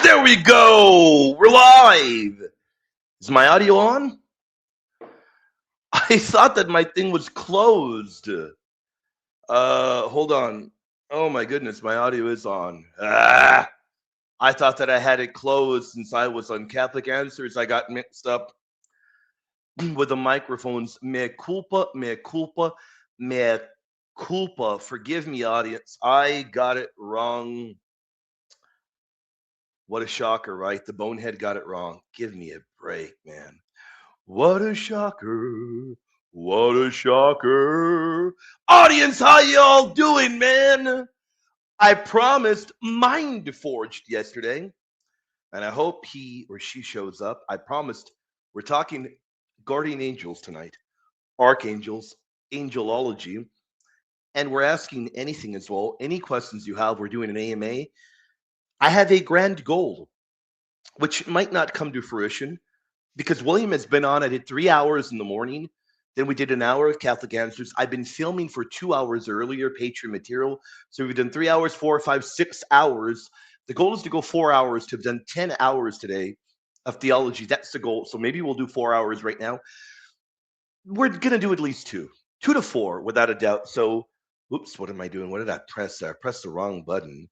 There we go. We're live. Is my audio on? I thought that my thing was closed. Hold on. Oh my goodness, my audio is on. I thought that I had it closed since I was on Catholic Answers. I got mixed up with the microphones. Mea culpa, mea culpa, mea culpa. Forgive me, audience. I got it wrong. What a shocker, right? The bonehead got it wrong. Give me a break, man. What a shocker. What a shocker. Audience, how y'all doing, man? I promised Mind Forged yesterday, and I hope he or she shows up. I promised we're talking guardian angels tonight, archangels, angelology, and we're asking anything as well. Any questions you have, we're doing an AMA. I have a grand goal, which might not come to fruition because William has been on. I did 3 hours in the morning. Then we did an hour of Catholic Answers. I've been filming for 2 hours earlier, Patreon material. So we've done 3 hours, 4, 5, 6 hours. The goal is to go 4 hours, to have done 10 hours today of theology. That's the goal. So maybe we'll do 4 hours right now. We're going to do at least 2 to 4, without a doubt. So, oops, what am I doing? What did I press? I pressed the wrong button.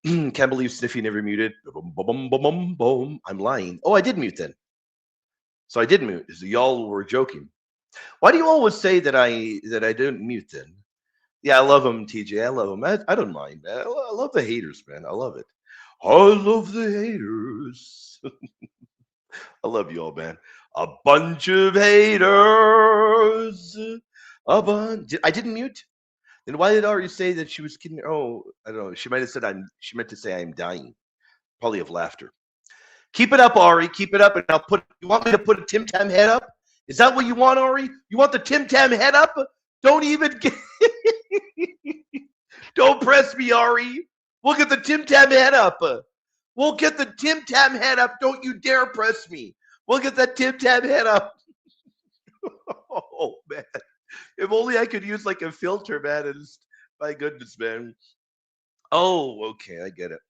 Can't believe Sniffy never muted. Boom, boom, boom, boom, boom. I'm lying. Oh, I did mute then. So I did mute. So y'all were joking. Why do you always say that I didn't mute then? Yeah, I love them, TJ. I love them. I don't mind, man. I love the haters, man. I love it. I love the haters. I love you all, man. A bunch of haters. I didn't mute. Then why did Ari say that she was kidding? Oh, I don't know. She might have said she meant to say I'm dying. Probably of laughter. Keep it up, Ari. Keep it up, and I'll put. You want me to put a Tim Tam head up? Is that what you want, Ari? You want the Tim Tam head up? Don't even get. Don't press me, Ari. We'll get the Tim Tam head up. We'll get the Tim Tam head up. Don't you dare press me. We'll get that Tim Tam head up. Oh man. If only I could use like a filter, man. My goodness, man. Oh, okay, I get it.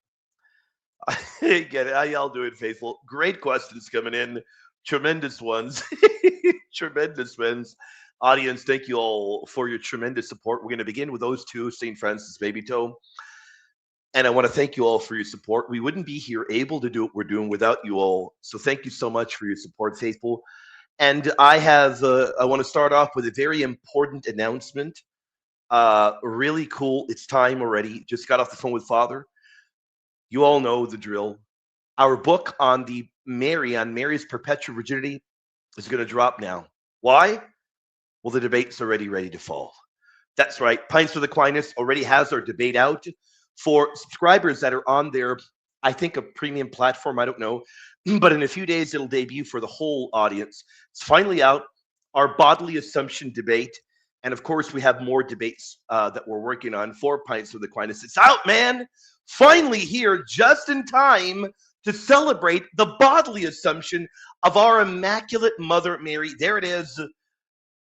I get it. How y'all doing, faithful? Great questions coming in. Tremendous ones. Tremendous ones. Audience, thank you all for your tremendous support. We're going to begin with those two, St. Francis Baby Toe. And I want to thank you all for your support. We wouldn't be here able to do what we're doing without you all. So thank you so much for your support, faithful. And I want to start off with a very important announcement. Really cool. It's time already. Just got off the phone with Father. You all know the drill. Our book on Mary's perpetual virginity is going to drop now. Why? Well, the debate's already ready to fall. That's right. Pints for the Aquinas already has our debate out. For subscribers that are on their, I think, a premium platform, I don't know, but in a few days it'll debut for the whole audience. It's finally out, our bodily assumption debate. And of course, we have more debates that we're working on for Pints for the Aquinas. It's out, man. Finally here, just in time to celebrate the bodily assumption of our Immaculate Mother Mary. There it is.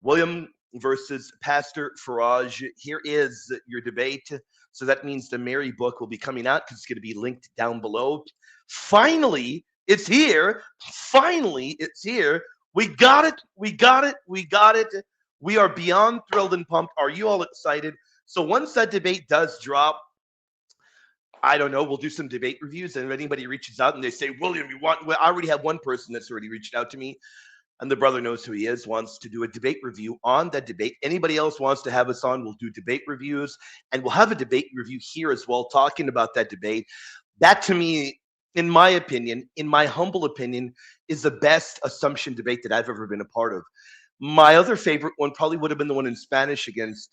William versus Pastor Farage. Here is your debate. So that means the Mary book will be coming out because it's going to be linked down below. Finally, it's here. Finally, it's here. We got it. We got it. We got it. We are beyond thrilled and pumped. Are you all excited? So once that debate does drop, I don't know. We'll do some debate reviews, and if anybody reaches out and they say, William, you want? Well, I already have one person that's already reached out to me, and the brother knows who he is. Wants to do a debate review on that debate. Anybody else wants to have us on? We'll do debate reviews, and we'll have a debate review here as well, talking about that debate. That to me, in my opinion, in my humble opinion, is the best assumption debate that I've ever been a part of. My other favorite one probably would have been the one in Spanish against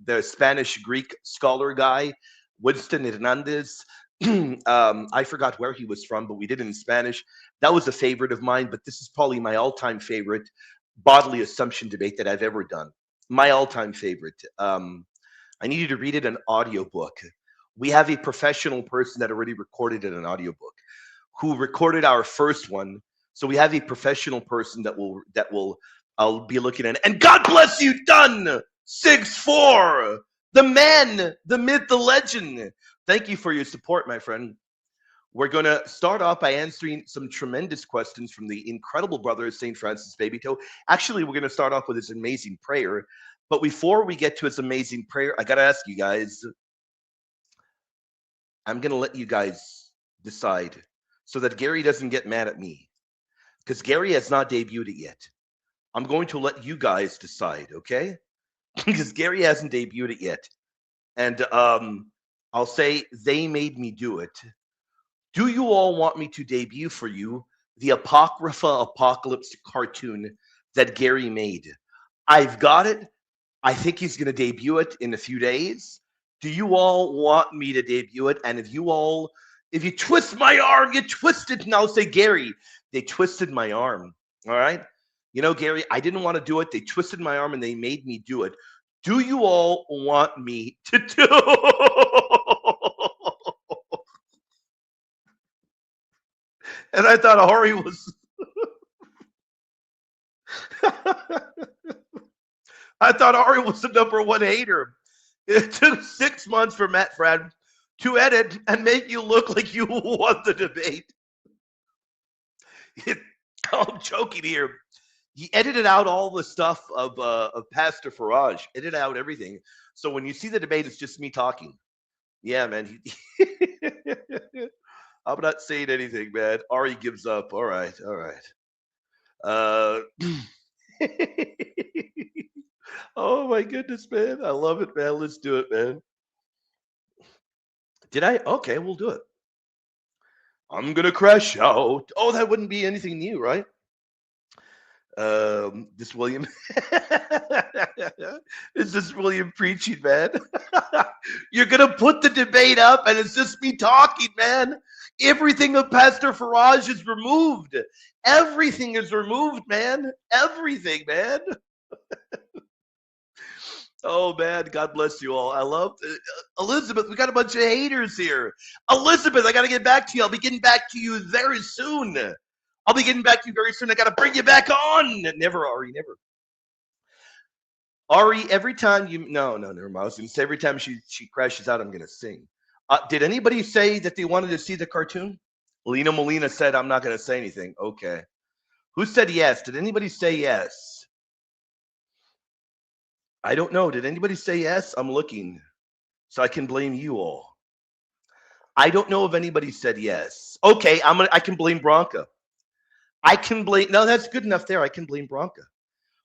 the Spanish Greek scholar guy, Winston Hernandez. I forgot where he was from, but we did it in Spanish. That was a favorite of mine, but this is probably my all time favorite bodily assumption debate that I've ever done. My all time favorite. I need you to read it an audiobook. We have a professional person that already recorded it an audiobook who recorded our first one. So we have a professional person that will I'll be looking at it. And God bless you, done 6-4. The man, the myth, the legend. Thank you for your support, my friend. We're going to start off by answering some tremendous questions from the incredible brother of St. Francis Baby Toe. Actually, we're going to start off with his amazing prayer. But before we get to his amazing prayer, I got to ask you guys, I'm going to let you guys decide so that Gary doesn't get mad at me because Gary has not debuted it yet. I'm going to let you guys decide, okay? Because Gary hasn't debuted it yet. And I'll say they made me do it. Do you all want me to debut for you the Apocrypha Apocalypse cartoon that Gary made? I've got it. I think he's going to debut it in a few days. Do you all want me to debut it? And if you twist my arm, you twist it. And I'll say, Gary, they twisted my arm. All right. You know, Gary, I didn't want to do it. They twisted my arm and they made me do it. Do you all want me to do? And I thought Ari was. I thought Ari was the number one hater. It took 6 months for Matt Fred to edit and make you look like you won the debate. I'm joking here. He edited out all the stuff of Pastor Farage, edited out everything. So when you see the debate, it's just me talking. Yeah, man. I'm not saying anything, man. Ari gives up. All right, all right. Uh, oh my goodness, man. I love it, man. Let's do it, man. Did I? Okay, we'll do it. I'm gonna crash out. Oh, that wouldn't be anything new, right? This William is this William preaching, man. You're gonna put the debate up and it's just me talking, man. Everything of Pastor Farage is removed. Everything is removed, man. Everything, man. Oh man, God bless you all. I love Elizabeth. We got a bunch of haters here. Elizabeth, I got to get back to you. I'll be getting back to you very soon. I'll be getting back to you very soon. I got to bring you back on. Never, Ari, never. Ari, every time you no, never mind. I was going to say every time she crashes out, I'm going to sing. Did anybody say that they wanted to see the cartoon? Lena Molina said, "I'm not going to say anything." Okay. Who said yes? Did anybody say yes? I don't know. Did anybody say yes? I'm looking, so I can blame you all. I don't know if anybody said yes. Okay, I can blame Bronca. I can blame. No, that's good enough there. I can blame Bronca.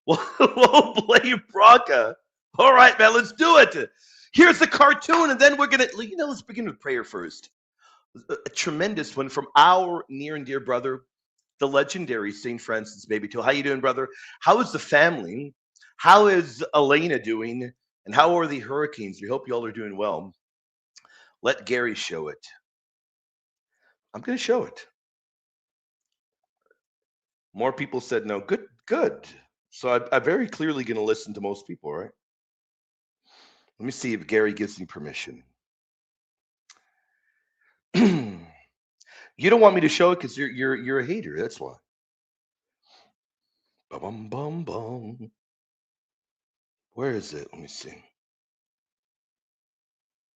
We'll blame Bronca. All right, man, let's do it. Here's the cartoon, and then we're gonna. Let's begin with prayer first. A tremendous one from our near and dear brother, the legendary St. Francis Baby Toe. How you doing, brother? How is the family? How is Elena doing? And how are the hurricanes? We hope you all are doing well. Let Gary show it. I'm going to show it. More people said no. Good, good. So I'm very clearly going to listen to most people, right? Let me see if Gary gives me permission. You don't want me to show it because you're a hater. That's why. Bum bum bum. Where is it? Let me see.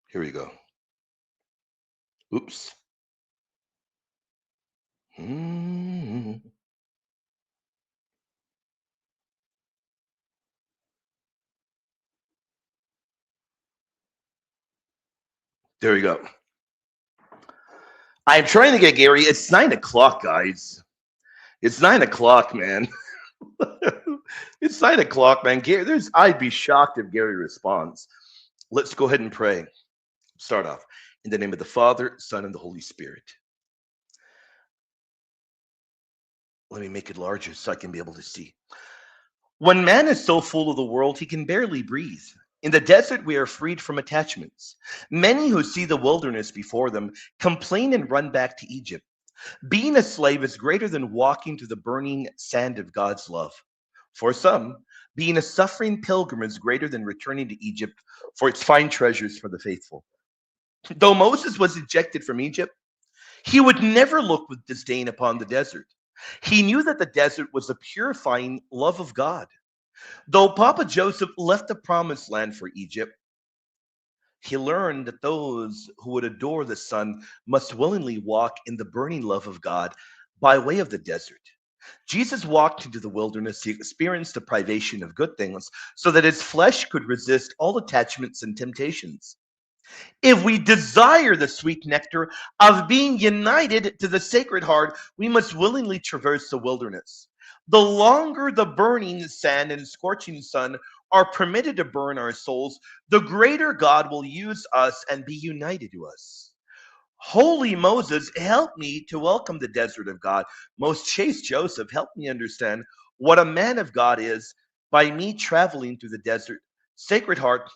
Here we go. Oops. Mm. There we go. I'm trying to get Gary. It's 9 o'clock, guys. It's 9 o'clock, man. It's 9 o'clock, man. Gary, I'd be shocked if Gary responds. Let's go ahead and pray. Start off. In the name of the Father, Son, and the Holy Spirit. Let me make it larger so I can be able to see. When man is so full of the world, he can barely breathe. In the desert, we are freed from attachments. Many who see the wilderness before them complain and run back to Egypt. Being a slave is greater than walking through the burning sand of God's love. For some, being a suffering pilgrim is greater than returning to Egypt for its fine treasures for the faithful. Though Moses was ejected from Egypt, he would never look with disdain upon the desert. He knew that the desert was the purifying love of God. Though Papa Joseph left the promised land for Egypt, he learned that those who would adore the Son must willingly walk in the burning love of God by way of the desert. Jesus walked into the wilderness. He experienced the privation of good things so that his flesh could resist all attachments and temptations. If we desire the sweet nectar of being united to the Sacred Heart, we must willingly traverse the wilderness. The longer the burning sand and scorching sun are permitted to burn our souls, the greater God will use us and be united to us. Holy Moses, help me to welcome the desert of God. Most chaste Joseph, help me understand what a man of God is by me traveling through the desert. Sacred Heart,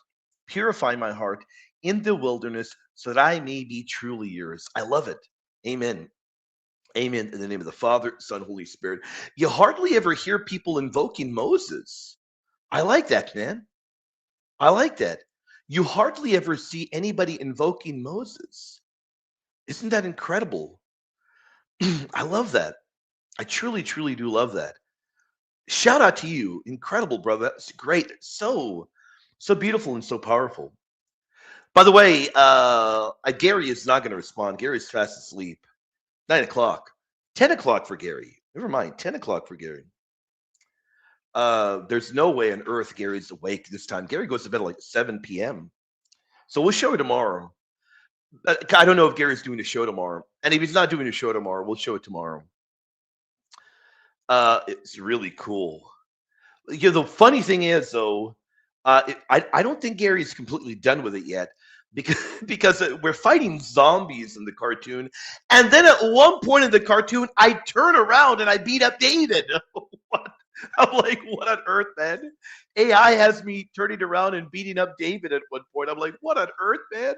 purify my heart in the wilderness so that I may be truly yours. I love it. Amen. Amen. In the name of the Father, Son, Holy Spirit. You hardly ever hear people invoking Moses. I like that, man. I like that. You hardly ever see anybody invoking Moses. Isn't that incredible? I love that. I truly, truly do love that. Shout out to you. Incredible, brother. That's great. So beautiful and so powerful. By the way, Gary is not going to respond. Gary's fast asleep. 9 o'clock. 10 o'clock for Gary. Never mind. 10 o'clock for Gary. There's no way on earth Gary's awake this time. Gary goes to bed at like 7 p.m. So we'll show it tomorrow. I don't know if Gary's doing a show tomorrow. And if he's not doing a show tomorrow, we'll show it tomorrow. It's really cool. The funny thing is, though, I don't think Gary's completely done with it yet because we're fighting zombies in the cartoon. And then at one point in the cartoon, I turn around and I beat up David. What? I'm like, what on earth, man? AI has me turning around and beating up David at one point. I'm like, what on earth, man?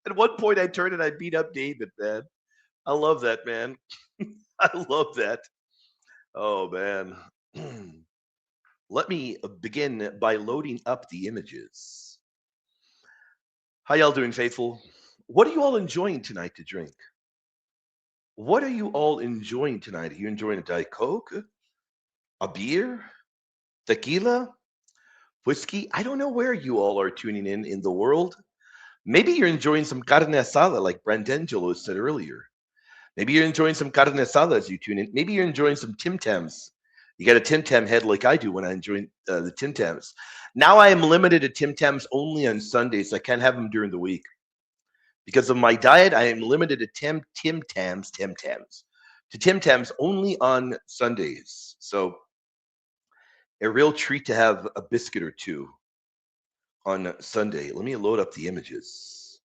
At one point, I turned and I beat up David, man. I love that, man. I love that. Oh, man. Let me begin by loading up the images. How y'all doing, faithful? What are you all enjoying tonight to drink? What are you all enjoying tonight? Are you enjoying a Diet Coke? A beer? Tequila? Whiskey? I don't know where you all are tuning in the world. Maybe you're enjoying some carne asada, like Brandangelo said earlier. Maybe you're enjoying some carne asada as you tune in. Maybe you're enjoying some Tim Tams. You got a Tim Tam head like I do when I enjoy the Tim Tams. Now I am limited to Tim Tams only on Sundays. I can't have them during the week. Because of my diet, I am limited to Tim Tams to Tim Tams only on Sundays. So a real treat to have a biscuit or two on Sunday. Let me load up the images.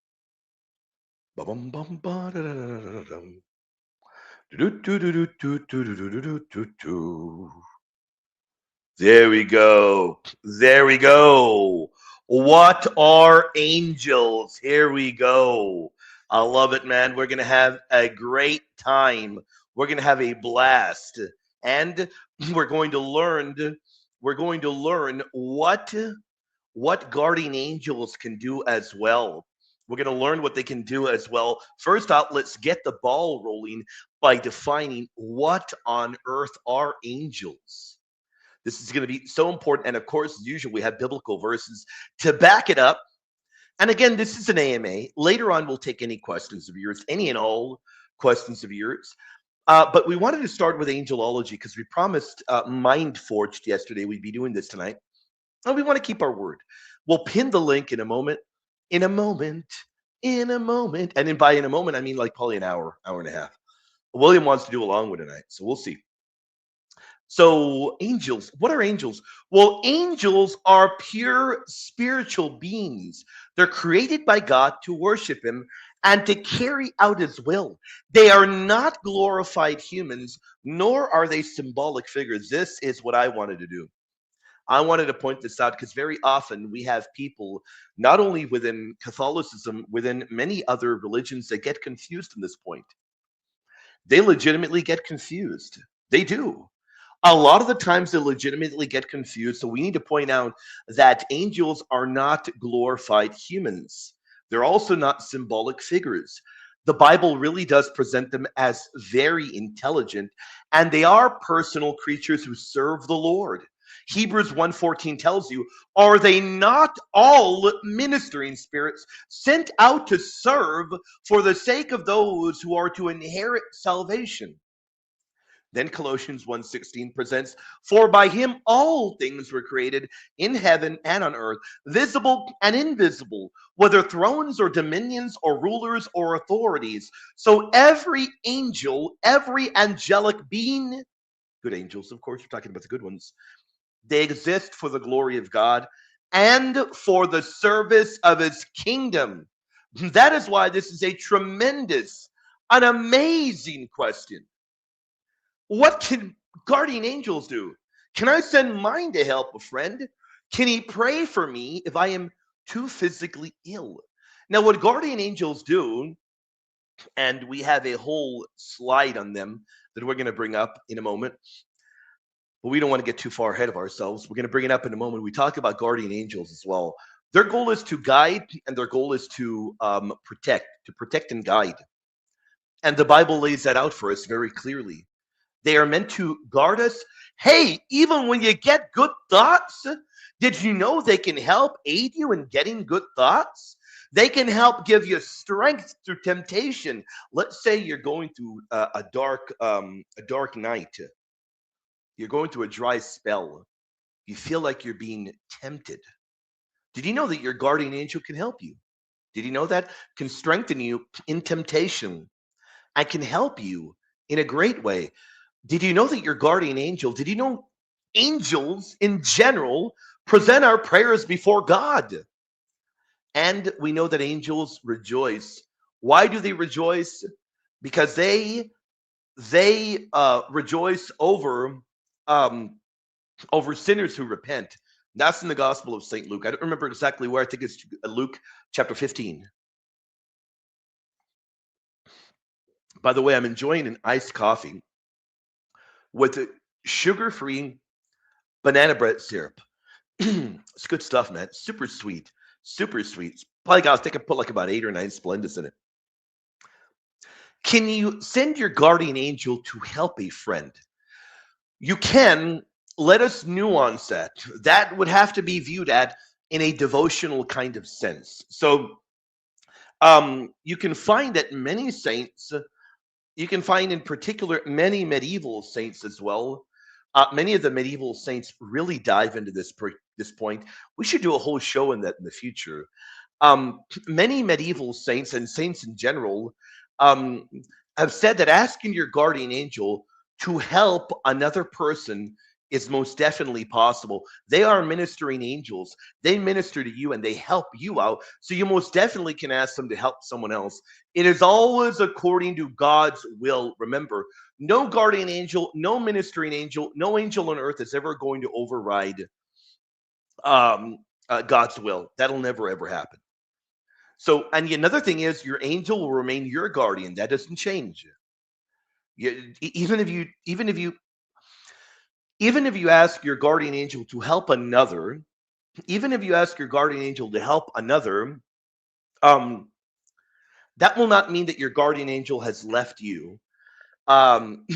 There we go. There we go. What are angels? Here we go. I love it, man. We're going to have a great time. We're going to have a blast. And we're going to learn what guardian angels can do as well. We're going to learn what they can do as well. First out, let's get the ball rolling by defining what on earth are angels. This is going to be so important. And of course, as usual, we have biblical verses to back it up. And again, this is an AMA. Later on, we'll take any questions of yours, any and all questions of yours. But we wanted to start with angelology because we promised Mind Forged yesterday we'd be doing this tonight. And we want to keep our word. We'll pin the link in a moment. In a moment. in a moment. And then by in a moment, I mean like probably an hour, hour and a half. William wants to do a long one tonight, so we'll see. So, angels, what are angels? Well, angels are pure spiritual beings. They're created by God to worship Him and to carry out His will. They are not glorified humans, nor are they symbolic figures. This is what I wanted to do. I wanted to point this out because very often we have people, not only within Catholicism, within many other religions, that get confused in this point. They legitimately get confused. They do. A lot of the times they legitimately get confused. So we need to point out that angels are not glorified humans. They're also not symbolic figures. The Bible really does present them as very intelligent, and they are personal creatures who serve the Lord. Hebrews 1:14 tells you, are they not all ministering spirits sent out to serve for the sake of those who are to inherit salvation? Then Colossians 1:16 presents, for by him all things were created in heaven and on earth, visible and invisible, whether thrones or dominions or rulers or authorities. So every angel, every angelic being, good angels, of course, we're talking about the good ones, they exist for the glory of God and for the service of his kingdom. That is why this is a tremendous, an amazing question. What can guardian angels do? Can I send mine to help a friend? Can he pray for me if I am too physically ill? Now, what guardian angels do, and we have a whole slide on them that we're going to bring up in a moment, but we don't want to get too far ahead of ourselves. We're going to bring it up in a moment. We talk about guardian angels as well. Their goal is to guide, and their goal is to protect and guide. And the Bible lays that out for us very clearly. They are meant to guard us. Hey, even when you get good thoughts, did you know they can help aid you in getting good thoughts? They can help give you strength through temptation. Let's say you're going through a dark night. You're going through a dry spell. You feel like you're being tempted. Did you know that your guardian angel can help you? Did you know that? Can strengthen you in temptation and can help you in a great way. Did you know that your guardian angel, did you know angels in general present our prayers before God? And we know that angels rejoice. Why do they rejoice? Because they rejoice over sinners who repent. That's in the Gospel of St. Luke. I don't remember exactly where. I think it's Luke chapter 15. By the way, I'm enjoying an iced coffee with a sugar-free banana bread syrup. It's good stuff, man. Super sweet. Super sweet. Probably got, I think I put like about 8 or 9 Splendas in it. Can you send your guardian angel to help a friend? You can. Let us nuance that. That would have to be viewed at in a devotional kind of sense. So you can find that many saints, you can find in particular many medieval saints as well. Many of the medieval saints really dive into this point. We should do a whole show in that in the future. Many medieval saints and saints in general um, have said that asking your guardian angel to help another person is most definitely possible. They are ministering angels. They minister to you and they help you out. So you most definitely can ask them to help someone else. It is always according to God's will. Remember, no guardian angel, no ministering angel, no angel on earth is ever going to override God's will. That'll never ever happen. So, and another thing is, your angel will remain your guardian. That doesn't change. Even if you ask your guardian angel to help another, even if you ask your guardian angel to help another, um, that will not mean that your guardian angel has left you. Um,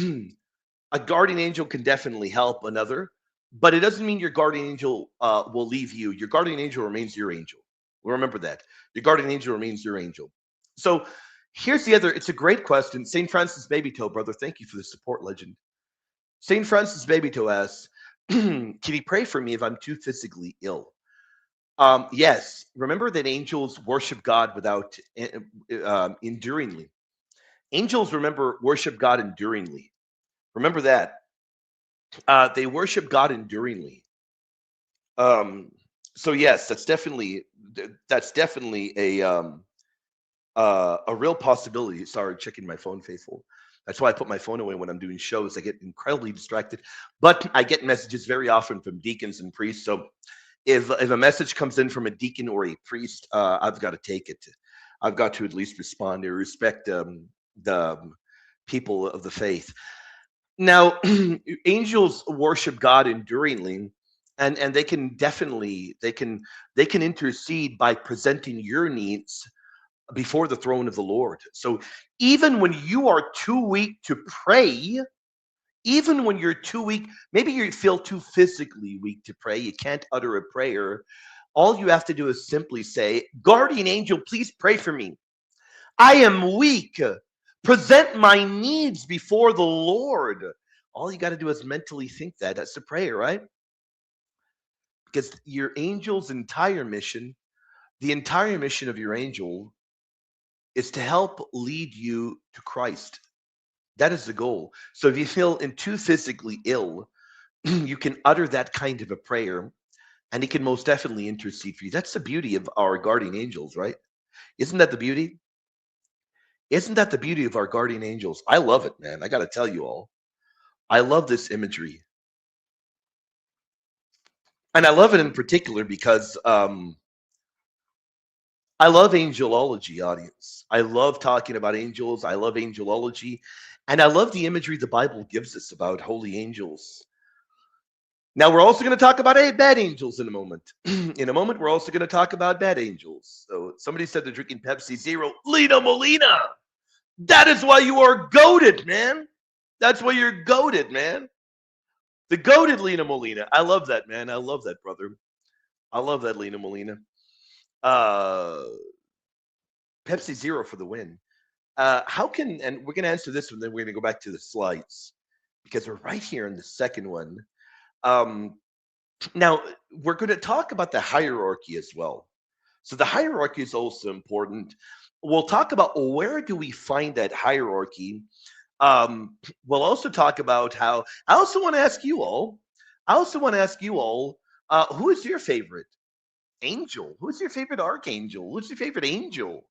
a guardian angel can definitely help another, but it doesn't mean your guardian angel will leave you. Your guardian angel remains your angel. Remember that. Your guardian angel remains your angel. So here's the other, it's a great question. St. Francis Babytoe, brother, thank you for the support, legend. St. Francis Babytoe asks, can he pray for me if I'm too physically ill? Yes, remember that angels worship God without enduringly. Angels, remember, worship God enduringly. Remember that. They worship God enduringly. Um, so yes, that's definitely a real possibility. Sorry, checking my phone, faithful. That's why I put my phone away when I'm doing shows. I get incredibly distracted, but I get messages very often from deacons and priests. So if a message comes in from a deacon or a priest, I've got to take it. I've got to at least respond to respect the people of the faith. Now, angels worship God enduringly, and they can definitely they can intercede by presenting your needs before the throne of the Lord. So even when you are too weak to pray, even when you're too weak, maybe you feel too physically weak to pray, you can't utter a prayer. All you have to do is simply say, "Guardian angel, please pray for me. I am weak. Present my needs before the Lord." All you got to do is mentally think that. That's the prayer, right? Because your angel's entire mission, the entire mission of your angel, is to help lead you to Christ. That is the goal. So if you feel too physically ill, you can utter that kind of a prayer, and he can most definitely intercede for you. That's the beauty of our guardian angels, right? Isn't that the beauty? Isn't that the beauty of our guardian angels? I love it, man. I got to tell you all. I love this imagery. And I love it in particular because I love angelology, audience. I love talking about angels. I love angelology. And I love the imagery the Bible gives us about holy angels. Now, we're also going to talk about bad angels in a moment. In a moment, we're also going to talk about bad angels. So, somebody said they're drinking Pepsi Zero. Lena Molina, that is why you are goaded, man. That's why you're goaded, man. The goaded Lena Molina. I love that, man. I love that, brother. I love that, Lena Molina. Uh, Pepsi Zero for the win. How can, and we're going to answer this one, then we're going to go back to the slides because we're right here in the second one. Um, Now, we're going to talk about the hierarchy as well. So the hierarchy is also important. We'll talk about where do we find that hierarchy. We'll also talk about how. I also want to ask you all. I also want to ask you all. Who is your favorite angel? Who's your favorite archangel? Who's your favorite angel?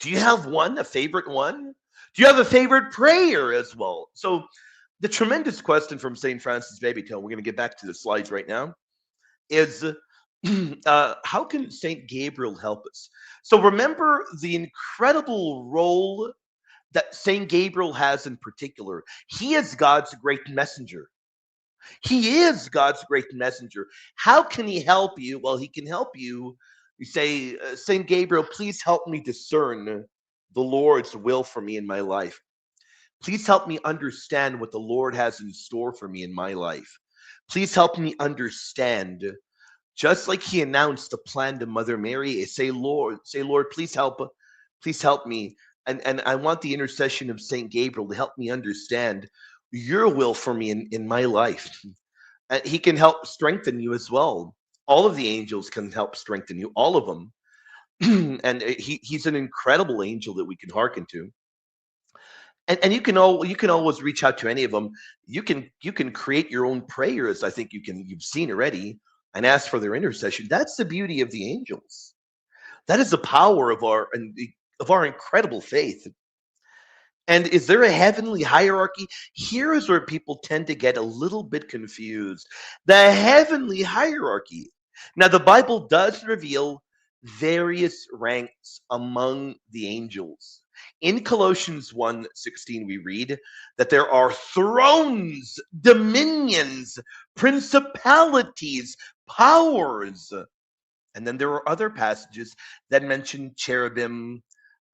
Do you have one, a favorite one? Do you have a favorite prayer as well? So the tremendous question from St. Francis Babytone. We're going to get back to the slides right now is how can Saint Gabriel help us? So remember the incredible role that Saint Gabriel has in particular. He is God's great messenger. He is God's great messenger. How can he help you? Well, he can help you. You say, Saint Gabriel, please help me discern the Lord's will for me in my life. Please help me understand what the Lord has in store for me in my life. Please help me understand, just like he announced the plan to Mother Mary, say, Lord, please help me. And I want the intercession of Saint Gabriel to help me understand your will for me in my life. And he can help strengthen you as well. All of the angels can help strengthen you, all of them. And he's an incredible angel that we can hearken to. And you can always reach out to any of them. You can create your own prayers. I think you've seen already, and ask for their intercession. That's the beauty of the angels. That is the power of our incredible faith. And is there a heavenly hierarchy? Here is where people tend to get a little bit confused. The heavenly hierarchy. Now, the Bible does reveal various ranks among the angels. In Colossians 1:16, we read that there are thrones, dominions, principalities, powers. And then there are other passages that mention cherubim,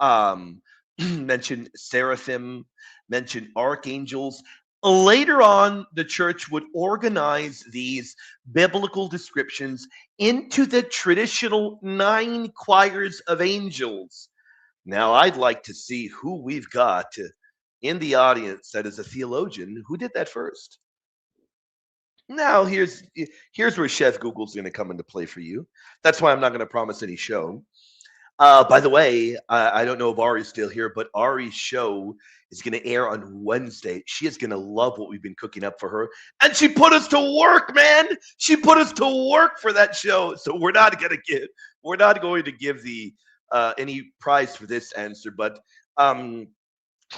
um, mention seraphim, mention archangels. Later on, the church would organize these biblical descriptions into the traditional 9 choirs of angels. Now, I'd like to see who we've got in the audience that is a theologian. Who did that first? Now here's where Chef Google's going to come into play for you. That's why I'm not going to promise any show. By the way, I don't know if Ari's still here, but Ari's show is going to air on Wednesday. She is going to love what we've been cooking up for her, and she put us to work, man. She put us to work for that show. So we're not going to give the any prize for this answer. But um,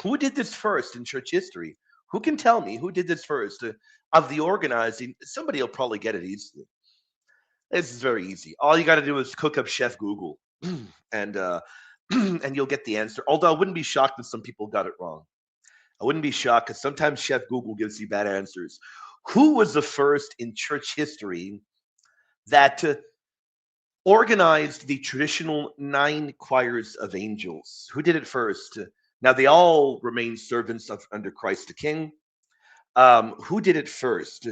who did this first in church history? Who can tell me who did this first of the organizing? Somebody will probably get it easily. This is very easy. All you got to do is cook up Chef Google, and and you'll get the answer. Although I wouldn't be shocked if some people got it wrong. I wouldn't be shocked because sometimes Chef Google gives you bad answers. Who was the first in church history that organized the traditional 9 choirs of angels? Who did it first? Now they all remain servants of under Christ the King. Who did it first?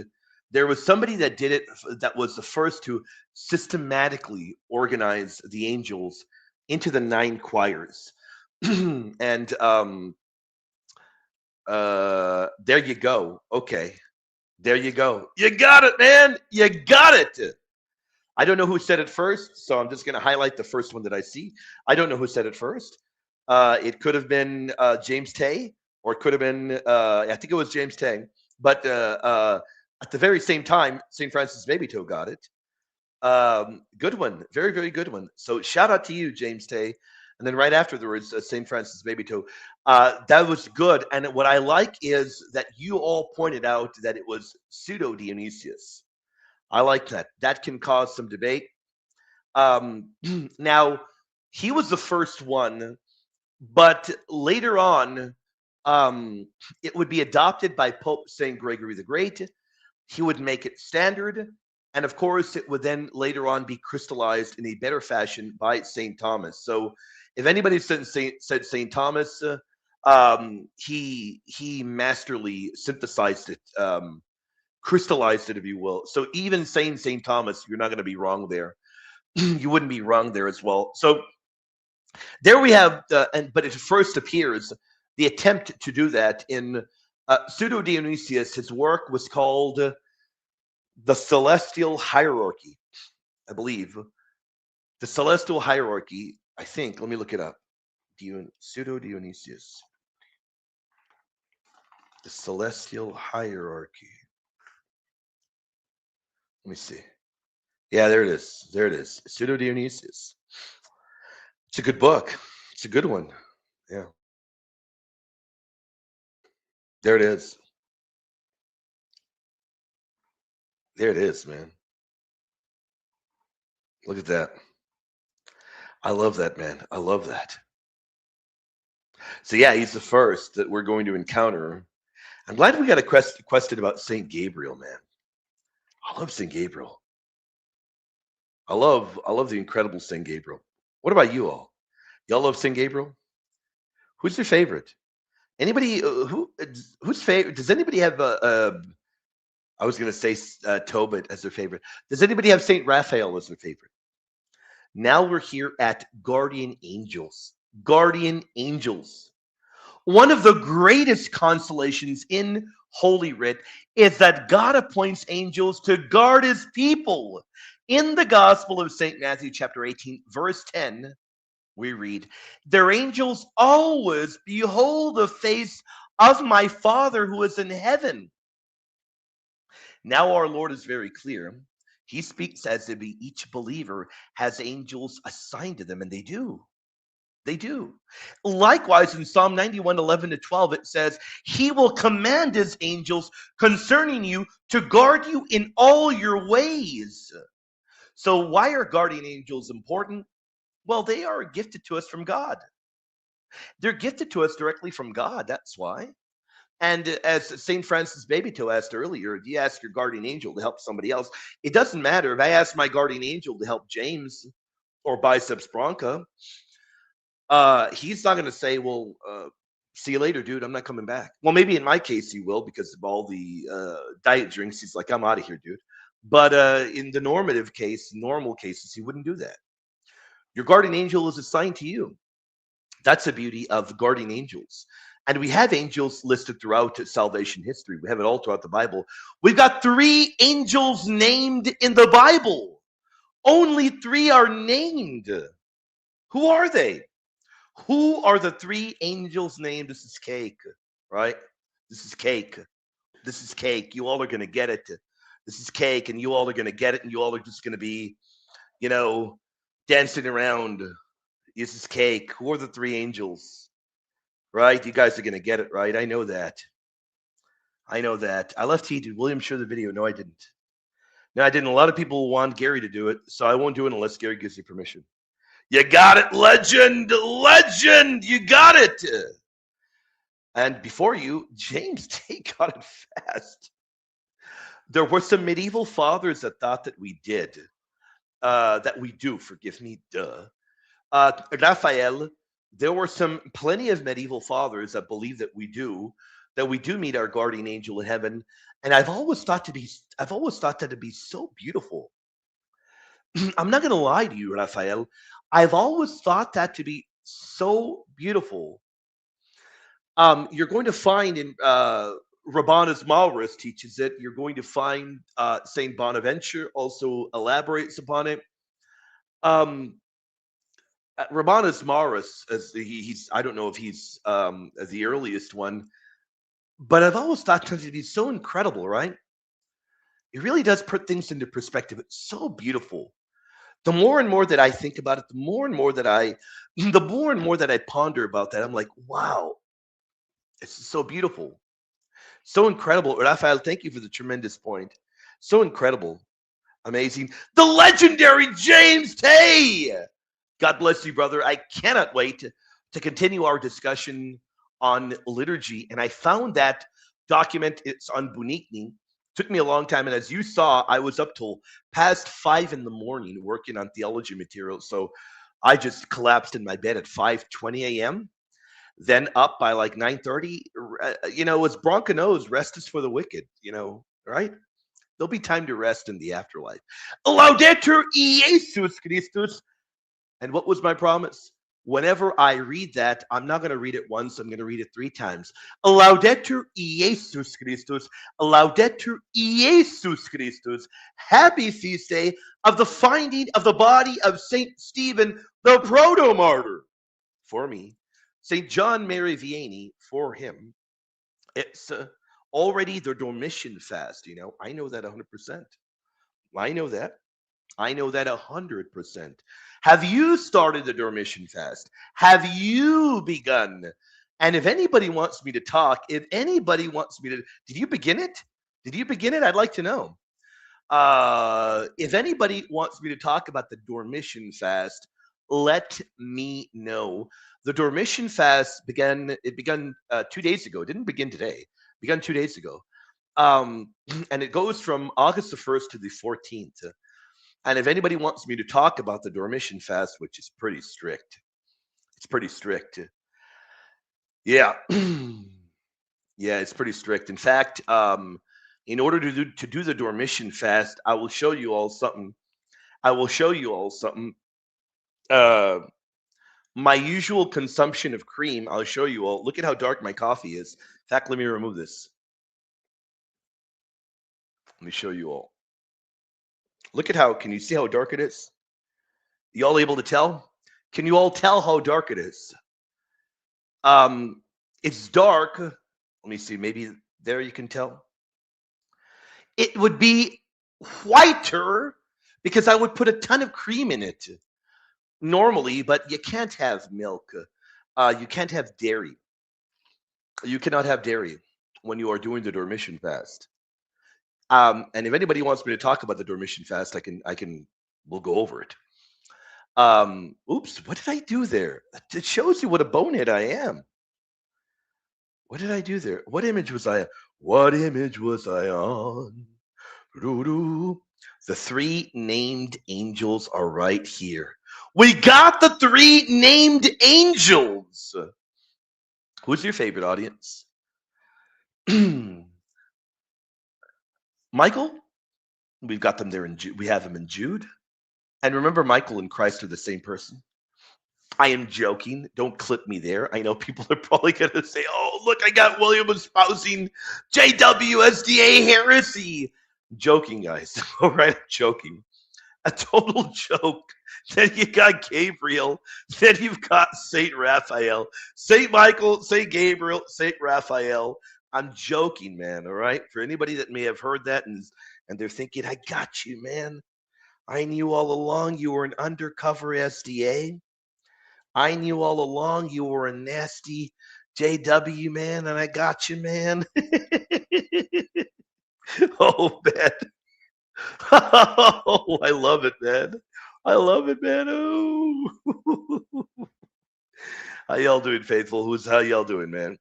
There was somebody that did it that was the first to systematically organize the angels into the 9 choirs. And there you go. Okay, there you go. You got it, man. You got it. I don't know who said it first, so I'm just going to highlight the first one that I see. I don't know who said it first. It could have been James Tay, or it could have been, I think it was James Tay. But at the very same time, St. Francis Babytoe got it. Good one. Very, very good one. So shout out to you, James Tay. And then right afterwards, St. Francis Babytoe. That was good. And what I like is that you all pointed out that it was pseudo Dionysius. I like that. That can cause some debate. Now, he was the first one, but later on, it would be adopted by Pope St. Gregory the Great. He would make it standard. And of course, it would then later on be crystallized in a better fashion by St. Thomas. So if anybody said St. Thomas, he masterly synthesized it, crystallized it, if you will. So even saying St. Thomas, you're not going to be wrong there. You wouldn't be wrong there as well. So there we have, but it first appears the attempt to do that in Pseudo Dionysius. His work was called The Celestial Hierarchy, I believe. The Celestial Hierarchy, I think. Let me look it up. Pseudo Dionysius. The Celestial Hierarchy. Let me see. Yeah, there it is. There it is. Pseudo Dionysius. It's a good book. It's a good one. Yeah. There it is. There it is, man. Look at that. I love that, man. I love that. So yeah, he's the first that we're going to encounter. I'm glad we got a question about Saint Gabriel, man. I love Saint Gabriel. I love the incredible Saint Gabriel. What about you all? Y'all love Saint Gabriel? Who's your favorite? Anybody who's favorite? Does anybody have a I was going to say Tobit as their favorite. Does anybody have Saint Raphael as their favorite? Now we're here at guardian angels. Guardian angels. One of the greatest consolations in Holy Writ is that God appoints angels to guard his people. In the Gospel of St. Matthew, chapter 18, verse 10, we read, "Their angels always behold the face of my Father who is in heaven." Now our Lord is very clear. He speaks as if each believer has angels assigned to them, and they do. They do. Likewise, in Psalm 91, 11 to 12, it says, "He will command his angels concerning you to guard you in all your ways." So why are guardian angels important? Well, they are gifted to us from God. They're gifted to us directly from God. That's why. And as St. Francis Babytoe asked earlier, if you ask your guardian angel to help somebody else, it doesn't matter. If I ask my guardian angel to help James or biceps bronca, he's not going to say, well, see you later, dude. I'm not coming back. Well, maybe in my case, he will because of all the diet drinks. He's like, I'm out of here, dude. But in the normal cases, he wouldn't do that. Your guardian angel is assigned to you. That's the beauty of guardian angels. And we have angels listed throughout salvation history. We have it all throughout the Bible. We've got 3 angels named in the Bible. Only 3 are named. Who are they? Who are the 3 angels named? This is cake, right? This is cake. This is cake. You all are going to get it. This is cake, and you all are going to get it, and you all are just going to be, dancing around. This is cake. Who are the 3 angels? Right? You guys are going to get it, right? I know that. I left T. Did William share the video? No, I didn't. No, I didn't. A lot of people want Gary to do it, so I won't do it unless Gary gives you permission. You got it, legend. You got it. And before you, James T. got it fast. There were some medieval fathers that thought that we did, that we do. Forgive me, Raphael. There were plenty of medieval fathers that believe that we do meet our guardian angel in heaven. And I've always thought that to be so beautiful. I'm not going to lie to you, Raphael. I've always thought that to be so beautiful. You're going to find in Rabanus Maurus teaches it. You're going to find Saint Bonaventure also elaborates upon it. Rabanus Maurus, as he's I don't know if he's the earliest one, but I've always thought it to be so incredible, right? It really does put things into perspective. It's so beautiful. The more and more that I think about it, the more and more that I ponder about that, I'm like, wow, it's so beautiful, so incredible. Raphael, thank you for the tremendous point. So incredible, amazing. The legendary James Tay. God bless you, brother. I cannot wait to continue our discussion on liturgy. And I found that document. It's on Bunikni. Took me a long time. And as you saw, I was up till past 5 in the morning working on theology materials. So I just collapsed in my bed at 5:20 a.m. Then up by like 9:30. It's Bronca knows, rest is for the wicked, right? There'll be time to rest in the afterlife. Laudetur Jesus Christus. And what was my promise? Whenever I read that, I'm not going to read it once. I'm going to read it 3 times. Laudetur Jesus Christus. Laudetur Jesus Christus. Happy feast day of the finding of the body of Saint Stephen, the proto-martyr. For me, Saint John Mary Vianney, for him. It's already the Dormition fast. I know that 100%. I know that 100%. Have you started the Dormition fast? Have you begun? And if anybody wants me to talk, did you begin it? I'd like to know. If anybody wants me to talk about the Dormition fast, let me know. The Dormition fast began 2 days ago. It didn't begin today. It began 2 days ago. And it goes from August the 1st to the 14th. And if anybody wants me to talk about the Dormition fast, which is pretty strict, it's pretty strict. Yeah. Yeah, it's pretty strict. In fact, in order to do the Dormition fast, I will show you all something. My usual consumption of cream, I'll show you all. Look at how dark my coffee is. In fact, let me remove this. Let me show you all. Look at can you see how dark it is? You all able to tell? Can you all tell how dark it is? It's dark. Let me see, maybe there you can tell. It would be whiter because I would put a ton of cream in it normally, but you can't have milk. You can't have dairy. You cannot have dairy when you are doing the Dormition fast. And if anybody wants me to talk about the Dormition fast, we'll go over it. Oops, what did I do there? It shows you what a bonehead I am. What did I do there? What image was I on? The 3 named angels are right here. We got the 3 named angels. Who's your favorite, audience? Michael, we've got them there we have him in Jude. And remember, Michael and Christ are the same person. I am joking. Don't clip me there. I know people are probably going to say, oh, look, I got William espousing JWSDA heresy. I'm joking, guys. All right, I'm joking. A total joke. Then you got Gabriel. Then you've got Saint Raphael, Saint Michael, Saint Gabriel, Saint Raphael. I'm joking, man. All right. For anybody that may have heard that and they're thinking, I got you, man. I knew all along you were an undercover SDA. I knew all along you were a nasty JW, man, and I got you, man. Oh, man. Oh, I love it, man. I love it, man. Oh. How y'all doing, faithful? How y'all doing, man?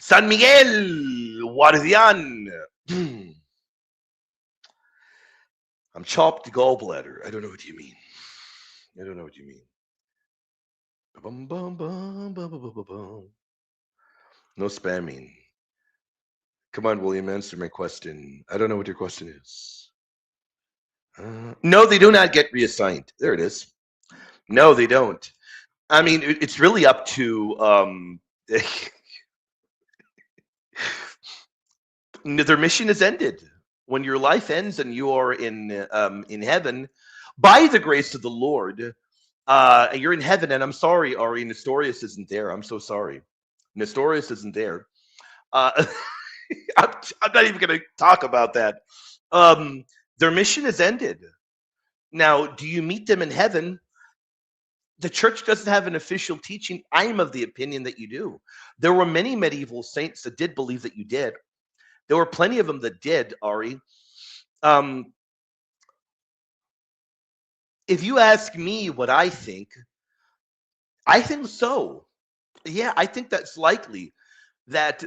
San Miguel, Guardian. I'm chopped gallbladder. I don't know what you mean. I don't know what you mean. Bum, bum, bum, bum, bum, bum, bum. No spamming. Come on, William, answer my question. I don't know what your question is. No, they do not get reassigned. There it is. No, they don't. I mean, it's really up to their mission is ended. When your life ends and you are in heaven, by the grace of the Lord, you're in heaven. And I'm sorry, Ari, Nestorius isn't there. I'm so sorry. Nestorius isn't there. I'm not even going to talk about that. Their mission is ended. Now, do you meet them in heaven? The church doesn't have an official teaching. I'm of the opinion that you do. There were many medieval saints that did believe that you did. There were plenty of them that did, Ari. If you ask me what I think so. Yeah, I think that's likely that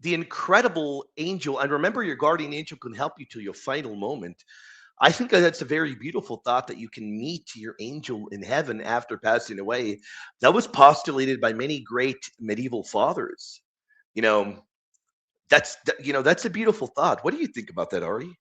the incredible angel, and remember, your guardian angel can help you till your final moment. I think that's a very beautiful thought that you can meet your angel in heaven after passing away. That was postulated by many great medieval fathers. That's a beautiful thought. What do you think about that, Ari?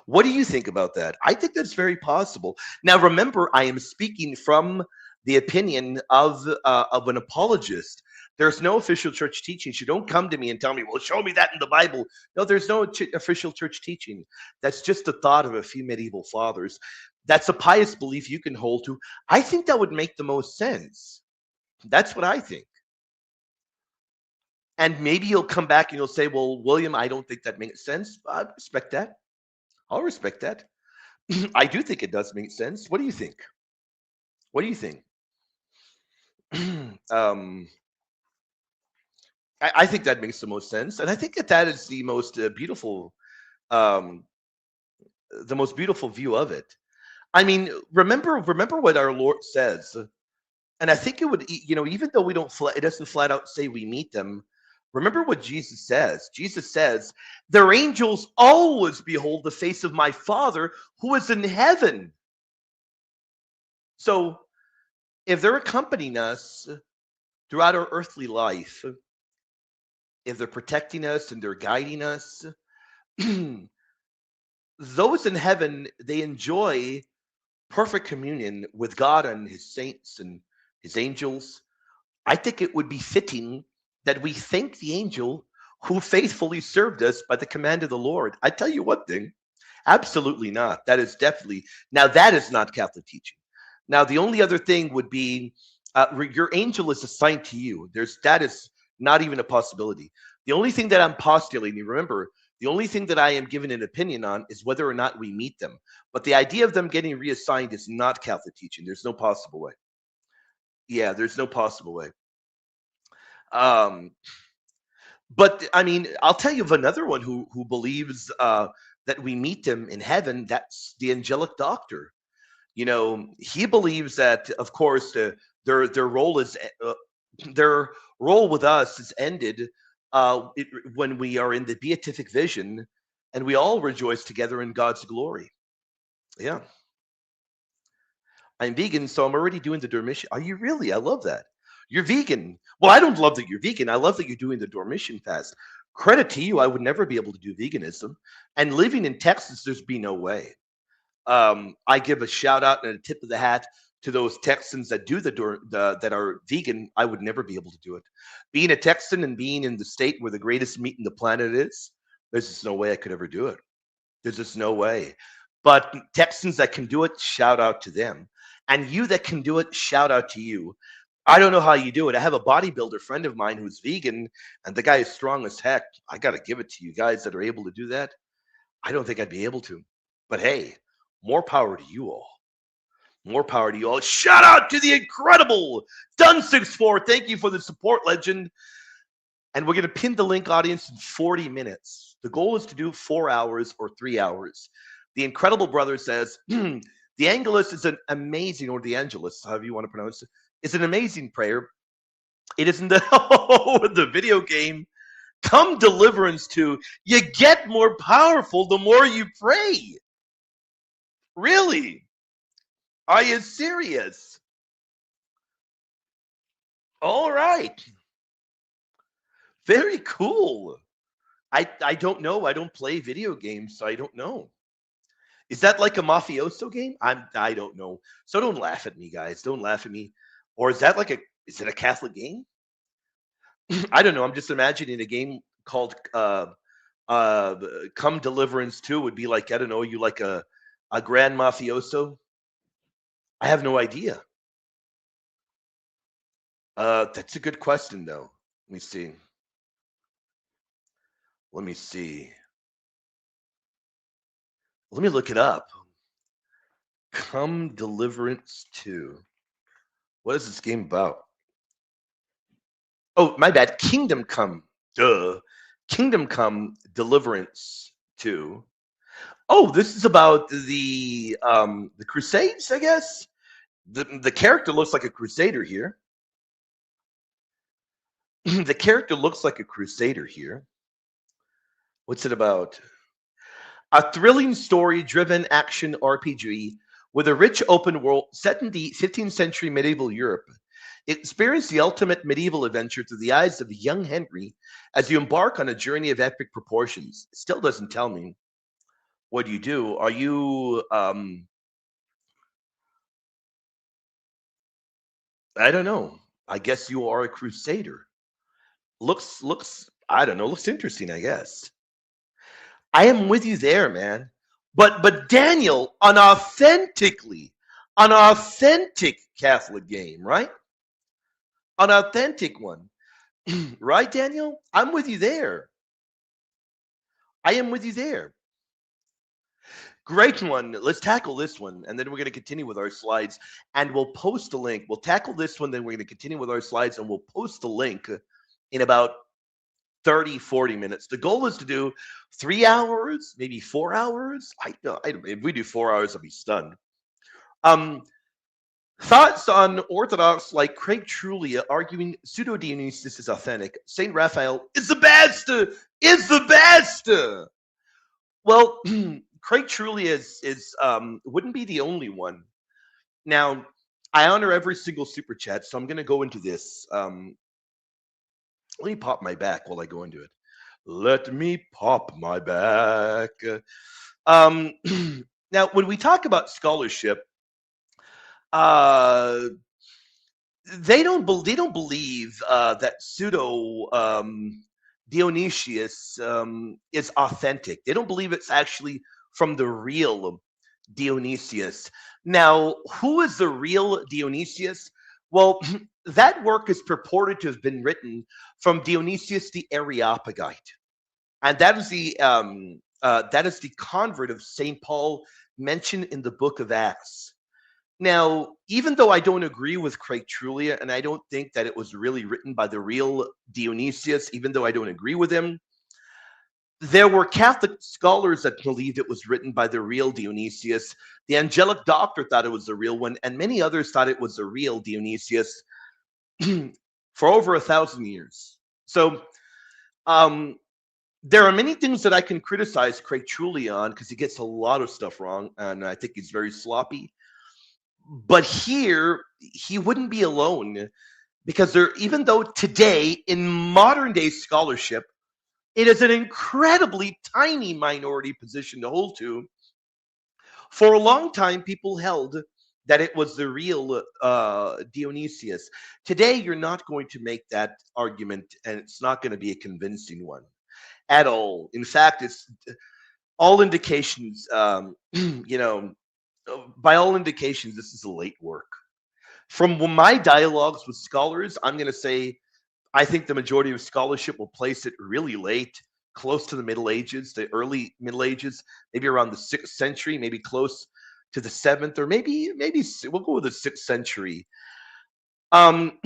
What do you think about that? I think that's very possible. Now, remember, I am speaking from the opinion of an apologist. There's no official church teaching. So don't come to me and tell me, well, show me that in the Bible. No, there's no official church teaching. That's just the thought of a few medieval fathers. That's a pious belief you can hold to. I think that would make the most sense. That's what I think. And maybe you'll come back and you'll say, well, William, I don't think that makes sense. I respect that. I'll respect that. I do think it does make sense. What do you think? What do you think? I think that makes the most sense, and I think that is the most beautiful, the most beautiful view of it. I mean, remember what our Lord says, and I think it would, even though it doesn't flat out say we meet them. Remember what Jesus says. Jesus says, "Their angels always behold the face of my Father who is in heaven." So, if they're accompanying us throughout our earthly life, if they're protecting us and they're guiding us, those in heaven, they enjoy perfect communion with God and his saints and his angels. I think it would be fitting that we thank the angel who faithfully served us by the command of the Lord. I tell you one thing, absolutely not. That is not Catholic teaching. Now, the only other thing would be your angel is assigned to you. That is not even a possibility. The only thing that I'm postulating, remember, the only thing that I am giving an opinion on is whether or not we meet them. But the idea of them getting reassigned is not Catholic teaching. There's no possible way. Yeah, there's no possible way. But I mean, I'll tell you of another one who believes that we meet them in heaven. That's the angelic doctor. He believes that, of course, their role is their role with us is ended when we are in the beatific vision, and we all rejoice together in God's glory. Yeah, I'm vegan, so I'm already doing the Dormition. Are you really? I love that. You're vegan. Well, I don't love that you're vegan. I love that you're doing the Dormition fast. Credit to you. I would never be able to do veganism. And living in Texas, there's be no way. I give a shout out and a tip of the hat to those Texans that do that are vegan, I would never be able to do it. Being a Texan and being in the state where the greatest meat in the planet is, there's just no way I could ever do it. There's just no way. But Texans that can do it, shout out to them. And you that can do it, shout out to you. I don't know how you do it. I have a bodybuilder friend of mine who's vegan, and the guy is strong as heck. I got to give it to you guys that are able to do that. I don't think I'd be able to. But hey, more power to you all. More power to you all. Shout out to the incredible Dun64. Thank you for the support, legend. And we're going to pin the link, audience, in 40 minutes. The goal is to do 4 hours or 3 hours. The incredible brother says, the Angelus is an amazing, or the Angelus, however you want to pronounce it, is an amazing prayer. It isn't the video game. Come Deliverance 2. You get more powerful the more you pray. Really? Are you serious? All right. Very cool. I don't know. I don't play video games, so I don't know. Is that like a mafioso game? I don't know. So don't laugh at me, guys. Don't laugh at me. Or is that is it a Catholic game? I don't know. I'm just imagining a game called Come Deliverance 2 would be like, I don't know, you like a grand mafioso? I have no idea. That's a good question, though. Let me see. Let me look it up. Come Deliverance 2. What is this game about? Oh, my bad. Kingdom Come. Duh. Kingdom Come Deliverance 2. Oh, this is about the Crusades, I guess. The character looks like a crusader here. The character looks like a crusader here. What's it about? A thrilling story-driven action RPG with a rich open world set in the 15th century medieval Europe. Experience the ultimate medieval adventure through the eyes of young Henry as you embark on a journey of epic proportions. It still doesn't tell me what you do. Are you I don't know. I guess you are a crusader. Looks I don't know, looks interesting, I guess. I am with you there, man. But Daniel, an authentic Catholic game, right? An authentic one. Right, Daniel? I'm with you there. I am with you there. Great one. Let's tackle this one, and then we're going to continue with our slides, and we'll post a link. We'll tackle this one, then we're going to continue with our slides, and we'll post the link in about 30, 40 minutes. The goal is to do 3 hours, maybe 4 hours. If we do 4 hours, I'll be stunned. Thoughts on Orthodox like Craig Trulia arguing pseudo-Dionysius is authentic. Saint Raphael is the best. Is the best. Well, Craig Trulia is wouldn't be the only one. Now, I honor every single super chat, so I'm going to go into this. Let me pop my back while I go into it. Let me pop my back. Now, when we talk about scholarship, they don't believe that pseudo Dionysius is authentic. They don't believe it's actually from the real Dionysius. Now, who is the real Dionysius? Well, that work is purported to have been written from Dionysius the Areopagite, and that is the convert of Saint Paul mentioned in the book of Acts. Now, even though I don't agree with Craig Trulia, and I don't think that it was really written by the real Dionysius, even though I don't agree with him, there were Catholic scholars that believed it was written by the real Dionysius. The angelic doctor thought it was the real one, and many others thought it was the real Dionysius for over 1,000 years. So there are many things that I can criticize Craig Trulia on because he gets a lot of stuff wrong, and I think he's very sloppy. But here, he wouldn't be alone because even though today, in modern day scholarship, it is an incredibly tiny minority position to hold to, for a long time, people held that it was the real Dionysius. Today, you're not going to make that argument, and it's not going to be a convincing one at all. In fact, it's all indications, by all indications, this is a late work. From my dialogues with scholars, I'm going to say I think the majority of scholarship will place it really late, close to the Middle Ages, the early Middle Ages, maybe around the 6th century, maybe close to the 7th, or maybe we'll go with the 6th century. Um,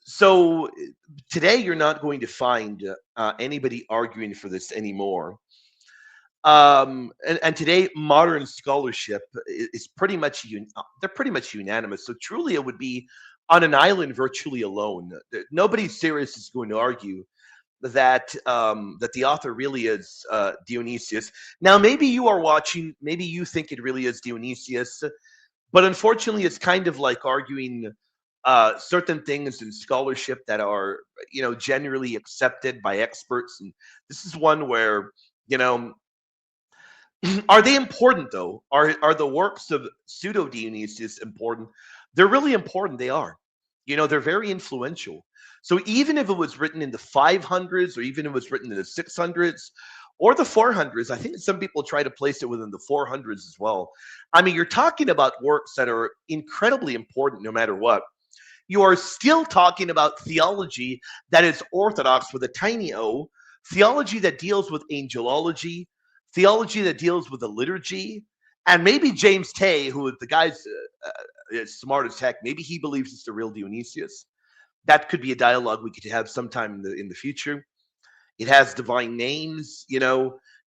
so today you're not going to find anybody arguing for this anymore. And today modern scholarship is pretty much they're pretty much unanimous. So truly, it would be on an island virtually alone. Nobody serious is going to argue that the author really is Dionysius. Now, maybe you are watching, maybe you think it really is Dionysius, but unfortunately, it's kind of like arguing certain things in scholarship that are, generally accepted by experts. And this is one where, you know, are they important though? Are the works of pseudo Dionysius important? They're really important. They are. They're very influential. So even if it was written in the 500s, or even if it was written in the 600s or the 400s, I think some people try to place it within the 400s as well. I mean, you're talking about works that are incredibly important no matter what. You are still talking about theology that is orthodox with a tiny o, theology that deals with angelology, theology that deals with the liturgy, and maybe James Tay, who is the guy's smart as heck, maybe he believes it's the real Dionysius. That could be a dialogue we could have sometime in the future. It has divine names.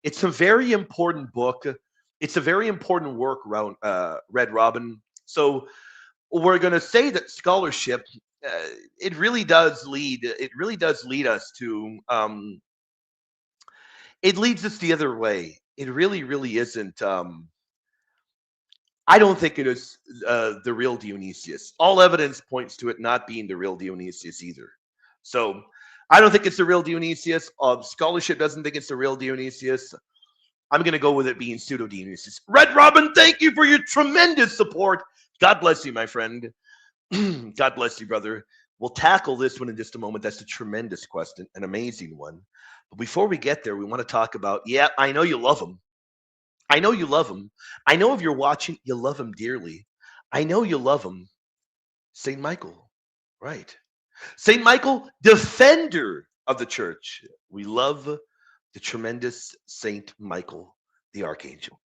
It's a very important book. It's a very important work around Red Robin. So we're going to say that scholarship, it really does lead. It really does lead us to. It leads us the other way. It really, really isn't. I don't think it is the real Dionysius. All evidence points to it not being the real Dionysius either. So I don't think it's the real Dionysius. Scholarship doesn't think it's the real Dionysius. I'm going to go with it being pseudo Dionysius. Red Robin, thank you for your tremendous support. God bless you, my friend. God bless you, brother. We'll tackle this one in just a moment. That's a tremendous question, an amazing one. But before we get there, we want to talk about, yeah, I know you love him. I know you love him. I know if you're watching, you love him dearly. I know you love him. St. Michael, right. St. Michael, defender of the church. We love the tremendous St. Michael, the Archangel.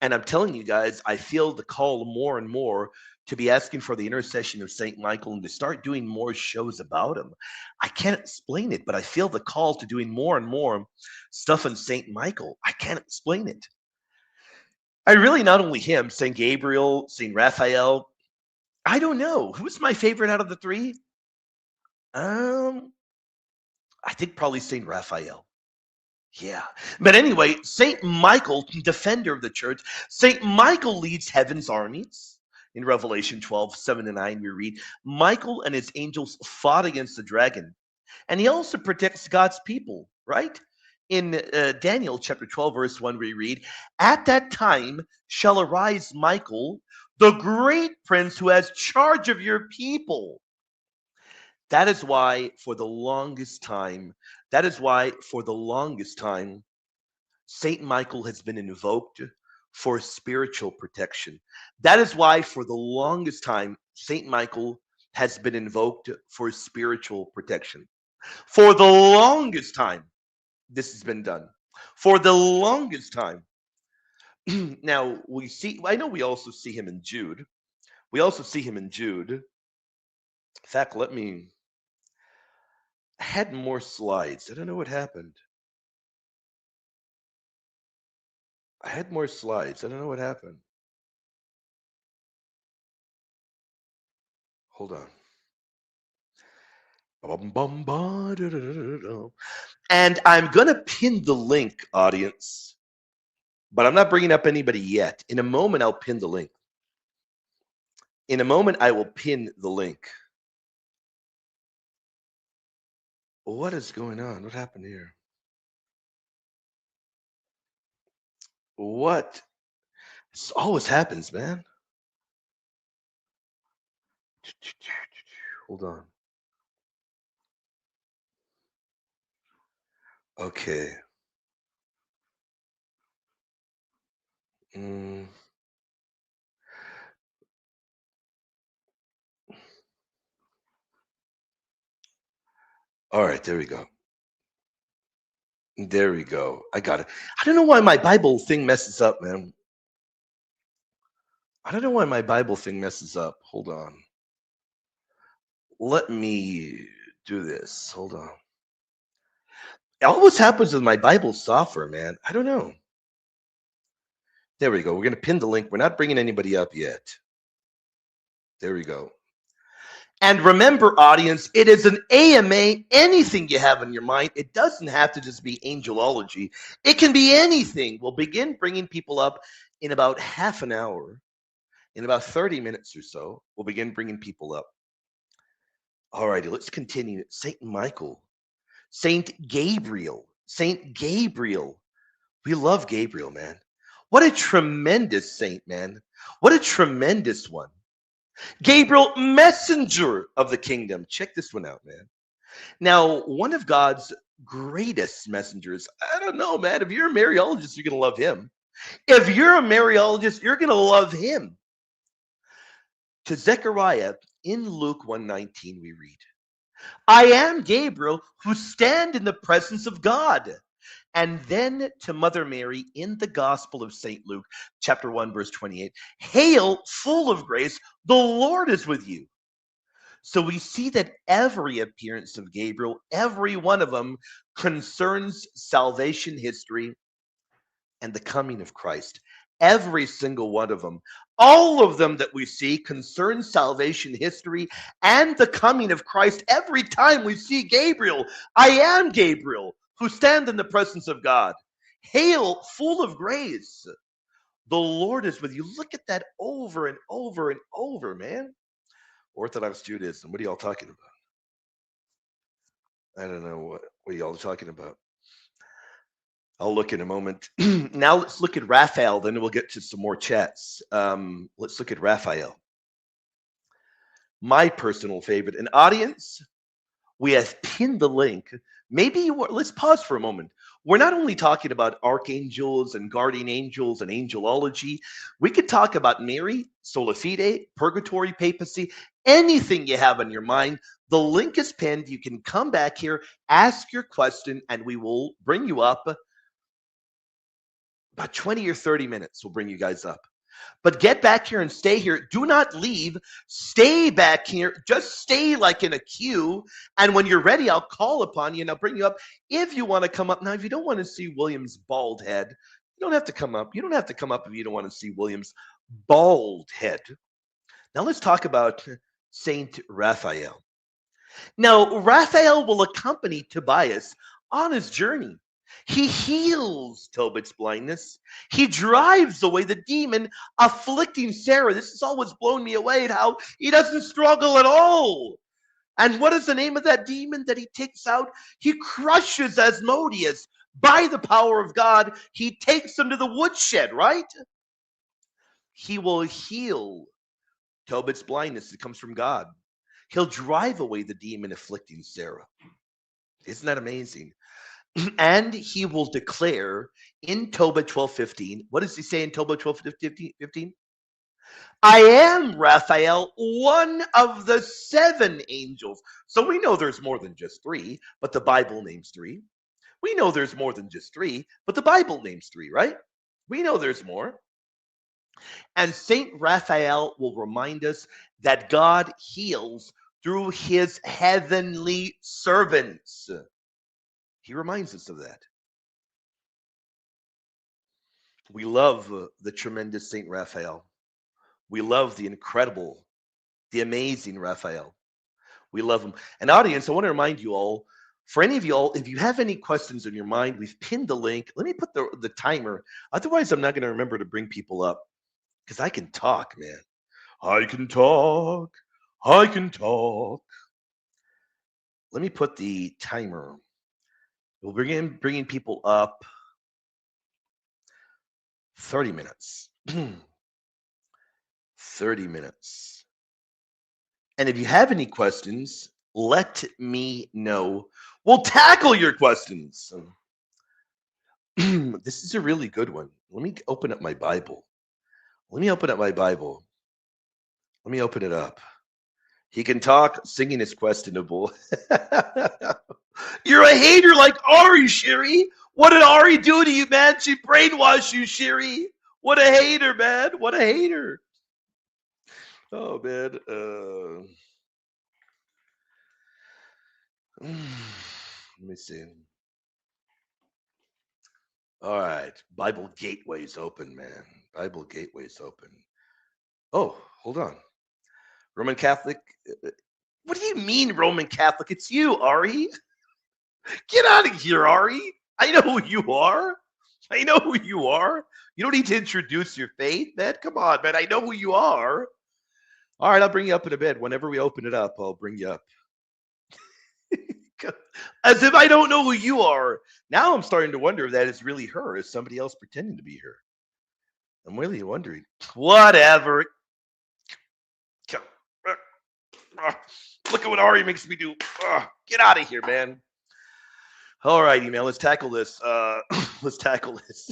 And I'm telling you guys, I feel the call more and more to be asking for the intercession of St. Michael and to start doing more shows about him. I can't explain it, but I feel the call to doing more and more stuff on St. Michael. I can't explain it. I really, not only him, St. Gabriel, St. Raphael. I don't know. Who's my favorite out of the three? Um, I think probably St. Raphael. Yeah. But anyway, St. Michael, defender of the church, St. Michael leads heaven's armies. In Revelation 12:7-9, we read, Michael and his angels fought against the dragon. And he also protects God's people, right? In Daniel chapter 12, verse 1, we read, At that time shall arise Michael, the great prince who has charge of your people. That is why for the longest time, Saint Michael has been invoked for spiritual protection. That is why for the longest time, Saint Michael has been invoked for spiritual protection. For the longest time, this has been done. For the longest time. Now, I know we also see him in Jude. We also see him in Jude. In fact, I had more slides. I don't know what happened. I had more slides. I don't know what happened. Hold on. And I'm going to pin the link, audience, but I'm not bringing up anybody yet. In a moment, I'll pin the link. In a moment, I will pin the link. What is going on? What happened here? What? This always happens, man. Hold on. Okay. Mm. All right, there we go. There we go. I got it. I don't know why my Bible thing messes up, man. I don't know why my Bible thing messes up. Hold on. Let me do this. Hold on. It always happens with my Bible software, man. I don't know. There we go. We're going to pin the link. We're not bringing anybody up yet. There we go. And remember, audience, it is an AMA. Anything you have in your mind, it doesn't have to just be angelology. It can be anything. We'll begin bringing people up in about half an hour. In about 30 minutes or so, we'll begin bringing people up. All righty, let's continue. Saint Michael, Saint Gabriel, Saint Gabriel. We love Gabriel, man. What a tremendous saint, man. What a tremendous one. Gabriel, messenger of the kingdom. Check this one out, man. Now, one of God's greatest messengers. I don't know, man. If you're a Mariologist, you're going to love him. If you're a Mariologist, you're going to love him. To Zechariah, in Luke 1:19, we read, I am Gabriel who stand in the presence of God. And then to Mother Mary in the Gospel of St. Luke, chapter 1, verse 28, Hail, full of grace, the Lord is with you. So we see that every appearance of Gabriel, every one of them, concerns salvation history and the coming of Christ. Every single one of them, all of them that we see concern salvation history and the coming of Christ. Every time we see Gabriel, I am Gabriel who stand in the presence of God. Hail, full of grace. The Lord is with you. Look at that over and over and over, man. Orthodox Judaism. What are y'all talking about? I don't know what y'all are talking about. I'll look in a moment. Now let's look at Raphael, then we'll get to some more chats. Let's look at Raphael. My personal favorite. An audience, we have pinned the link. Let's pause for a moment. We're not only talking about archangels and guardian angels and angelology. We could talk about Mary, sola fide, purgatory, papacy, anything you have on your mind. The link is pinned. You can come back here, ask your question, and we will bring you up. About 20 or 30 minutes will bring you guys up. But get back here and stay here. Do not leave. Stay back here. Just stay like in a queue. And when you're ready, I'll call upon you and I'll bring you up if you want to come up. Now, if you don't want to see William's bald head, you don't have to come up. You don't have to come up if you don't want to see William's bald head. Now, let's talk about Saint Raphael. Now, Raphael will accompany Tobias on his journey. He heals Tobit's blindness. He drives away the demon afflicting Sarah. This has always blown me away, how he doesn't struggle at all. And what is the name of that demon that he takes out? He crushes Asmodeus by the power of God. He takes him to the woodshed, right? He will heal Tobit's blindness. It comes from God. He'll drive away the demon afflicting Sarah. Isn't that amazing? And he will declare in Tobit 12:15. What does he say in Tobit 12:15? I am Raphael, one of the 7 angels. So we know there's more than just 3, but the Bible names 3. We know there's more than just 3, but the Bible names 3, right? We know there's more. And Saint Raphael will remind us that God heals through his heavenly servants. He reminds us of that. We love the tremendous Saint Raphael. We love the incredible, the amazing Raphael. We love him. And audience, I want to remind you all, for any of you all, if you have any questions in your mind, we've pinned the link. Let me put the timer. Otherwise, I'm not going to remember to bring people up because I can talk, man. I can talk. I can talk. Let me put the timer. We'll bringing people up 30 minutes. 30 minutes. And if you have any questions, let me know. We'll tackle your questions. This is a really good one. Let me open up my Bible. Let me open up my Bible. Let me open it up. He can talk. Singing is questionable. You're a hater like Ari, Sherry. What did Ari do to you, man? She brainwashed you, Sherry. What a hater, man. What a hater. Oh, man. Let me see. All right. Bible Gateway's open, man. Bible Gateway's open. Oh, hold on. Roman Catholic. What do you mean, Roman Catholic? It's you, Ari. Get out of here, Ari. I know who you are. I know who you are. You don't need to introduce your faith, man. Come on, man. I know who you are. All right, I'll bring you up in a bit. Whenever we open it up, I'll bring you up. As if I don't know who you are. Now I'm starting to wonder if that is really her. Is somebody else pretending to be her? I'm really wondering. Whatever. Look at what Ari makes me do. Get out of here, man. All righty, man. Let's tackle this. Let's tackle this.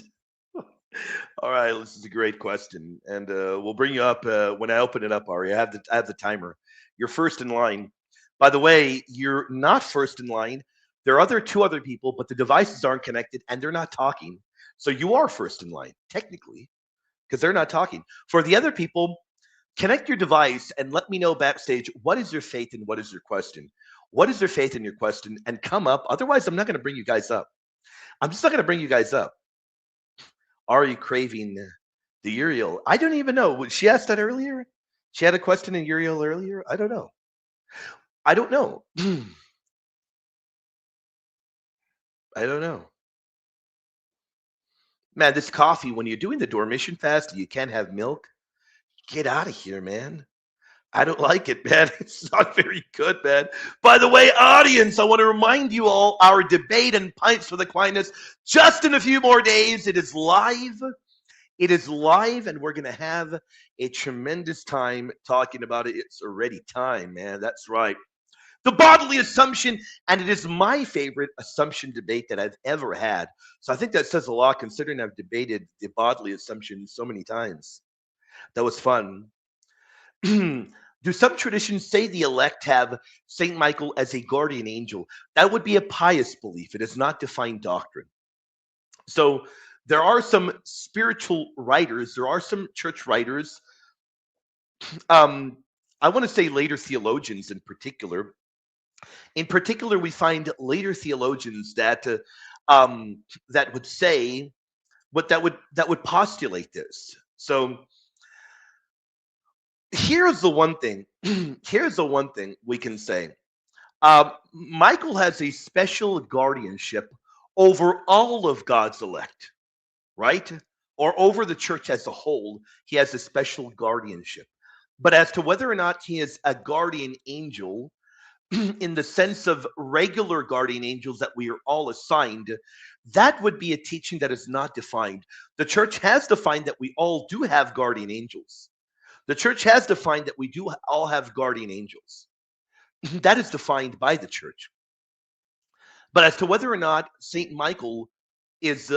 All right, this is a great question, and we'll bring you up when I open it up, Ari. I have the timer. You're first in line. By the way, you're not first in line. There are two other people, but the devices aren't connected and they're not talking. So you are first in line, technically, because they're not talking. For the other people, connect your device and let me know backstage what is your faith and what is your question. What is your faith in your question? And come up. Otherwise, I'm not going to bring you guys up. I'm just not going to bring you guys up. Are you craving the Uriel? I don't even know. She asked that earlier. She had a question in Uriel earlier. I don't know. I don't know. I don't know. Man, this coffee, when you're doing the Dormition fast, you can't have milk. Get out of here, man. I don't like it, man. It's not very good, man. By the way, audience, I want to remind you all our debate and Pints for the Quietness just in a few more days. It is live. It is live, and we're going to have a tremendous time talking about it. It's already time, man. That's right. The bodily assumption, and it is my favorite assumption debate that I've ever had. So I think that says a lot considering I've debated the bodily assumption so many times. That was fun. Do some traditions say the elect have Saint Michael as a guardian angel? That would be a pious belief. It is not defined doctrine. So there are some spiritual writers, there are some church writers. I want to say later theologians in particular. In particular, we find later theologians that that would say that would postulate this. So here's the one thing. Here's the one thing we can say. Michael has a special guardianship over all of God's elect, right? Or over the church as a whole. He has a special guardianship. But as to whether or not he is a guardian angel, in the sense of regular guardian angels that we are all assigned, that would be a teaching that is not defined. The church has defined that we all do have guardian angels. The church has defined that we do all have guardian angels. That is defined by the church. But as to whether or not Saint Michael is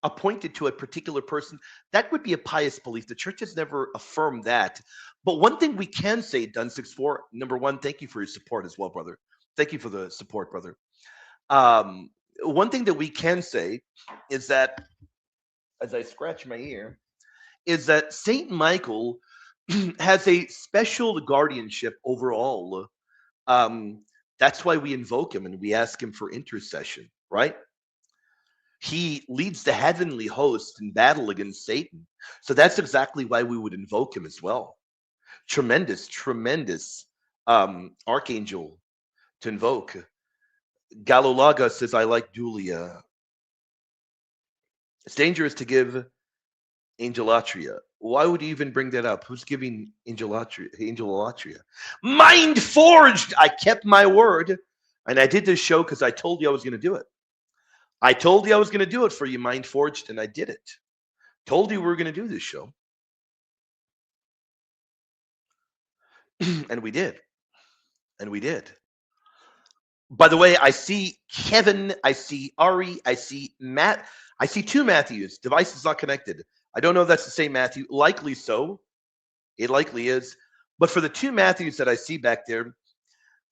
appointed to a particular person, that would be a pious belief. The church has never affirmed that. But one thing we can say, Dun64, number one, thank you for your support as well, brother. Thank you for the support, brother. One thing that we can say is that, as I scratch my ear, is that Saint Michael has a special guardianship over all. That's why we invoke him and we ask him for intercession, right? He leads the heavenly host in battle against Satan. So that's exactly why we would invoke him as well. Tremendous, tremendous archangel to invoke. Galolaga says, I like Julia. It's dangerous to give angelatria. Why would you even bring that up? Who's giving angelatria? Mind forged! I kept my word. And I did this show because I told you I was going to do it. I told you I was going to do it for you, Mind Forged, and I did it. Told you we were going to do this show. And we did. And we did. By the way, I see Kevin, I see Ari, I see Matt, I see two Matthews. Device is not connected. I don't know if that's the same Matthew. Likely so. It likely is. But for the two Matthews that I see back there,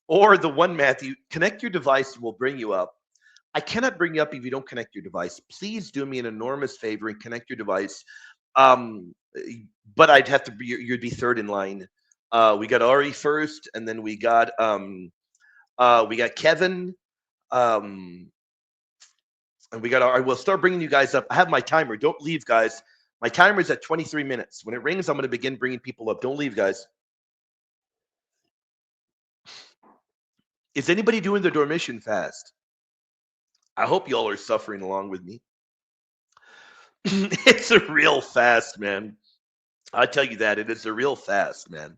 or the one Matthew, connect your device and we'll bring you up. I cannot bring you up if you don't connect your device. Please do me an enormous favor and connect your device. Um, but I'd have to be, you'd be third in line. We got Ari first, and then we got Kevin, um, and we got our. We'll start bringing you guys up. I have my timer. Don't leave, guys. My timer is at 23 minutes. When it rings, I'm going to begin bringing people up. Don't leave, guys. Is anybody doing the Dormition fast? I hope y'all are suffering along with me. It's a real fast, man. I tell you that it is a real fast, man.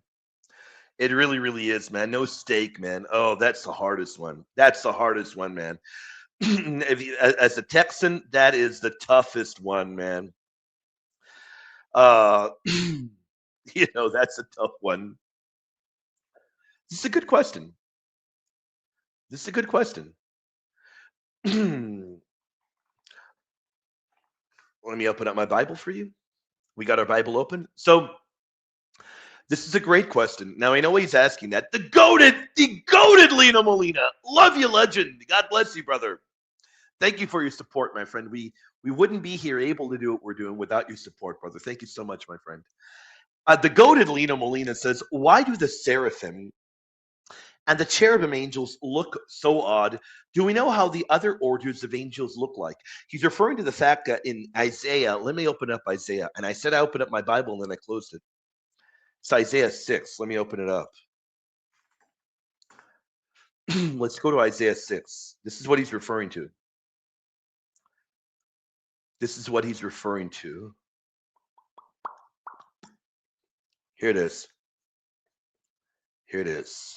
It really, really is, man. No steak, man. Oh, that's the hardest one. That's the hardest one, man. As a Texan, that is the toughest one, man. Uh, that's a tough one. This is a good question. This is a good question. Let me open up my Bible for you. We got our Bible open. So this is a great question. Now I know he's asking that. The goated Lena Molina. Love you, legend. God bless you, brother. Thank you for your support, my friend. We wouldn't be here able to do what we're doing without your support, brother. Thank you so much, my friend. The goated Lena Molina says, why do the seraphim and the cherubim angels look so odd? Do we know how the other orders of angels look like? He's referring to the fact that in Isaiah, let me open up Isaiah. And I said I opened up my Bible and then I closed it. It's Isaiah 6. Let me open it up. Let's go to Isaiah 6. This is what he's referring to. This is what he's referring to. Here it is. Here it is.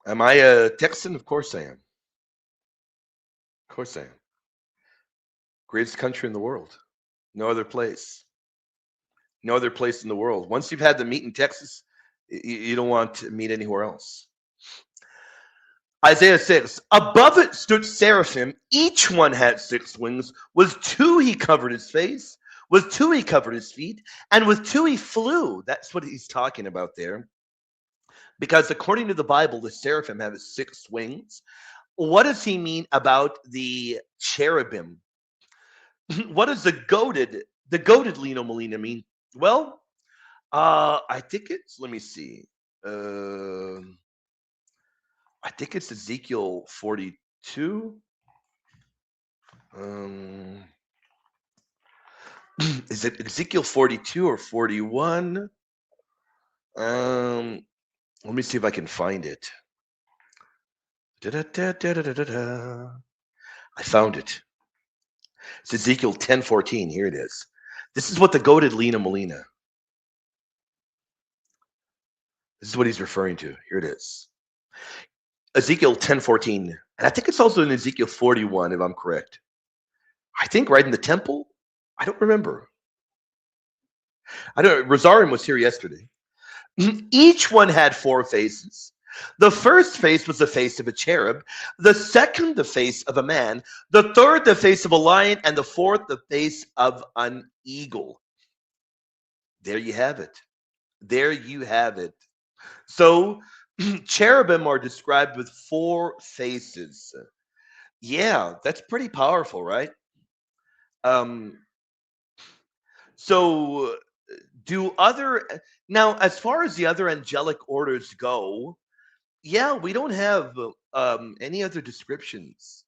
Am I a Texan? Of course I am. Of course I am. Greatest country in the world. No other place. No other place in the world. Once you've had the meat in Texas, you don't want to meet anywhere else. Isaiah 6, above it stood seraphim. Each one had 6 wings. With 2 he covered his face. With 2 he covered his feet. And with 2 he flew. That's what he's talking about there. Because according to the Bible, the seraphim have 6 wings. What does he mean about the cherubim? What does the goated Lino Molina mean? Well, I think it's, let me see. I think it's Ezekiel 42. Is it Ezekiel 42 or 41? Let me see if I can find it. I found it. It's Ezekiel 10:14. Here it is. This is what the goated Lena Molina. This is what he's referring to. Here it is. Ezekiel 10:14. And I think it's also in Ezekiel 41, if I'm correct. I think right in the temple. I don't remember. Rosarim was here yesterday. Each one had 4 faces. The first face was the face of a cherub, the second the face of a man, the third the face of a lion, and the fourth the face of an eagle. There you have it. There you have it. So cherubim are described with 4 faces. Yeah, that's pretty powerful, right? So now, as far as the other angelic orders go, yeah, we don't have any other descriptions.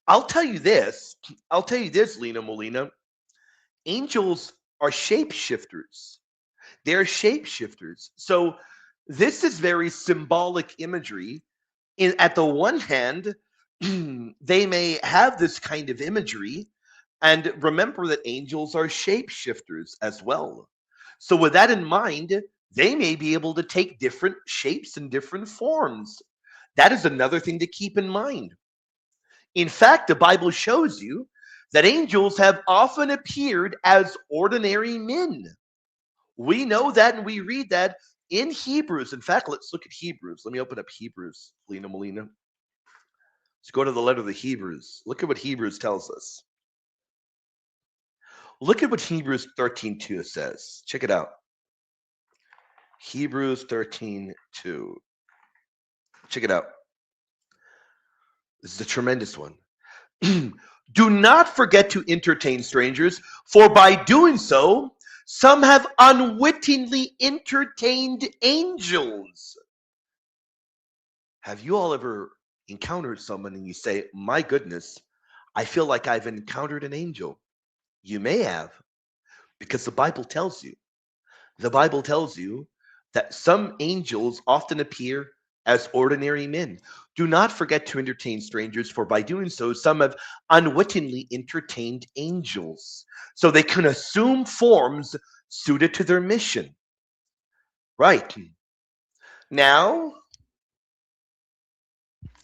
I'll tell you this, Lena Molina. Angels are shapeshifters. They're shapeshifters. So this is very symbolic imagery. At the one hand, they may have this kind of imagery, and remember that angels are shapeshifters as well. So with that in mind, they may be able to take different shapes and different forms. That is another thing to keep in mind. In fact, the Bible shows you that angels have often appeared as ordinary men. We know that and we read that in Hebrews. In fact, let's look at Hebrews. Let me open up Hebrews, Lena Molina. Let's go to the letter of the Hebrews. Look at what Hebrews tells us. Look at what Hebrews 13:2 says. Check it out. Hebrews 13:2. Check it out. This is a tremendous one. Do not forget to entertain strangers, for by doing so, some have unwittingly entertained angels. Have you all ever encountered someone and you say, my goodness, I feel like I've encountered an angel? You may have, because the Bible tells you. The Bible tells you that some angels often appear as ordinary men. Do not forget to entertain strangers, for by doing so, some have unwittingly entertained angels. So they can assume forms suited to their mission. Right. Now,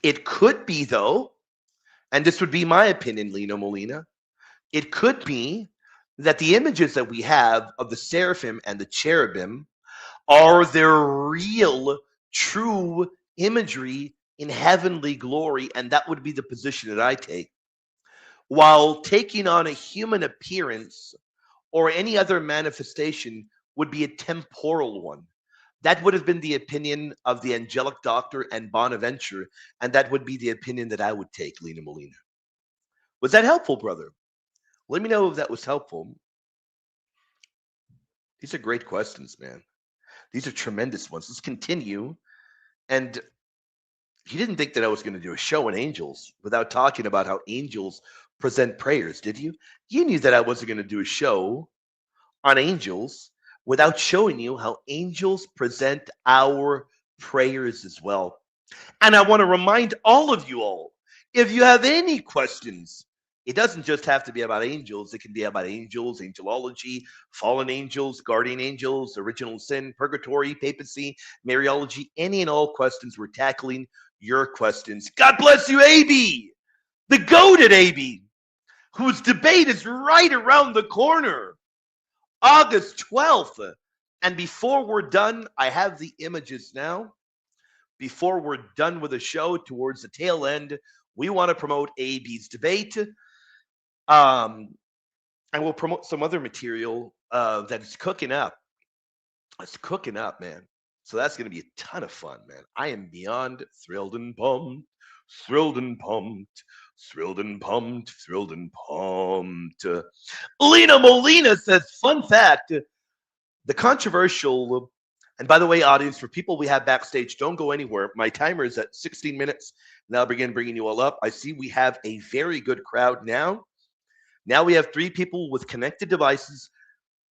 it could be, though, and this would be my opinion, Lena Molina, it could be that the images that we have of the seraphim and the cherubim are their real, true imagery in heavenly glory, and that would be the position that I take. While taking on a human appearance or any other manifestation would be a temporal one. That would have been the opinion of the angelic doctor and Bonaventure, and that would be the opinion that I would take, Lena Molina. Was that helpful, brother? Let me know if that was helpful. These are great questions, man. These are tremendous ones. Let's continue. And you didn't think that I was going to do a show on angels without talking about how angels present prayers, did you? You knew that I wasn't going to do a show on angels without showing you how angels present our prayers as well. And I want to remind all of you all, if you have any questions, it doesn't just have to be about angels. It can be about angels, angelology, fallen angels, guardian angels, original sin, purgatory, papacy, Mariology, any and all questions. We're tackling your questions. God bless you, AB, the goated AB, whose debate is right around the corner, August 12th. And before we're done, I have the images now. Before we're done with the show, towards the tail end, we want to promote AB's debate. And we'll promote some other material that is cooking up. It's cooking up, man. So that's going to be a ton of fun, man. I am beyond thrilled and pumped, thrilled and pumped, thrilled and pumped, thrilled and pumped. Lena Molina says, fun fact, the controversial, and by the way, audience, for people we have backstage, don't go anywhere. My timer is at 16 minutes. Now I'll begin bringing you all up. I see we have a very good crowd now. Now we have 3 people with connected devices,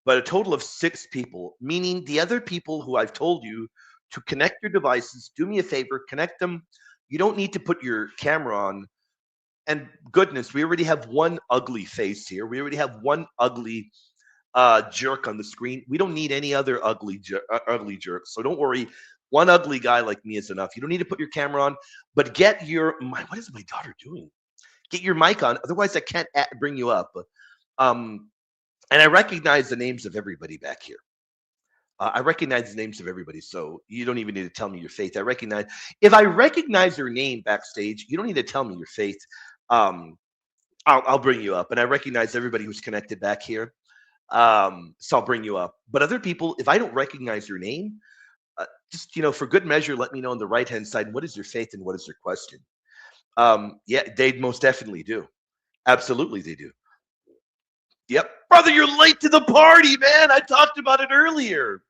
but a total of 6 people, meaning the other people who I've told you to connect your devices, do me a favor, connect them. You don't need to put your camera on. And goodness, we already have one ugly face here. We already have one ugly jerk on the screen. We don't need any other ugly jerks. So don't worry. One ugly guy like me is enough. You don't need to put your camera on, but get your, what is my daughter doing? Get your mic on. Otherwise, I can't bring you up. And I recognize the names of everybody back here. I recognize the names of everybody, so you don't even need to tell me your faith. If I recognize your name backstage, you don't need to tell me your faith. I'll bring you up, and I recognize everybody who's connected back here. So I'll bring you up. But other people, if I don't recognize your name, just for good measure, let me know on the right-hand side, what is your faith and what is your question? Yeah, they most definitely do. Absolutely, they do. Yep. Brother, you're late to the party, man. I talked about it earlier.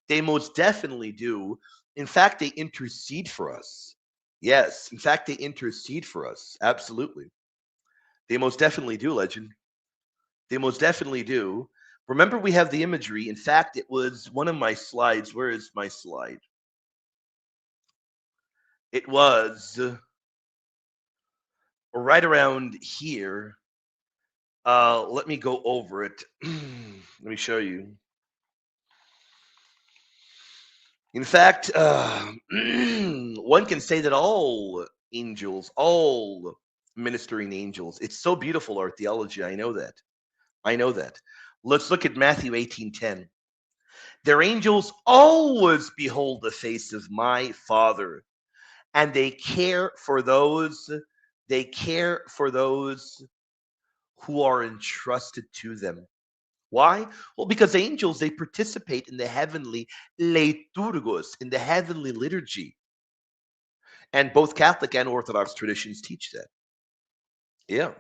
They most definitely do. In fact, they intercede for us. Yes. In fact, they intercede for us. Absolutely. They most definitely do, legend. They most definitely do. Remember, we have the imagery. In fact, it was one of my slides. Where is my slide? It was right around here. Let me go over it. Let me show you. In fact, one can say that all angels, all ministering angels, it's so beautiful, our theology. I know that. Let's look at Matthew 18:10. Their angels always behold the face of my Father, and they care for those who are entrusted to them. Why? Well, because angels, they participate in the heavenly liturgos, in the heavenly liturgy. And both Catholic and Orthodox traditions teach that. Yeah.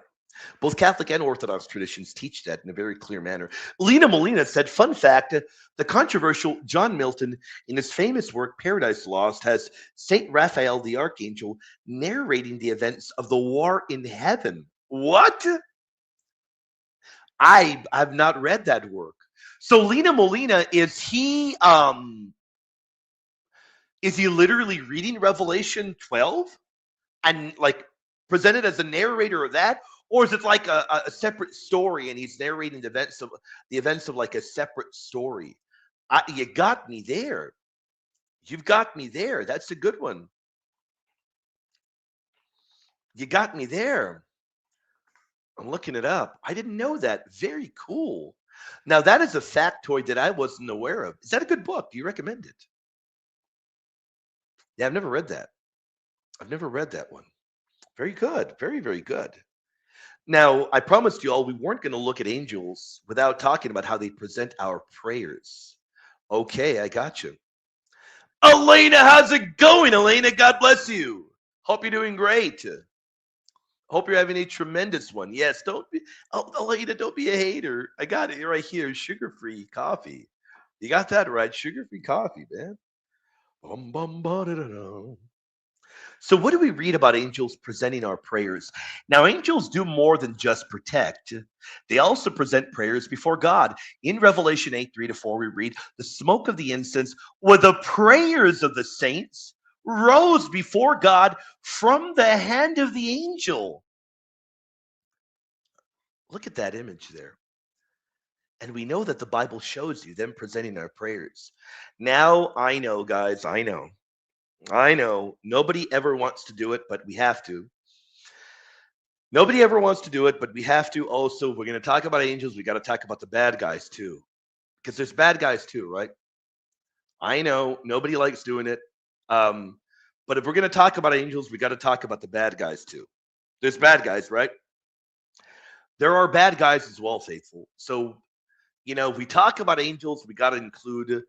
Both Catholic and Orthodox traditions teach that in a very clear manner. Lena Molina said, fun fact, the controversial John Milton, in his famous work Paradise Lost, has Saint Raphael the Archangel narrating the events of the war in heaven. What? I have not read that work. So Lena Molina, is he literally reading Revelation 12 and like presented as a narrator of that? Or is it like a separate story and he's narrating the events of like a separate story? You got me there. You've got me there. That's a good one. You got me there. I'm looking it up. I didn't know that. Very cool. Now that is a factoid that I wasn't aware of. Is that a good book? Do you recommend it? Yeah, I've never read that. I've never read that one. Very good. Very, very good. Now, I promised you all we weren't going to look at angels without talking about how they present our prayers. Okay, I got you. Elena, how's it going, Elena? God bless you. Hope you're doing great. Hope you're having a tremendous one. Yes, don't be, Elena, don't be a hater. I got it right here, sugar-free coffee. You got that right, sugar-free coffee, man. Bum, bum, ba, da, da, da. So, what do we read about angels presenting our prayers? Now, angels do more than just protect, they also present prayers before God. In Revelation 8 3 to 4, we read, the smoke of the incense with the prayers of the saints rose before God from the hand of the angel. Look at that image there. And we know that the Bible shows you them presenting our prayers. Now, I know, guys, I know. Nobody ever wants to do it, but we have to. Nobody ever wants to do it, but we have to. Also, we're going to talk about angels. We got to talk about the bad guys too, because there's bad guys too, right? I know nobody likes doing it, but if we're going to talk about angels, we got to talk about the bad guys too. There's bad guys, right? There are bad guys as well, faithful. So if we talk about angels, we got to include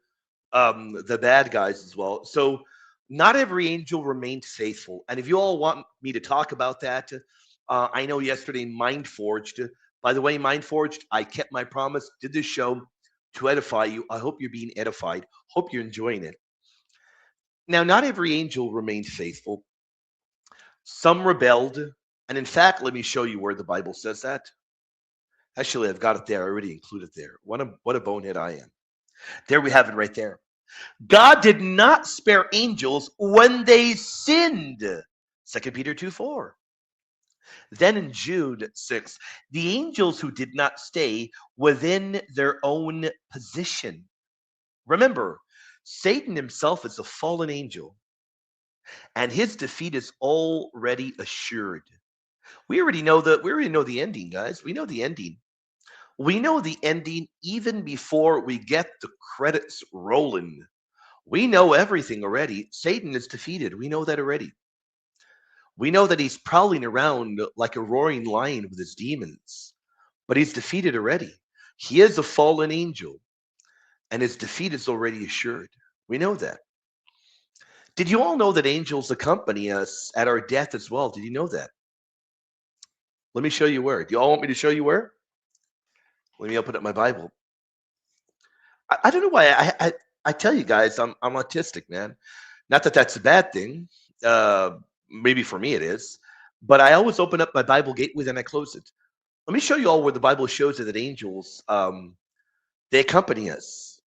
the bad guys as well. So not every angel remained faithful. And if you all want me to talk about that, I know yesterday Mind Forged. By the way, Mind Forged, I kept my promise, did this show to edify you. I hope you're being edified. Hope you're enjoying it. Now, not every angel remained faithful. Some rebelled. And in fact, let me show you where the Bible says that. Actually, I've got it there. I already included there. What a bonehead I am. There we have it right there. God did not spare angels when they sinned. 2 Peter 2:4. Then in Jude 6, the angels who did not stay within their own position. Remember, Satan himself is a fallen angel, and his defeat is already assured. We already know the ending, guys. We know the ending. We know the ending even before we get the credits rolling. We know everything already. Satan is defeated. We know that already. We know that he's prowling around like a roaring lion with his demons, but he's defeated already. He is a fallen angel, and his defeat is already assured. We know that. Did you all know that angels accompany us at our death as well? Did you know that? Let me show you where. Do you all want me to show you where? Let me open up my Bible. I don't know why I tell you guys I'm autistic, man. Not that that's a bad thing. Maybe for me it is, but I always open up my Bible gateway, then I close it. Let me show you all where the Bible shows that angels they accompany us.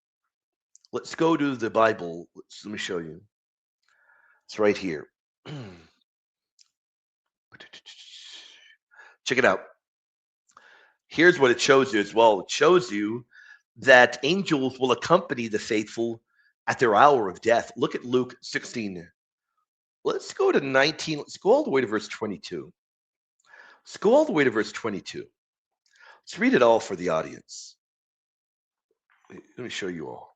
Let's go to the Bible. Let me show you. It's right here. Check it out. Here's what it shows you as well. It shows you that angels will accompany the faithful at their hour of death. Look at Luke 16. Let's go to 19. Let's go all the way to verse 22. Let's go all the way to verse 22. Let's read it all for the audience. Let me show you all.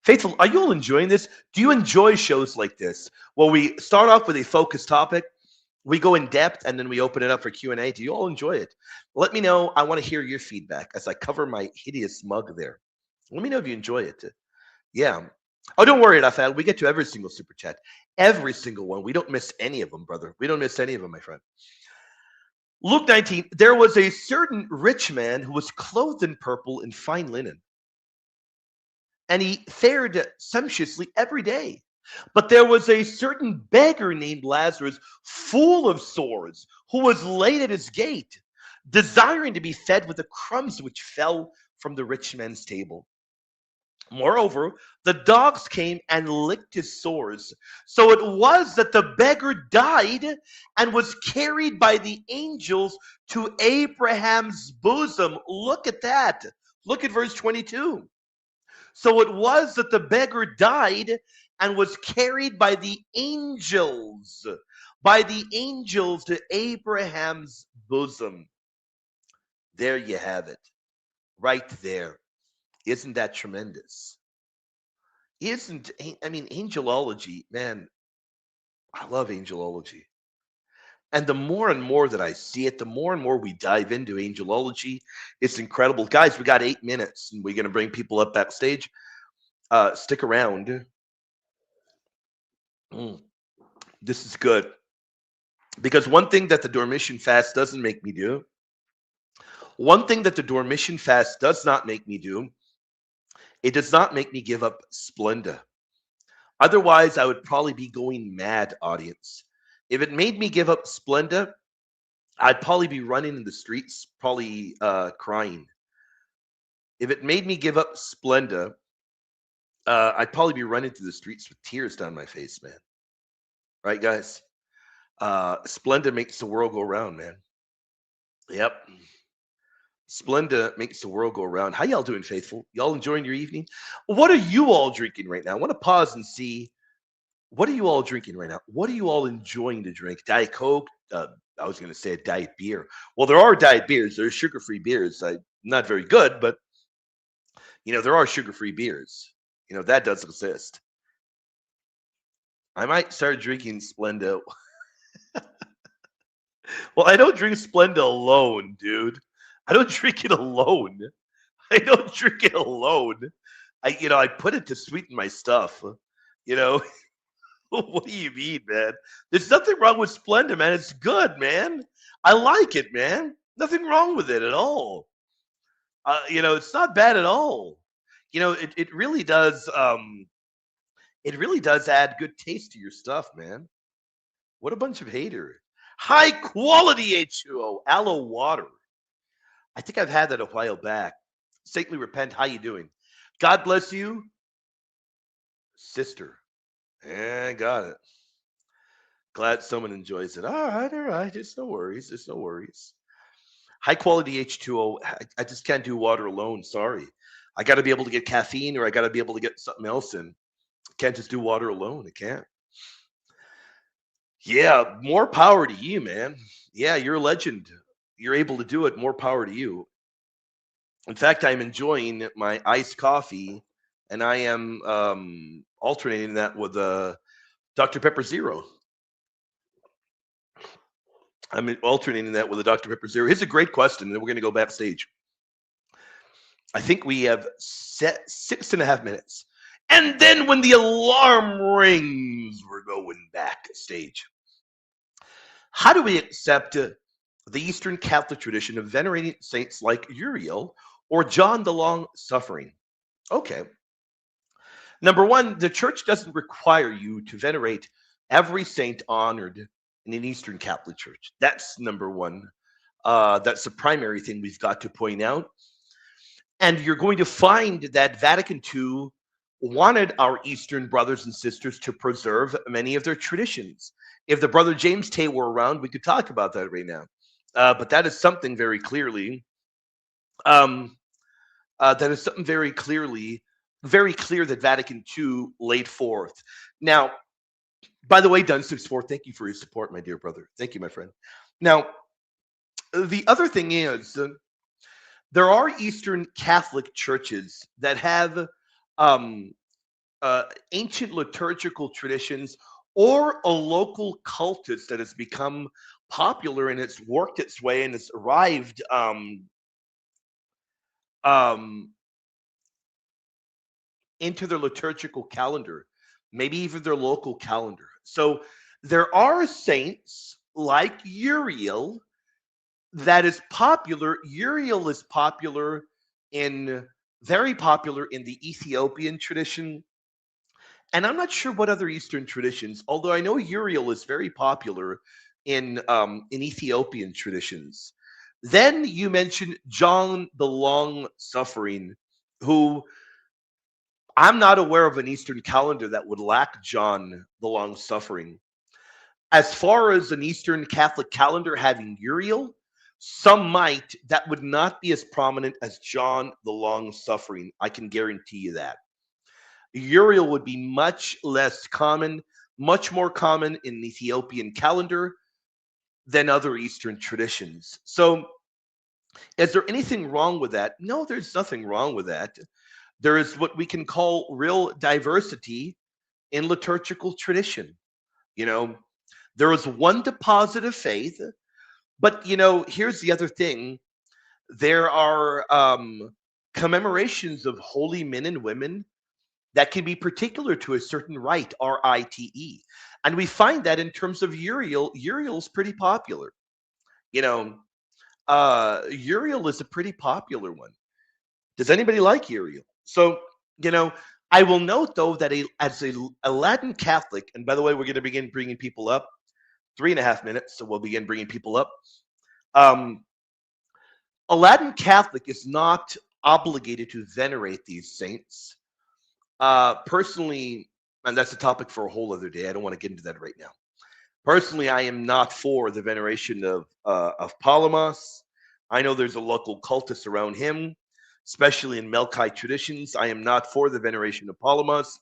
Faithful, are you all enjoying this? Do you enjoy shows like this? Well, we start off with a focused topic, we go in depth, and then we open it up for Q&A. Do you all enjoy it? Let me know. I want to hear your feedback as I cover my hideous mug there. Let me know if you enjoy it. Yeah. Oh, don't worry, Rafael. We get to every single super chat. Every single one. We don't miss any of them, brother. We don't miss any of them, my friend. Luke 19, there was a certain rich man who was clothed in purple and fine linen, and he fared sumptuously every day. But there was a certain beggar named Lazarus, full of sores, who was laid at his gate, desiring to be fed with the crumbs which fell from the rich man's table. Moreover, the dogs came and licked his sores. So it was that the beggar died and was carried by the angels to Abraham's bosom. Look at that. Look at verse 22. So it was that the beggar died and was carried by the angels to Abraham's bosom. There you have it, right there. Isn't that tremendous? Angelology, man, I love angelology. And the more and more that I see it, the more and more we dive into angelology. It's incredible. Guys, we got 8 minutes, and we're going to bring people up backstage. Stick around. This is good. Because one thing that the Dormition fast doesn't make me do, one thing that the Dormition fast does not make me do, it does not make me give up Splenda. Otherwise, I would probably be going mad, audience. If it made me give up Splenda, I'd probably be running in the streets, probably crying. If it made me give up Splenda, I'd probably be running through the streets with tears down my face, man. Right, guys? Splenda makes the world go round, man. Yep. Splenda makes the world go around. How y'all doing, faithful? Y'all enjoying your evening? What are you all drinking right now? I want to pause and see. What are you all drinking right now? What are you all enjoying to drink? Diet Coke? I was going to say a diet beer. Well, there are diet beers. There's sugar-free beers. Not very good, but, there are sugar-free beers. That does exist. I might start drinking Splenda. Well, I don't drink Splenda alone, dude. I don't drink it alone. I don't drink it alone. I put it to sweeten my stuff. What do you mean, man? There's nothing wrong with Splenda, man. It's good, man. I like it, man. Nothing wrong with it at all. It's not bad at all. It really does. It really does add good taste to your stuff, man. What a bunch of haters. High quality H2O, aloe water. I think I've had that a while back. Saintly repent. How you doing? God bless you, sister. Yeah, got it. Glad someone enjoys it. All right. It's no worries. It's no worries. High quality H2O. I just can't do water alone. Sorry. I got to be able to get caffeine, or I got to be able to get something else in. I can't just do water alone. I can't. Yeah, more power to you, man. Yeah, you're a legend. You're able to do it. More power to you. In fact, I'm enjoying my iced coffee, and I am alternating that with Dr. Pepper Zero. I'm alternating that with a Dr. Pepper Zero. Here's a great question, and then we're going to go backstage. I think we have set 6.5 minutes. And then when the alarm rings, we're going backstage. How do we accept the Eastern Catholic tradition of venerating saints like Uriel or John the Long-Suffering? Okay. Number one, the church doesn't require you to venerate every saint honored in an Eastern Catholic Church. That's number one. That's the primary thing we've got to point out. And you're going to find that Vatican II wanted our Eastern brothers and sisters to preserve many of their traditions. If the brother James Tay were around, we could talk about that right now. But that is something very clearly, very clear that Vatican II laid forth. Now, by the way, Dun64, thank you for your support, my dear brother. Thank you, my friend. Now, the other thing is, there are Eastern Catholic churches that have uh, ancient liturgical traditions or a local cultist that has become popular and it's worked its way and it's arrived um, into their liturgical calendar, maybe even their local calendar. So there are saints like Uriel that is popular. Uriel is popular in very popular in the Ethiopian tradition. And I'm not sure what other Eastern traditions, although I know Uriel is very popular in Ethiopian traditions. Then you mentioned John the Long Suffering, who I'm not aware of an Eastern calendar that would lack John the Long Suffering. As far as an Eastern Catholic calendar having Uriel, some might, that would not be as prominent as John the Long Suffering. I can guarantee you that. Uriel would be much less common, much more common in the Ethiopian calendar than other Eastern traditions. So, is there anything wrong with that? No, there's nothing wrong with that. There is what we can call real diversity in liturgical tradition. You know, there is one deposit of faith, but here's the other thing: there are commemorations of holy men and women that can be particular to a certain rite, R-I-T-E. And we find that in terms of Uriel. Uriel's pretty popular. You know, Uriel is a pretty popular one. Does anybody like Uriel? So, you know, I will note though that as a Latin Catholic, and by the way, we're going to begin bringing people up 3.5 minutes, so we'll begin bringing people up. Um, a Latin Catholic is not obligated to venerate these saints. Personally, and that's a topic for a whole other day. I don't want to get into that right now. Personally, I am not for the veneration of Palamas. I know there's a local cultist around him, especially in Melkite traditions. I am not for the veneration of Palamas.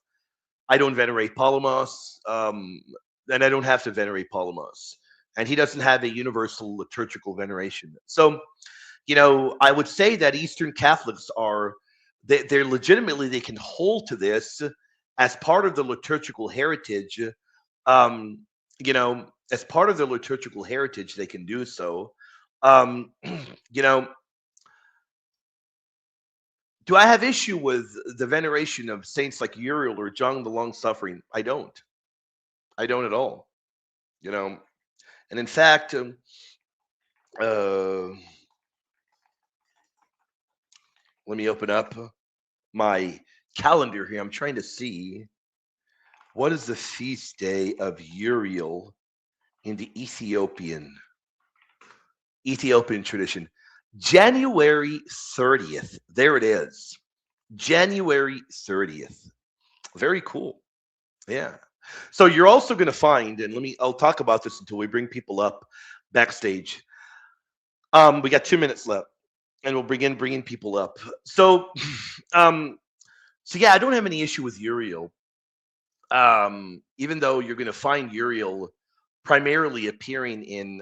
I don't venerate Palamas, and I don't have to venerate Palamas. And he doesn't have a universal liturgical veneration. So, I would say that Eastern Catholics are they're legitimately they can hold to this as part of the liturgical heritage. Um, as part of their liturgical heritage, they can do so. Um, you know, do I have issue with the veneration of saints like Uriel or John the Long Suffering? I don't. I don't at all. You know, and in fact, uh, let me open up my calendar here. I'm trying to see what is the feast day of Uriel in the Ethiopian tradition. January 30th. There it is. January 30th. Very cool. Yeah. So you're also going to find, and I'll talk about this until we bring people up backstage. We got 2 minutes left, and we'll begin bringing people up. So, um, so yeah, I don't have any issue with Uriel. Even though you're going to find Uriel primarily appearing in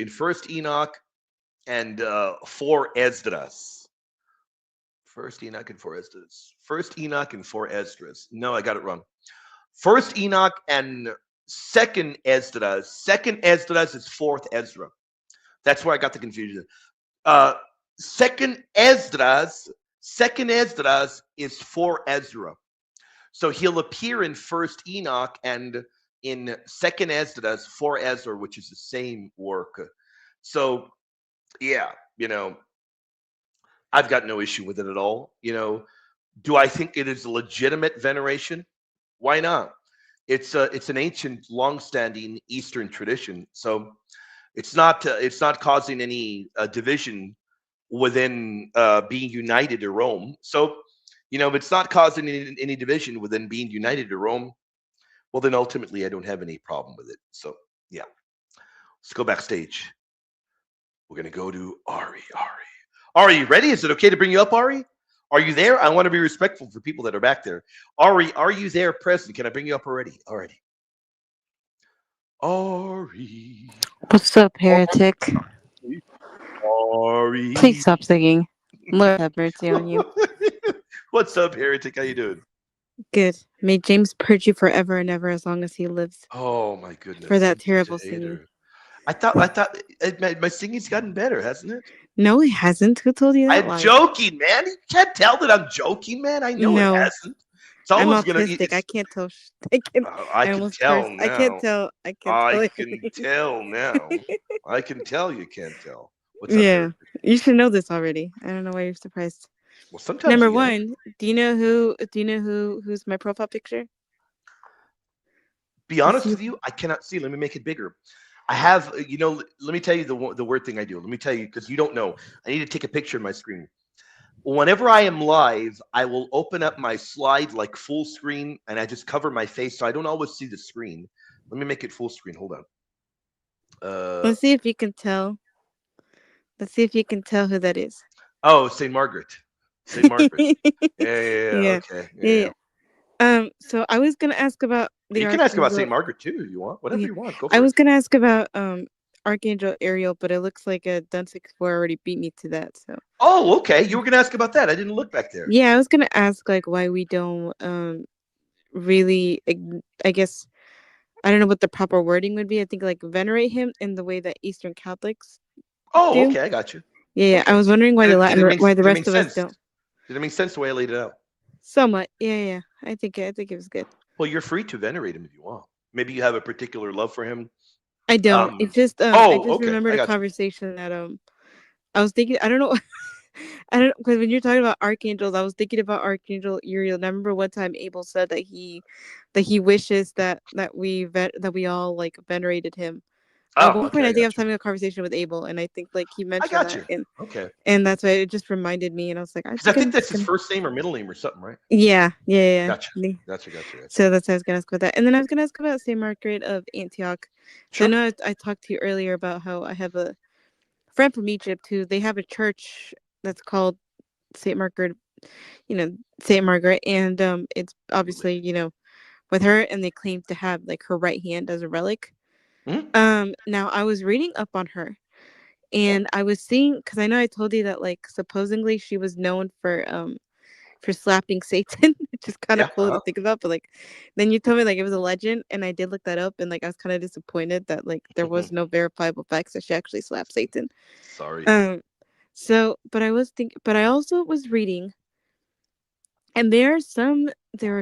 First Enoch and 4 Esdras. First Enoch and 4 Esdras. First Enoch and 4 Esdras. No, I got it wrong. First Enoch and Second Esdras. Second Esdras is fourth Ezra. That's where I got the confusion. Uh, second Esdras. Second Esdras is 4 Ezra. So he'll appear in First Enoch and in Second Esdras 4 Ezra, which is the same work. So yeah, I've got no issue with it at all. Do I think it is a legitimate veneration? Why not? It's an ancient, long-standing Eastern tradition, so it's not causing any division within being united to Rome. So, if it's not causing any division within being united to Rome, well, then ultimately I don't have any problem with it. So, yeah, let's go backstage. We're gonna go to Ari. Ari, you ready? Is it okay to bring you up, Ari? Are you there? I want to be respectful for people that are back there. Ari, are you there present? Can I bring you up already? Already. Ari. What's up, heretic? Ari. Please stop singing. Lord have mercy on you. What's up, heretic? How you doing? Good. May James purge you forever and ever as long as he lives Oh my for goodness, that I'm such a terrible singing. hater. I thought my singing's gotten better, hasn't it? No, he hasn't. Who told you that I'm lie? joking, man. You can't tell that I'm joking, man. I know it No, hasn't. It's I'm always gonna. autistic. I It's. can't tell. I can. I I can almost tell cursed. I can't now. tell. I can't tell I can anything. tell now. I can tell you can't tell. What's up, Yeah, heretic? you should know this already. I don't know why you're surprised. Well, sometimes Number we gotta. one, do you know who? Do you know who's my profile picture? Be You honest see? with you, I cannot see. Let me make it bigger. I have, let me tell you the word thing I do. Let me tell you because you don't know. I need to take a picture of my screen. Whenever I am live, I will open up my slide like full screen and I just cover my face so I don't always see the screen. Let me make it full screen. Hold on. Uh Let's see if you can tell. Let's see if you can tell who that is. oh, St. Margaret. St. Margaret. Yeah. Yeah, Okay. yeah, Yeah. yeah. So I was gonna ask about the You can ask about archangel. St. Margaret too if you want. Whatever Yeah, you want. Go I for it. was gonna ask about Archangel Ariel, but it looks like Dun 64 already beat me to that. So Oh, okay. You were gonna ask about that. I didn't look back there. yeah, I was gonna ask like why we don't really I guess I don't know what the proper wording would be. I think like venerate him in the way that Eastern Catholics Oh, do. okay, I got you. Yeah, yeah. I Okay. was wondering why why the Did it rest make of us sense? don't. Did it make sense the way I laid it out? Somewhat. Yeah, yeah. I think it was good. Well, you're free to venerate him if you want. Maybe you have a particular love for him. I don't. Um. It's just I Oh, just okay. remembered I a got you. conversation that I was thinking I don't know I don't because when you're talking about archangels, I was thinking about Archangel Uriel. And I remember one time Abel said that he wishes that we all like venerated him. At Oh, one point, okay. I I think I got was you. having a conversation with Abel, and I think like he I mentioned got that, you. Okay. and that's why it just reminded me, and I was like, I Because I think think I'm that's just his gonna, first name or middle name or something, right? yeah, yeah, yeah. Gotcha. Yeah. Gotcha. Gotcha. Gotcha. So that's why I was gonna ask about that, and then I was gonna ask about Saint Margaret of Antioch. So I Sure. know I talked to you earlier about how I have a friend from Egypt who they have a church that's called Saint Margaret, Saint Margaret, and it's Absolutely. obviously with her, and they claim to have like her right hand as a relic. Hmm. Now I was reading up on her, Yeah. and I was seeing because I know I told you that like supposedly she was known for slapping Satan, which is kind of Yeah. cool to think about. But like, then you told me like it was a legend, and I did look that up, and like I was kind of disappointed that like there was no verifiable facts that she actually slapped Satan. Sorry. Um, but but I also was reading, and there are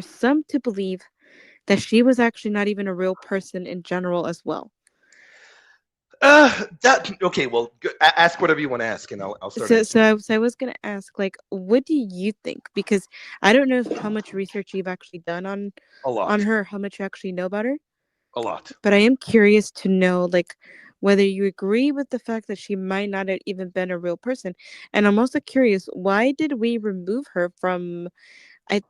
some to believe that she was actually not even a real person in general as well. That okay. Well, ask whatever you want to ask, and I'll start answering. So I was gonna ask, like, what do you think? Because I don't know how much research you've actually done A on lot. her, how much you actually know about her. A lot. But I am curious to know, like, whether you agree with the fact that she might not have even been a real person. And I'm also curious, why did we remove her from? I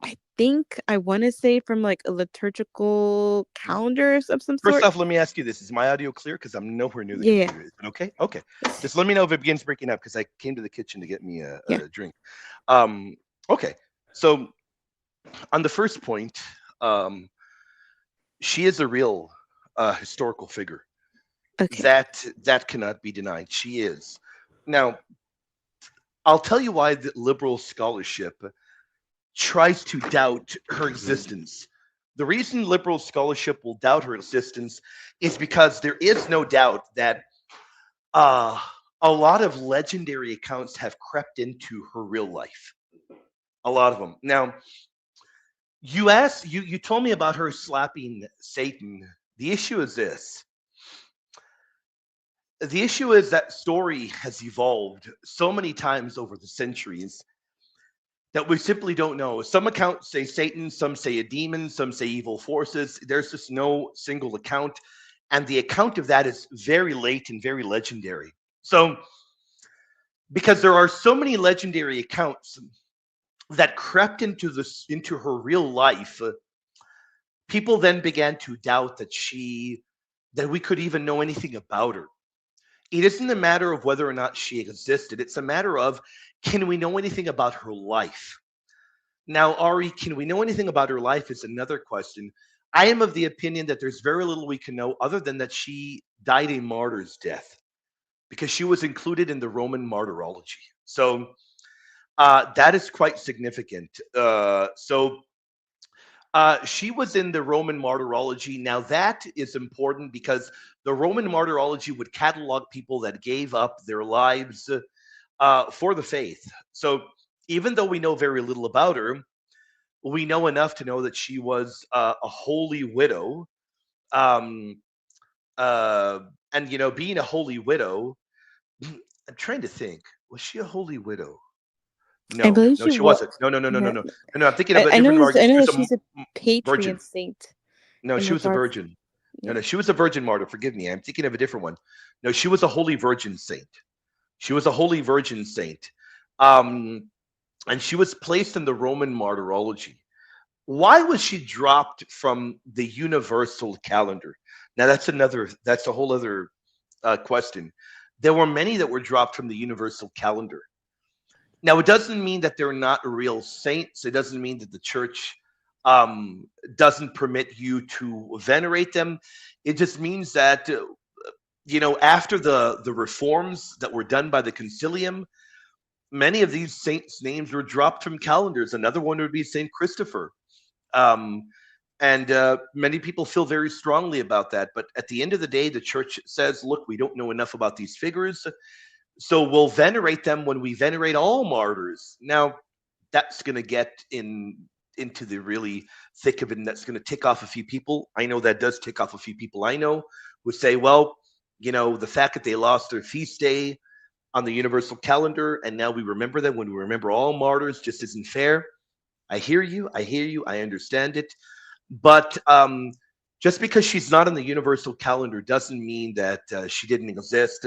I think I want to say from like a liturgical calendar of some First sort. off, let me ask you this: is my audio clear? Because I'm nowhere near the Yeah, computer. Is it okay? Okay. Just let me know if it begins breaking up because I came to the kitchen to get me yeah. a drink. Um. Okay. So on the first point, um, she is a real historical figure. Okay. That cannot be denied. She is. Now, I'll tell you why the liberal scholarship tries to doubt her existence. The reason liberal scholarship will doubt her existence is because there is no doubt that uh, a lot of legendary accounts have crept into her real life. A lot of them. Now, you told me about her slapping Satan. The issue is this. The issue is that story has evolved so many times over the centuries that we simply don't know. Some accounts say Satan, some say a demon, some say evil forces. There's just no single account. And the account of that is very late and very legendary. So, because there are so many legendary accounts that crept into her real life, people then began to doubt that we could even know anything about her. It isn't a matter of whether or not she existed. It's a matter of can we know anything about her life? Now, Ari, can we know anything about her life is another question. I am of the opinion that there's very little we can know other than that she died a martyr's death because she was included in the Roman martyrology. So That is quite significant. She was in the Roman martyrology. Now, that is important because the Roman martyrology would catalog people that gave up their lives for the faith. So, even though we know very little about her, we know enough to know that she was a holy widow. Um, uh, and, being a holy widow, I'm trying to think, was she a holy widow? I No, believe no, she she was. wasn't. No, no, no, no, no, Yeah. no, no. I'm thinking of a I know different this. martyr. I know She was that a she's a patron virgin. saint No, in she was a regards. virgin. No, Yeah. no, she was a virgin martyr. Forgive me. I'm thinking of a different one. No, she was a holy virgin saint. She was a holy virgin saint. Um, and she was placed in the Roman martyrology. Why was she dropped from the universal calendar? Now that's a whole other question. There were many that were dropped from the universal calendar. Now, it doesn't mean that they're not real saints. It doesn't mean that the church um, doesn't permit you to venerate them. It just means that after the reforms that were done by the concilium, many of these saints' names were dropped from calendars. Another one would be Saint Christopher. Um, and many people feel very strongly about that. But at the end of the day, the church says, look, we don't know enough about these figures. So we'll venerate them when we venerate all martyrs. Now, that's going to get into the really thick of it, and that's going to tick off a few people. I know that does tick off a few people I know who say, well, the fact that they lost their feast day on the universal calendar, and now we remember them when we remember all martyrs just isn't fair. I hear you. I hear you. I understand it. But just because she's not on the universal calendar doesn't mean that she didn't exist,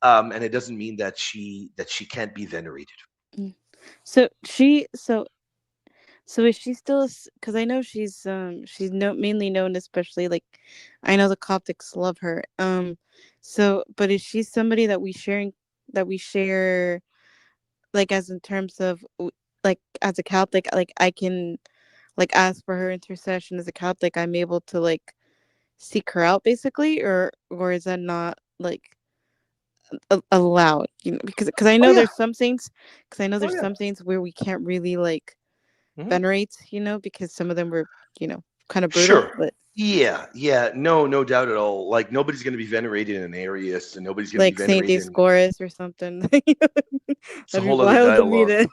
and it doesn't mean that she can't be venerated. Mm. So she so is she still? Because I know she's mainly known, especially like I know the Coptics love her. So but is she somebody that we share like as in terms of like as a Catholic, like I can like ask for her intercession as a Catholic, I'm able to like seek her out basically, or is that not like allowed? Because I Oh know yeah. Oh there's yeah. some saints where we can't really like Hmm. venerate, because some of them were kind of brutal, Sure. but Yeah. Yeah. No. No doubt at all. Like nobody's going to be venerated in Arius, and nobody's going to be like Saint venerated in. Dioscorus or something. It's a That'd be whole other wild of me dialogue. to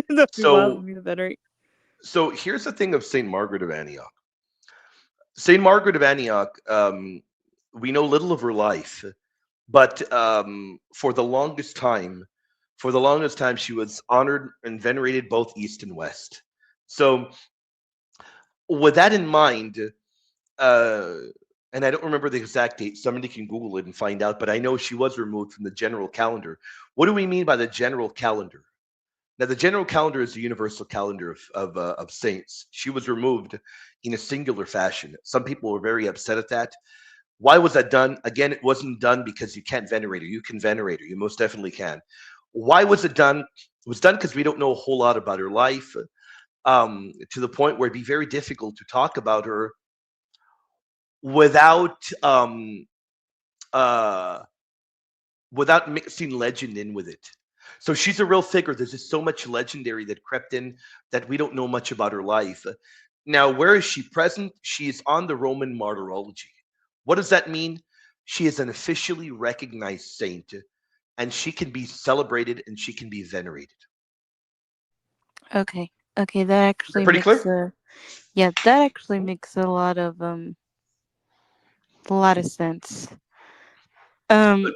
that'd be wild of So me to venerate. so here's the thing of Saint Margaret of Antioch. Saint Margaret of Antioch. We know little of her life, but for the longest time, she was honored and venerated both east and west. So with that in mind, uh, and I don't remember the exact date. Somebody can Google it and find out. But I know she was removed from the general calendar. What do we mean by the general calendar? Now, the general calendar is the universal calendar of saints. She was removed in a singular fashion. Some people were very upset at that. Why was that done? Again, it wasn't done because you can't venerate her. You can venerate her. You most definitely can. Why was it done? It was done because we don't know a whole lot about her life, to the point where it'd be very difficult to talk about her without uh, without mixing legend in with it. So she's a real figure. There's just so much legendary that crept in that we don't know much about her life. Now, where is she present? She is on the Roman martyrology. What does that mean? She is an officially recognized saint, and she can be celebrated and she can be venerated. Okay. Okay, that Is that actually pretty makes clear? a yeah, that actually makes a lot of sense. Um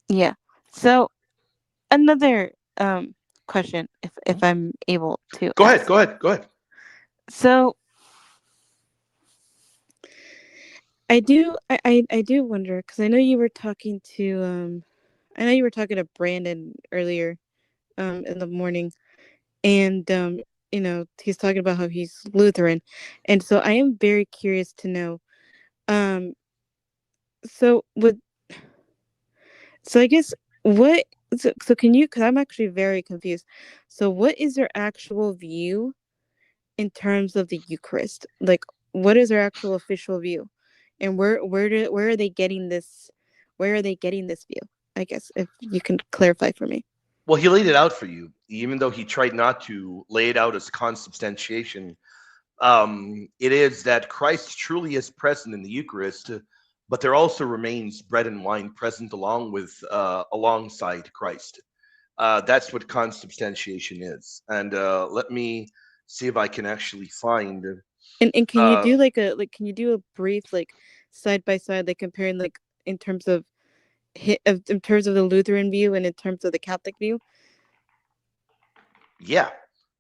yeah. So another question if I'm able to Go ahead. ask. Go ahead. Go ahead. So I do wonder because I know you were talking to Brandon earlier in the morning, and he's talking about how he's Lutheran, and so I am very curious to know um so with so I guess what so can you, because I'm actually very confused, so what is their actual view in terms of the Eucharist? Like, what is their actual official view, and where are they getting this view? I guess if you can clarify for me. Well, he laid it out for you, even though he tried not to lay it out as consubstantiation. It is that Christ truly is present in the Eucharist, but there also remains bread and wine present along with alongside Christ. That's what consubstantiation is. And let me see if I can actually find. And can you Uh, do like a can you do a brief like side by side, like comparing like in terms of in terms of the Lutheran view and in terms of the Catholic view? yeah,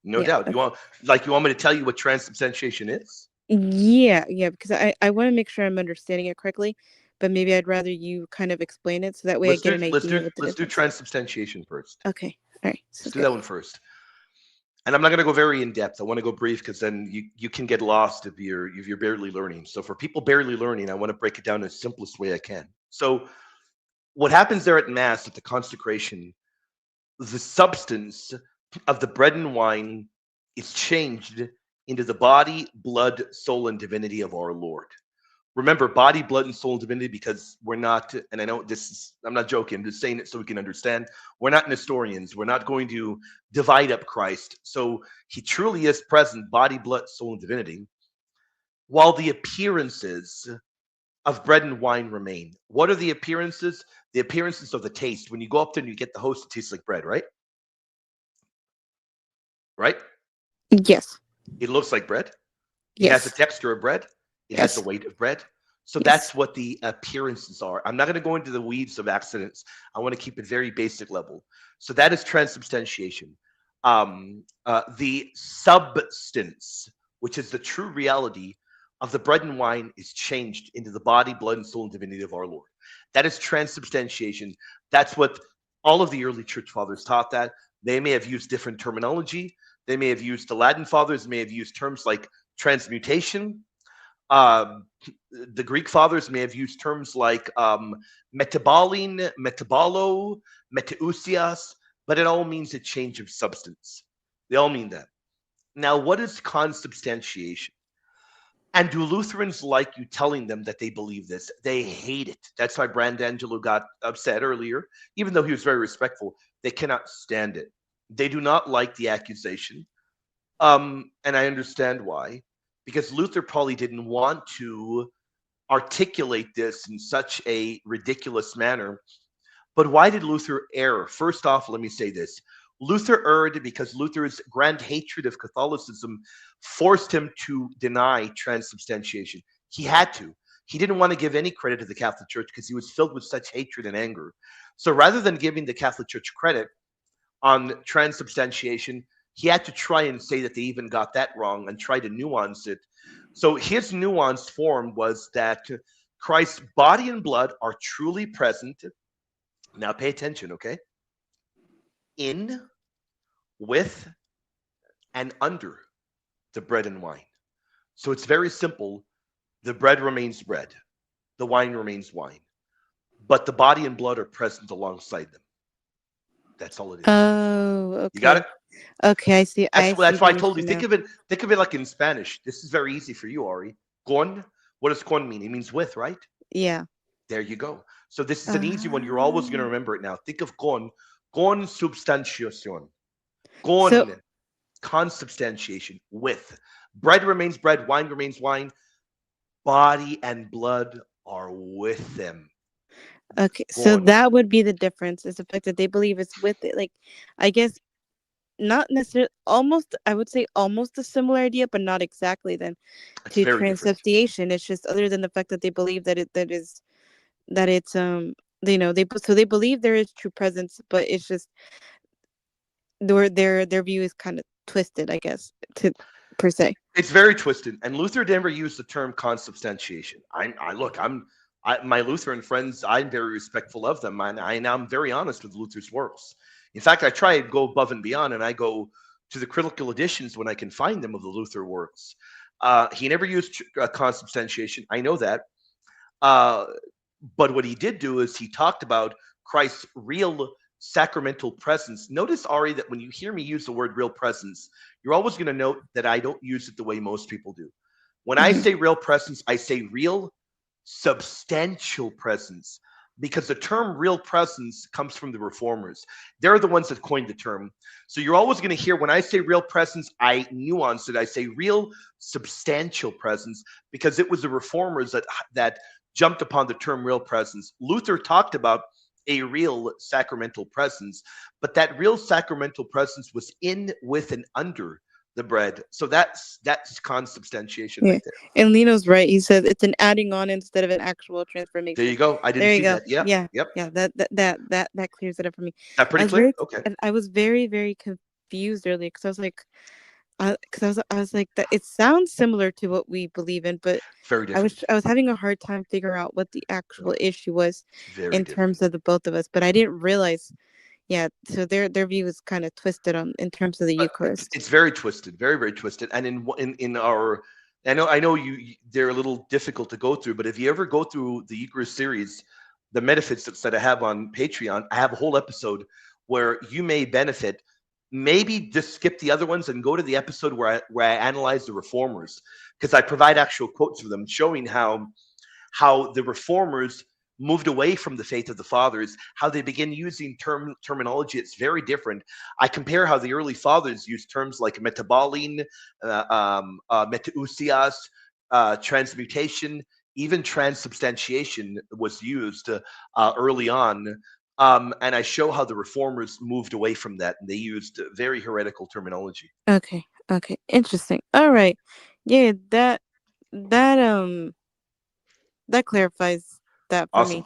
no Yeah. doubt. Okay. You want me to tell you what transubstantiation is? Yeah, yeah, because I want to make sure I'm understanding it correctly, but maybe I'd rather you kind of explain it so that way I get an idea what the Let's do difference is. transubstantiation first. Okay. All right. Let's Sounds do good. that one first. And I'm not going to go very in depth. I want to go brief because then you can get lost if you're barely learning. So for people barely learning, I want to break it down in the simplest way I can. So what happens there at Mass at the consecration, the substance of the bread and wine is changed into the body, blood, soul, and divinity of our Lord. Remember, body, blood, and soul, and divinity, because we're not, and I know this is, I'm not joking, I'm just saying it so we can understand. We're not Nestorians. We're not going to divide up Christ. So he truly is present, body, blood, soul, and divinity, while the appearances of bread and wine remain. What are the appearances? The appearances of the taste. When you go up there and you get the host, it tastes like bread, right? Right? Yes. It looks like bread. It has the Yes. texture of bread. It has the Yes. weight of bread. So Yes. that's what the appearances are. I'm not going to go into the weeds of accidents. I want to keep it very basic level. So that is transubstantiation. The substance, which is the true reality of the bread and wine, is changed into the body, blood, and soul and divinity of our Lord. That is transubstantiation. That's what all of the early church fathers taught that. They may have used different terminology. They may have used the Latin fathers, may have used terms like transmutation. Um, the Greek fathers may have used terms like metabolin, metabolo, metausias, but it all means a change of substance. They all mean that. Now, what is consubstantiation? And do Lutherans like you telling them that they believe this? They hate it. That's why Brandangelo got upset earlier, even though he was very respectful. They cannot stand it. They do not like the accusation. And I understand why, because Luther probably didn't want to articulate this in such a ridiculous manner. But why did Luther err? First off, let me say this. Luther erred because Luther's grand hatred of Catholicism forced him to deny transubstantiation. He had to. He didn't want to give any credit to the Catholic Church because he was filled with such hatred and anger. So rather than giving the Catholic Church credit on transubstantiation, he had to try and say that they even got that wrong and try to nuance it. So his nuanced form was that Christ's body and blood are truly present. Now pay attention, okay? In, with, and under the bread and wine. So it's very simple. The bread remains bread, the wine remains wine, but the body and blood are present alongside them. That's all it is. Oh, You got okay. it? Okay, I see. I see That's why I the told issue you. now. Think of it like in Spanish. This is very easy for you, Ari. Con. What does con mean? It means with, right? Yeah. There you go. So this is an easy one. You're always going to Um, remember it now. Think of con substantiacion, so con consubstantiation, with. Bread remains bread, wine remains wine, body and blood are with them. okay, so Con. that would be the difference is the fact that they believe it's with it. Like, I guess not necessarily, almost, I would say almost a similar idea, but not exactly then It's to very different. transubstantiation. It's just other than the fact that they believe that that it's, so they believe there is true presence, but it's just their view is kind of twisted, I guess, to per se. It's very twisted. And Luther never used the term consubstantiation. I look, my Lutheran friends, I'm very respectful of them. And I'm very honest with Luther's works. In fact, I try to go above and beyond, and I go to the critical editions when I can find them of the Luther works. He never used consubstantiation. I know that. Uh, but what he did do is he talked about Christ's real sacramental presence. Notice, Ari, that when you hear me use the word real presence, you're always going to note that I don't use it the way most people do. When I Hmm. say real presence, I say real substantial presence. because the term real presence comes from the reformers. They're the ones that coined the term. So you're always going to hear when I say real presence, I nuance it. I say real substantial presence because it was the reformers that jumped upon the term real presence. Luther talked about a real sacramental presence, but that real sacramental presence was in, with, and under the bread. So that's consubstantiation Yeah. right there. And Lino's right. He said it's an adding on instead of an actual There transformation. you go. I didn't There you see go. that. Yep. Yeah. Yep. Yeah. That clears it up for me. That I pretty was clear? very Okay. I was very very confused earlier because I was like, because I was like that. It sounds similar to what we believe in, but Very I was different. I was having a hard time figuring out what the No, actual issue was very in different. terms of the both of us. But I didn't realize. Yeah. So their view is kind of twisted on in terms of the But Eucharist. it's very twisted, very very twisted. And in our, I know they're a little difficult to go through, but if you ever go through the Eucharist series, the metaphysics that I have on Patreon, I have a whole episode where you may benefit. Maybe just skip the other ones and go to the episode where I analyze the reformers because I provide actual quotes for them showing how the reformers moved away from the faith of the fathers, how they begin using terminology that's very different. I compare how the early fathers used terms like metabolene, metausias, transmutation, even transubstantiation was used early on. And I show how the reformers moved away from that and they used very heretical terminology. Okay. Okay. Interesting. All right. Yeah. That that clarifies that for Awesome. me.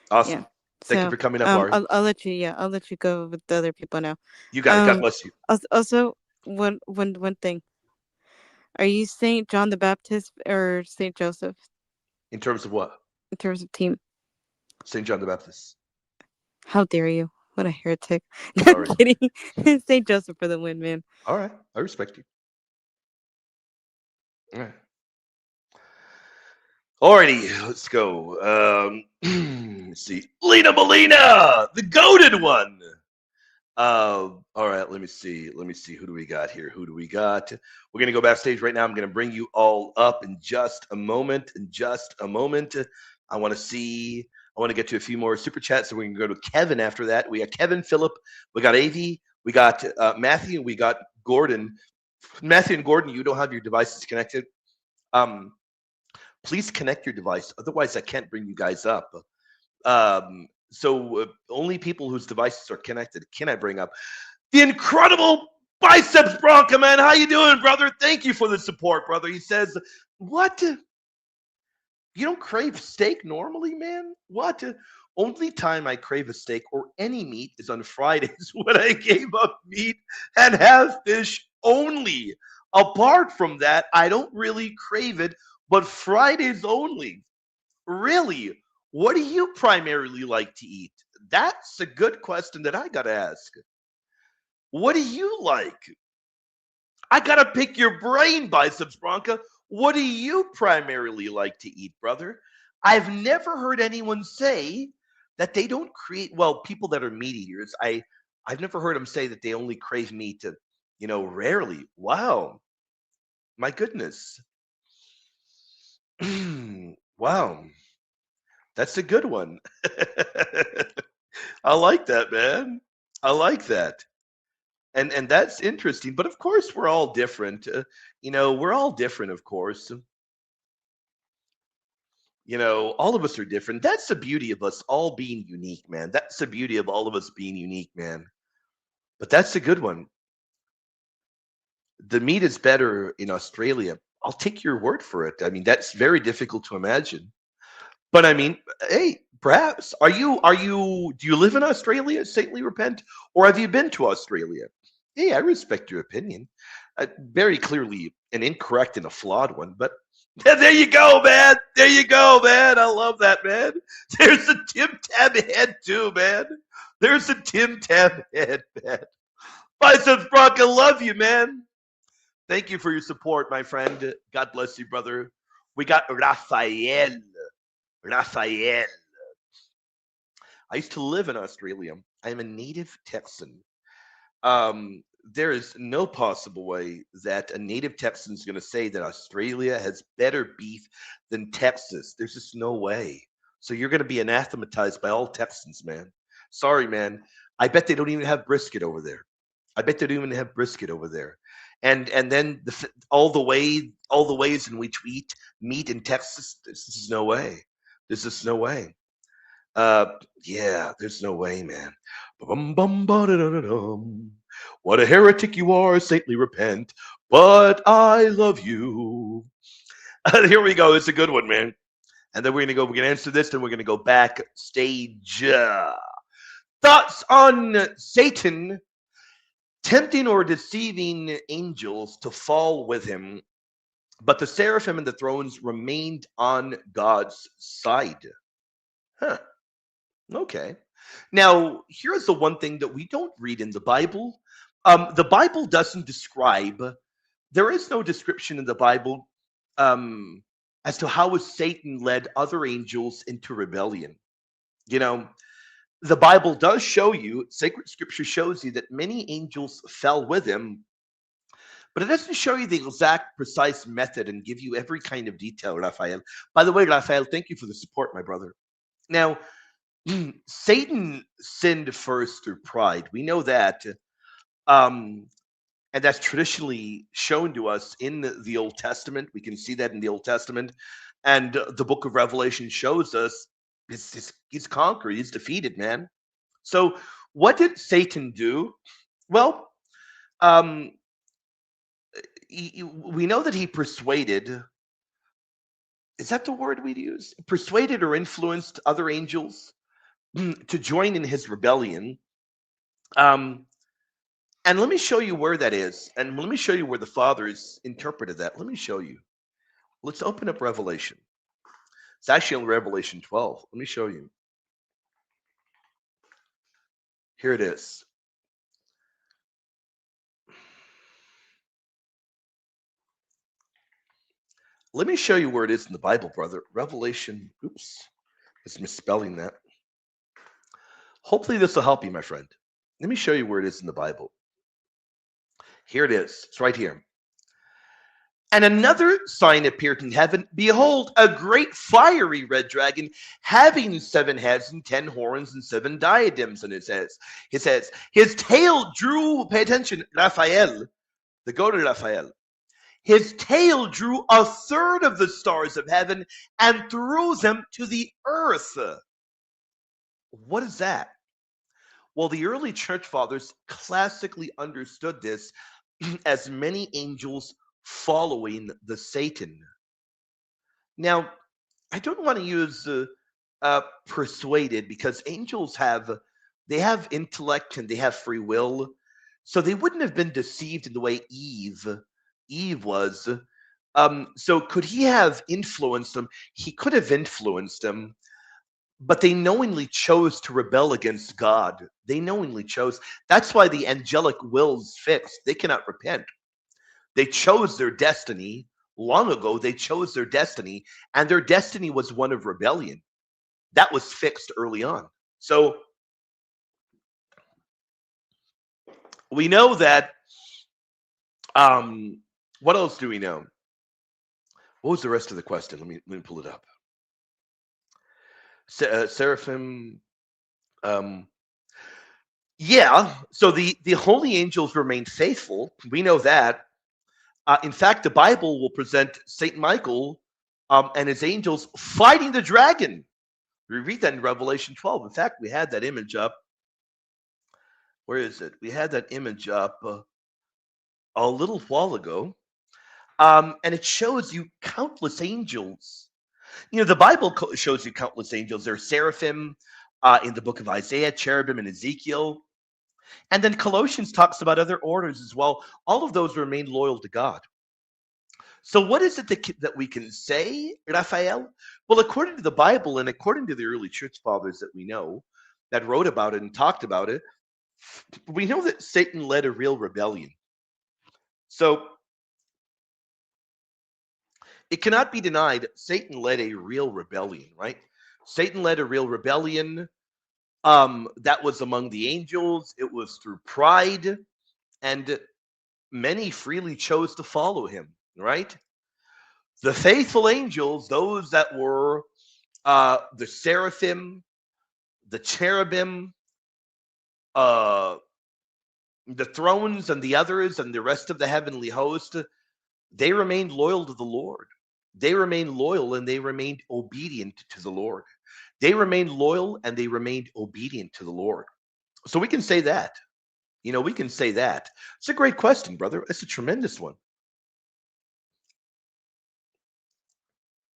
Yeah. Awesome. Thank you So for coming up, Ari. I'll let you, yeah, I'll let you go with the other people now. You got it. God Um bless you. also one thing. Are you Saint John the Baptist or Saint Joseph In terms of what? in terms of team? St. John the Baptist. How dare you? What a heretic. I'm Sorry. kidding. Saint Joseph for the win, man. All right. I respect you. All right. Alrighty, let's go. Let's see. Lena Molina, the goaded one. All right, let me see. Let me see. Who do we got here? Who do we got? We're gonna go backstage right now. I'm gonna bring you all up in just a moment. In just a moment. I want to see. I want to get to a few more super chats, so we can go to Kevin after that. We got Kevin, Philip, we got Avi, we got Matthew, we got Gordon. Matthew and Gordon, you don't have your devices connected. Um, Please connect your device. Otherwise, I can't bring you guys up. So only people whose devices are connected can I bring up. The incredible biceps Bronca, man. How you doing, brother? Thank you for the support, brother. He says, what? You don't crave steak normally, man? What? Only time I crave a steak or any meat is on Fridays when I gave up meat and have fish only. Apart from that, I don't really crave it, but Fridays only. Really? What do you primarily like to eat? That's a good question that I got to ask. What do you like? I got to pick your brain, Biceps Bronca. What do you primarily like to eat, brother? I've never heard anyone say that they don't create, well, people that are meat eaters, I've never heard them say that they only crave meat to, rarely. Wow. My goodness. Wow. That's a good one. I like that, man. I like that. And that's interesting. But of course, we're all different. We're all different, of course. All of us are different. That's the beauty of us all being unique, man. That's the beauty of all of us being unique, man. But that's a good one. The meat is better in Australia. I'll take your word for it. I mean, that's very difficult to imagine. But I mean, hey, perhaps do you live in Australia, saintly repent, or have you been to Australia? Hey, I respect your opinion. Very clearly an incorrect and a flawed one, but there you go, man. There you go, man. I love that, man. There's a Tim Tam head too, man. There's a Tim Tam head, man. Biceps Brock, I love you, man. Thank you for your support, my friend. God bless you, brother. We got Rafael. Rafael. I used to live in Australia. I am a native Texan. There is no possible way that a native Texan is going to say that Australia has better beef than Texas. There's just no way. So you're going to be anathematized by all Texans, man. Sorry, man. I bet they don't even have brisket over there. I bet they don't even have brisket over there. And then all the ways in which we eat meat in Texas, this is no way. This is no way. Uh, yeah, there's no way, man. Bum-bum-ba-da-da-da-dum. What a heretic you are, saintly repent, but I love you. Here we go. It's a good one, man. And then we're gonna answer this, then we're gonna go backstage. Thoughts on Satan tempting or deceiving angels to fall with him, but the seraphim and the thrones remained on God's side. Huh. Okay. Now, here's the one thing that we don't read in the Bible. The Bible doesn't describe, there is no description in the Bible um, as to how Satan led other angels into rebellion. You know, the Bible does show you, sacred scripture shows you that many angels fell with him, but it doesn't show you the exact precise method and give you every kind of detail, Raphael. By the way, Raphael, thank you for the support, my brother. Now, Satan sinned first through pride. We know that. Um, and that's traditionally shown to us in the Old Testament. We can see that in the Old Testament. And the book of Revelation shows us he's conquered, he's defeated, man. So, what did Satan do? Well, um, we know that he persuaded, is that the word we'd use? Persuaded or influenced other angels to join in his rebellion. Um, and let me show you where that is. And let me show you where the fathers interpreted that. Let me show you. Let's open up Revelation. It's actually in Revelation 12. Let me show you. Here it is. Let me show you where it is in the Bible, brother. Revelation, oops, I was misspelling that. Hopefully this will help you, my friend. Let me show you where it is in the Bible. Here it is. It's right here. And another sign appeared in heaven. Behold, a great fiery red dragon, having 7 heads and 10 horns and 7 diadems on his heads. His tail drew, pay attention, Raphael, the go to Raphael. His tail drew a third of the stars of heaven and threw them to the earth. What is that? Well, the early church fathers classically understood this as many angels following the Satan. Now, I don't want to use persuaded, because angels have intellect and they have free will, so they wouldn't have been deceived in the way Eve was. So could he have influenced them? He could have influenced them, but they knowingly chose to rebel against God. They knowingly chose. That's why the angelic will's fixed. They cannot repent. They chose their destiny long ago. They chose their destiny, and their destiny was one of rebellion. That was fixed early on. So we know that. What else do we know? What was the rest of the question? Let me pull it up. Seraphim. Yeah. So the holy angels remained faithful. We know that. In fact, the Bible will present Saint Michael and his angels fighting the dragon. We read that in Revelation 12. In fact, we had that image up. Where is it? We had that image up a little while ago. And it shows you countless angels. You know, the Bible shows you countless angels. There are seraphim in the book of Isaiah, cherubim in Ezekiel. And then Colossians talks about other orders as well. All of those remain loyal to God. So what is it that we can say, Raphael? Well, according to the Bible and according to the early church fathers that we know, that wrote about it and talked about it, we know that Satan led a real rebellion. So it cannot be denied Satan led a real rebellion, right? Satan led a real rebellion. That was among the angels. It was through pride, and many freely chose to follow him, right? The faithful angels, those that were the seraphim, the cherubim, uh, the thrones, and the others, and the rest of the heavenly host, they remained loyal to the Lord. They remained loyal and they remained obedient to the Lord. They remained loyal and they remained obedient to the Lord. So we can say that. We can say that. It's a great question, brother. It's a tremendous one.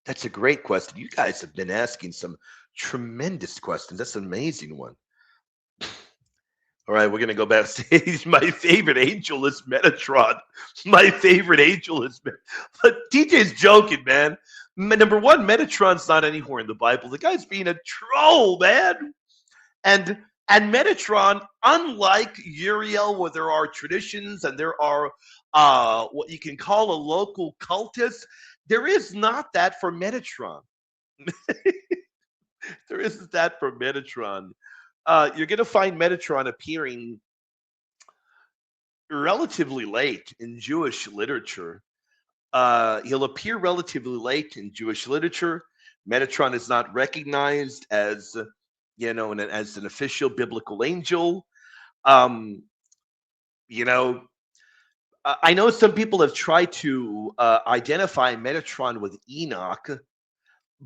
That's a great question. You guys have been asking some tremendous questions. That's an amazing one. All right, we're going to go backstage. My favorite angel is Metatron. My favorite angel is But TJ's joking, man. Number one, Metatron's not anywhere in the Bible. The guy's being a troll, man. And and Metatron, unlike Uriel, where there are traditions and there are what you can call a local cultist, there is not that for Metatron. There isn't that for Metatron. You're going to find Metatron appearing relatively late in Jewish literature. He'll appear relatively late in Jewish literature. Metatron is not recognized as, as an official biblical angel. Um, you know, I know some people have tried to identify Metatron with Enoch,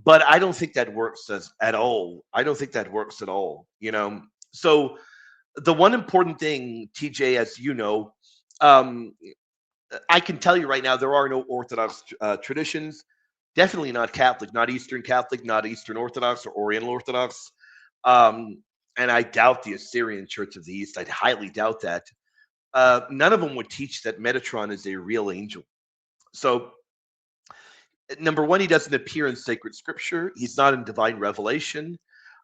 but I don't think that works at all. I don't think that works at all. So the one important thing, TJ, as you know, um, I can tell you right now, there are no Orthodox traditions. Definitely not Catholic, not Eastern Catholic, not Eastern Orthodox or Oriental Orthodox. Um, and I doubt the Assyrian Church of the East. I highly doubt that. None of them would teach that Metatron is a real angel. So, number one, he doesn't appear in sacred scripture. He's not in divine revelation.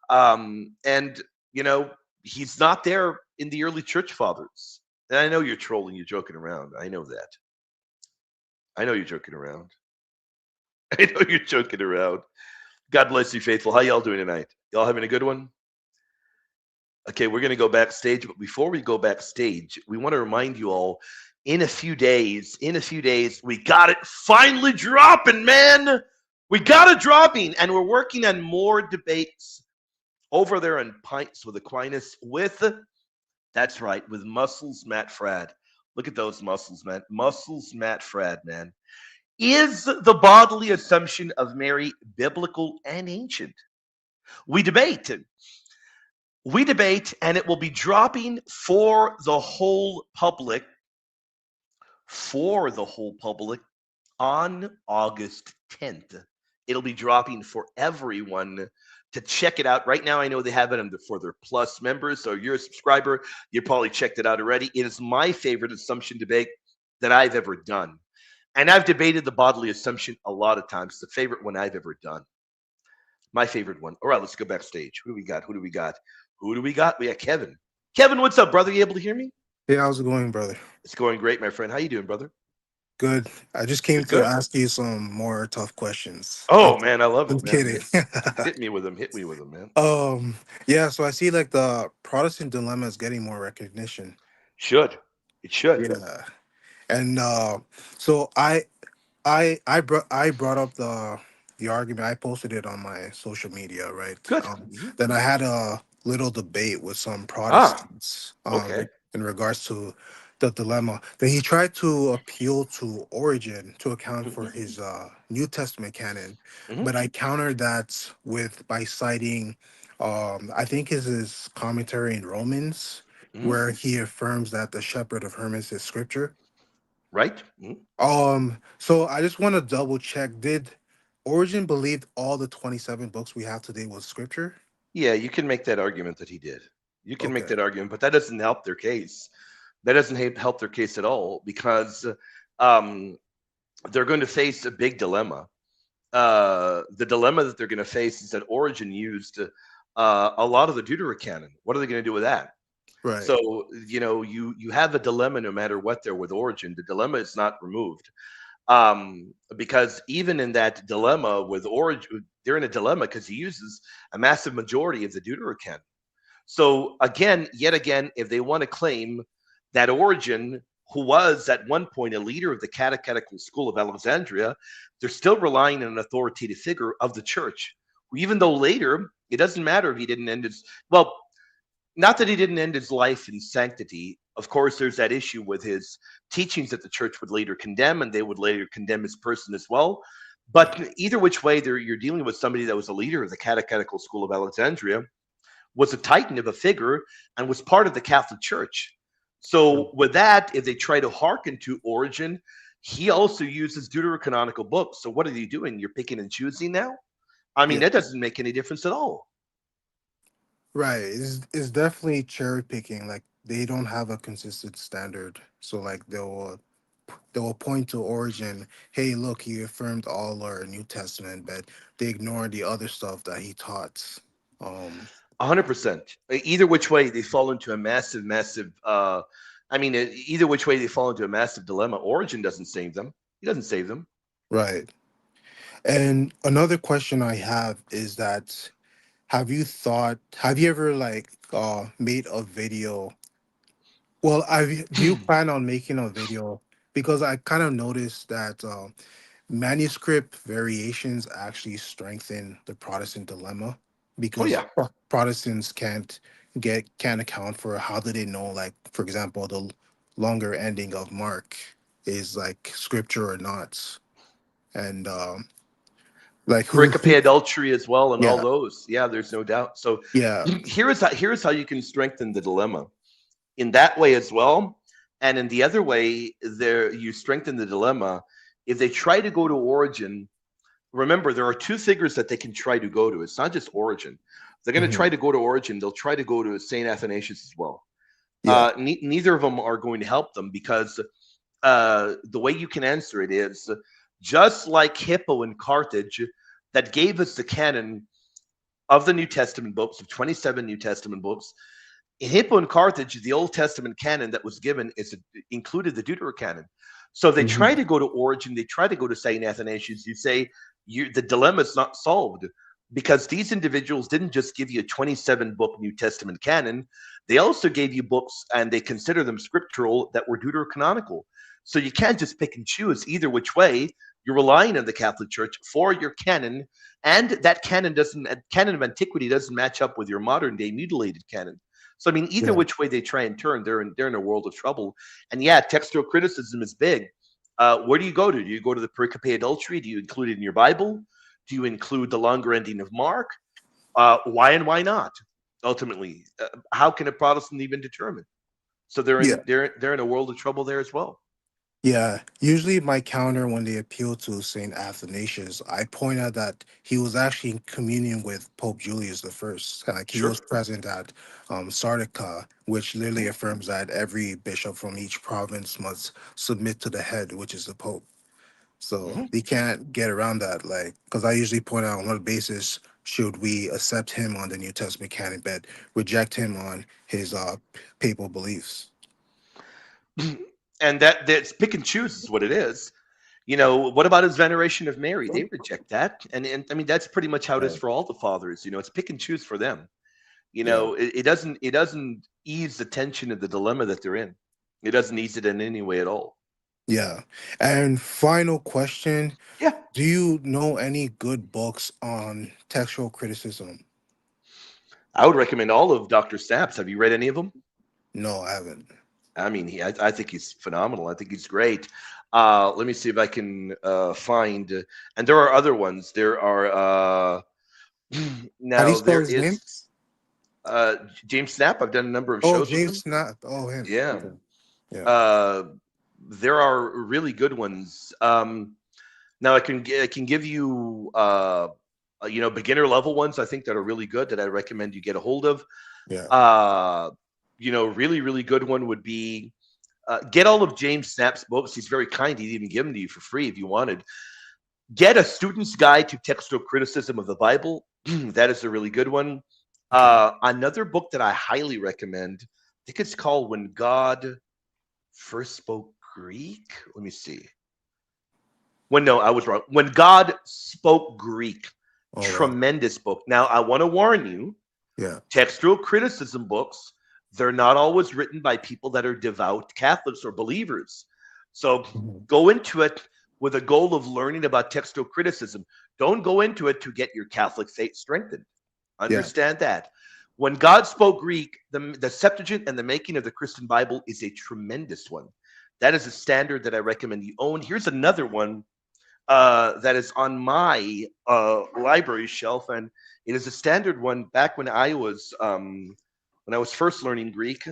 And, he's not there in the early church fathers. And I know you're trolling, you're joking around. I know that. I know you're joking around. I know you're joking around. God bless you, faithful. How y'all doing tonight? Y'all having a good one? Okay, we're going to go backstage, but before we go backstage, we want to remind you all, in a few days, we got it finally dropping, man. We got it dropping, and we're working on more debates over there on Pints with Aquinas that's right, with Muscles Matt Frad. Look at those muscles, man. Muscles Matt Frad, man. Is the bodily assumption of Mary biblical and ancient? We debate. We debate, and it will be dropping for the whole public, on August 10th. It'll be dropping for everyone to check it out. Right now, I know they have it for their Plus members, so you're a subscriber. You probably checked it out already. It is my favorite assumption debate that I've ever done. And I've debated the bodily assumption a lot of times. It's the favorite one I've ever done. My favorite one. All right, let's go backstage. Who do we got? We got Kevin. Kevin, what's up, brother? You able to hear me? Hey, how's it going, brother? It's going great, my friend. How you doing, brother? Good. I just came Good, to good. ask you some more tough questions. Oh man, I love I'm it, man. kidding. Hit me with them. Hit me with them, man. Yeah. So I see like the Protestant dilemma is getting more recognition. Should. It should. Yeah. And so I brought up the argument. I posted it on my social media, right? Good. Then I had a little debate with some Ah, Protestants okay. in regards to the dilemma. Then he tried to appeal to Origen to account for his New Testament canon, Mm-hmm. but I countered that with by citing I think is his commentary in Romans Mm-hmm. where he affirms that the Shepherd of Hermas is scripture. Right. Mm-hmm. So I just want to double check. Did Origin believe all the 27 books we have today was scripture? Yeah, you can make that argument that he did. You can make Okay. that argument, but that doesn't help their case. That doesn't help their case at all because um, they're going to face a big dilemma. The dilemma that they're going to face is that Origin used a lot of the Deuterocanon. What are they going to do with that? Right. So you have a dilemma no matter what they're with Origin. The dilemma is not removed because even in that dilemma with Origin, they're in a dilemma because he uses a massive majority of the Deuterocanon. So yet again, if they want to claim that Origen, who was at one point a leader of the catechetical school of Alexandria, they're still relying on an authoritative figure of the church Even though later, it doesn't matter if he didn't end his, well, not that he didn't end his life in sanctity. Of course, there's that issue with his teachings that the church would later condemn, and they would later condemn his person as well. Yeah. But either which way, you're dealing with somebody that was a leader of the Catechetical School of Alexandria, was a titan of a figure, and was part of the Catholic Church. So with that, if they try to hearken to Origen, he also uses deuterocanonical books. So what are you doing? You're picking and choosing now? I mean, Yeah. that doesn't make any difference at all. Right. It's definitely cherry picking. Like they don't have a consistent standard. So like they will point to Origin. Hey, look, he affirmed all our New Testament, but they ignore the other stuff that he taught. Um. 100%. Either which way, they fall into a massive, massive. I mean, either which way, they fall into a massive dilemma. Origin doesn't save them. He doesn't save them. Right. And another question I have is that have you ever like made a video? Well, do you plan on making a video? Because I kind of noticed that manuscript variations actually strengthen the Protestant dilemma Oh because yeah, Protestants can't account for how do they know, like for example, the longer ending of Mark is like scripture or not, and like pericope adultery as well, and all yeah, those. Yeah, there's no doubt. So yeah, here's how you can strengthen the dilemma in that way as well, and in the other way, there you strengthen the dilemma if they try to go to Origin. Remember, there are two figures that they can try to go to. It's not just Origin. If they're going to mhm, try to go to Origin, they'll try to go to Saint Athanasius as well. yeah, Neither of them are going to help them because the way you can answer it is just like Hippo in Carthage, that gave us the canon of the New Testament books, of 27 New Testament books. In Hippo in Carthage, the Old Testament canon that was given included the Deuterocanon. So if they try mhm, to go to Origin, they try to go to Saint Athanasius, you say the dilemma is not solved because these individuals didn't just give you a 27 book New Testament canon, they also gave you books and they consider them scriptural that were deuterocanonical. So you can't just pick and choose either which way. You're relying on the Catholic Church for your canon, and that canon of antiquity doesn't match up with your modern day mutilated canon. So I mean, either yeah, which way they try and turn, they're in a world of trouble. And yeah, textual criticism is big. Where do you go to? Do you go to the pericope adultery? Do you include it in your Bible? Do you include the longer ending of Mark? Why and why not? Ultimately, how can a Protestant even determine? So they're yeah. in they're in a world of trouble there as well. Yeah, usually my counter when they appeal to Saint Athanasius, I point out that he was actually in communion with Pope Julius the First. Like he Sure. was present at Sardica, which literally Mhm. affirms that every bishop from each province must submit to the head, which is the Pope. So Mhm. they can't get around that. Like, because I usually point out on what basis should we accept him on the New Testament canon, but reject him on his papal beliefs. And that's pick and choose is what it is. What about his veneration of Mary? They reject that, and I mean that's pretty much how it is Right. for all the fathers. It's pick and choose for them. Yeah. It doesn't ease the tension of the dilemma that they're in. It doesn't ease it in any way at all. Yeah. And final question. Yeah, Do you know any good books on textual criticism? I would recommend all of Dr. Sapp's. Have you read any of them? No, I haven't. I mean, I think he's phenomenal. I think he's great. Let me see if I can find. And there are other ones. There are How do you now spell there his name? is uh, James Snap. I've done a number of Oh, shows with James him. Snap. Oh, him. Yeah. Okay. Yeah. Uh, there are really good ones. Now I can give you beginner level ones I think that are really good that I recommend you get a hold of. Yeah. Uh, really really good one would be get all of James Snap's books. He's very kind. He'd even give them to you for free if you wanted. Get a student's guide to textual criticism of the Bible. That is a really good one. Okay. Another book that I highly recommend. I think it's called When God First Spoke Greek. Let me see. No, I was wrong. When God Spoke Greek. Oh, wow. Tremendous book. Now, I want to warn you, Yeah. textual criticism books, they're not always written by people that are devout Catholics or believers. So Mhm. go into it with a goal of learning about textual criticism. Don't go into it to get your Catholic faith strengthened. Yeah. Understand that. When God spoke Greek, the Septuagint and the making of the Christian Bible is a tremendous one. That is a standard that I recommend you own. Here's another one that is on my library shelf, and it is a standard one. Back when I was first learning Greek,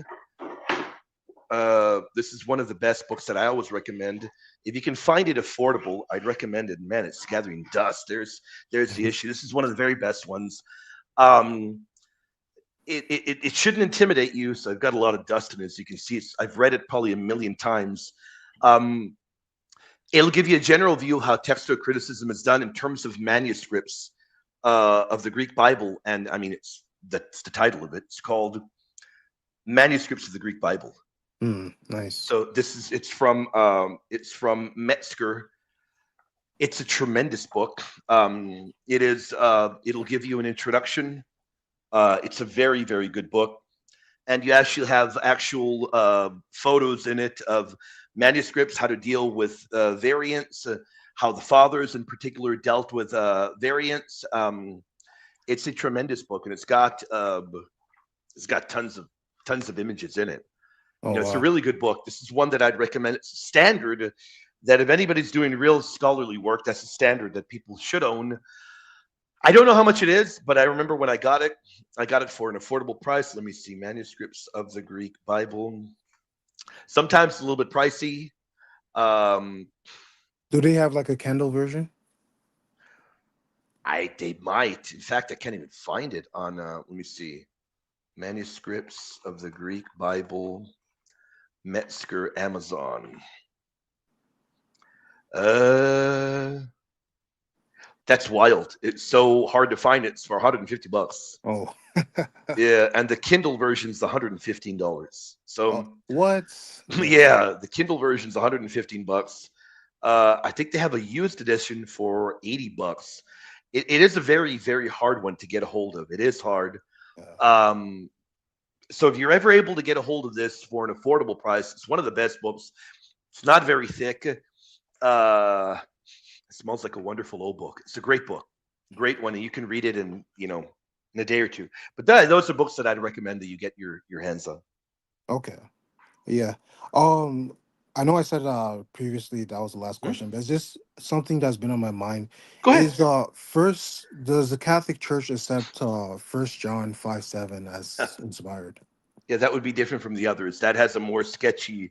this is one of the best books that I always recommend. If you can find it affordable, I'd recommend it. Man, it's gathering dust. There's the issue. This is one of the very best ones. Um, it shouldn't intimidate you. So I've got a lot of dust in it. As you can see, I've read it probably a million times. Um, It'll give you a general view of how textual criticism is done in terms of manuscripts of the Greek Bible, and I mean that's the title of it. It's called Manuscripts of the Greek Bible. Nice. So it's from Metzger. It's a tremendous book. It'll give you an introduction. It's a very, very good book, and you actually have actual photos in it of manuscripts, how to deal with variants, how the fathers in particular dealt with variants. It's a tremendous book, and it's got tons of images in it. Oh, It's a wow. really good book. This is one that I'd recommend. It's a standard that if anybody's doing real scholarly work, that's a standard that people should own. I don't know how much it is, but I remember when I got it for an affordable price. Let me see, Manuscripts of the Greek Bible. Sometimes it's a little bit pricey. Um, Do they have like a Kindle version? they might. In fact, I can't even find it on. Let me see, Manuscripts of the Greek Bible, Metzger, Amazon. That's wild. It's so hard to find. It's for $150. Oh. Yeah, and the Kindle version's $115. Oh, So what? Yeah. yeah, the Kindle version's $115. I think they have a used edition for $80. It is a very, very hard one to get a hold of. It is hard. Yeah. So if you're ever able to get a hold of this for an affordable price, it's one of the best books. It's not very thick. It smells like a wonderful old book. It's a great book, great one, and you can read it in a day or two. But those are books that I'd recommend that you get your hands on. Okay. Yeah. Um, I know I said previously that was the last Hmm? question, but it's just something that's been on my mind. Go ahead. Is first, does the Catholic Church accept 1 John 5:7 as inspired? Yeah, that would be different from the others. That has a more sketchy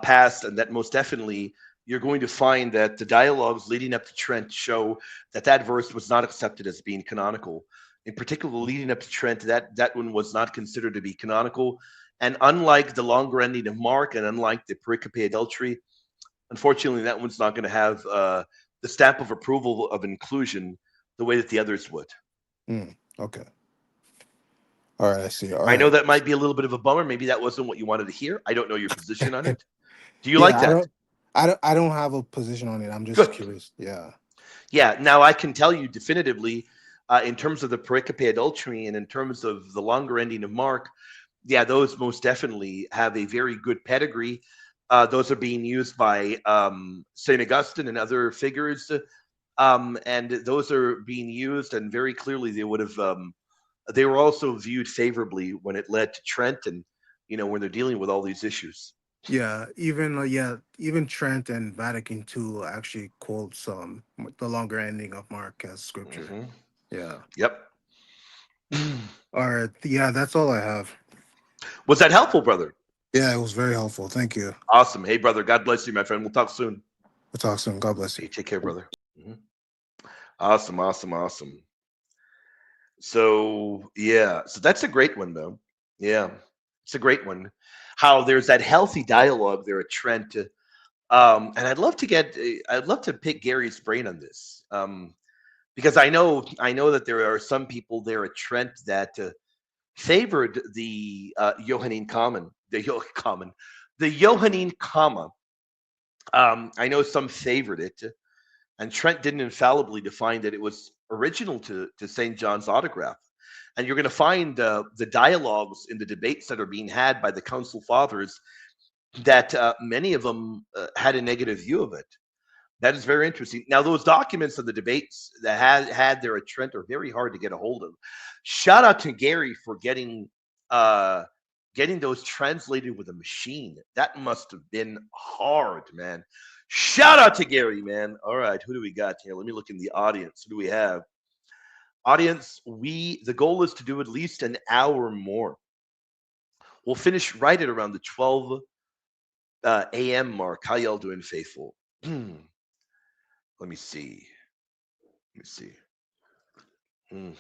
past, and that most definitely you're going to find that the dialogues leading up to Trent show that verse was not accepted as being canonical. In particular, leading up to Trent, that one was not considered to be canonical. And unlike the longer ending of Mark, and unlike the pericope adultery, unfortunately, that one's not going to have the stamp of approval of inclusion the way that the others would. Okay. All right, I see. All I know right. that might be a little bit of a bummer. Maybe that wasn't what you wanted to hear. I don't know your position on it. Do you like Yeah, that? I don't have a position on it. I'm just Good. curious. Yeah. Yeah. Now I can tell you definitively, in terms of the pericope adultery and in terms of the longer ending of Mark, yeah, those most definitely have a very good pedigree. Those are being used by Saint Augustine and other figures, and those are being used, and very clearly they would have. They were also viewed favorably when it led to Trent, and when they're dealing with all these issues. Yeah, even Trent and Vatican II actually quotes the longer ending of Mark as scripture. Hmm. Yeah. Yep. All right. Yeah, that's all I have. Was that helpful, brother? Yeah, it was very helpful. Thank you. Awesome. Hey, brother. God bless you, my friend. We'll talk soon. We'll talk soon. God bless you. Hey, take care, brother. Mhm. Awesome, awesome, awesome. So yeah, so that's a great one, though. Yeah, it's a great one. How there's that healthy dialogue there at Trent, and I'd love to pick Gary's brain on this, because I know that there are some people there at Trent that favored the Johannine Common, the Johannine Comma. I know some favored it, and Trent didn't infallibly define that it was original to St. John's autograph. And you're going to find the dialogues in the debates that are being had by the Council Fathers that many of them had a negative view of it. That is very interesting. Now, those documents of the debates that had there at Trent are very hard to get a hold of. Shout out to Gary for uh, getting those translated with a machine. That must have been hard, man. Shout out to Gary, man. All right, who do we got here? Let me look in the audience. Who do we have? Audience, the goal is to do at least an hour more. We'll finish right at around the 12 a.m. mark. How y'all doing, faithful? Let me see. Let me see. Mm.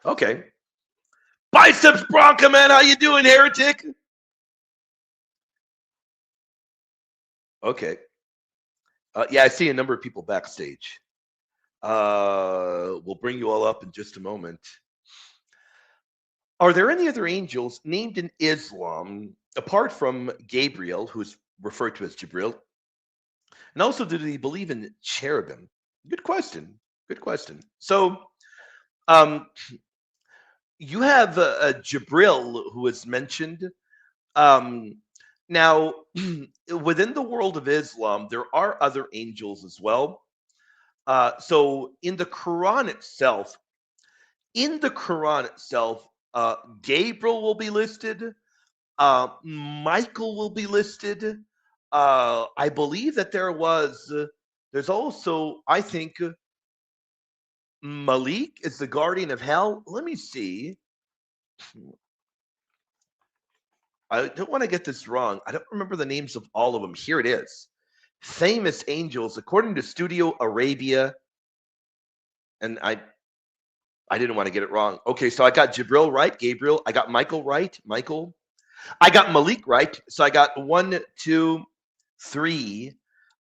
Okay. Biceps Bronca, man. How you doing, heretic? Okay. Yeah, I see a number of people backstage. We'll bring you all up in just a moment. Are there any other angels named in Islam apart from Gabriel, who's referred to as Jibril? And also, do they believe in cherubim? Good question. Good question. So, um, you have Jibril, who is mentioned. Um, now, within the world of Islam, there are other angels as well. So, in the Quran itself, Gabriel will be listed. Michael will be listed. I believe that there's also, I think, Malik is the guardian of hell. Let me see. I don't want to get this wrong. I don't remember the names of all of them. Here it is. Famous angels, according to Studio Arabia. And I didn't want to get it wrong. Okay, so I got Jibril right, Gabriel. I got Michael right, Michael. I got Malik right. So I got 1, 2, 3.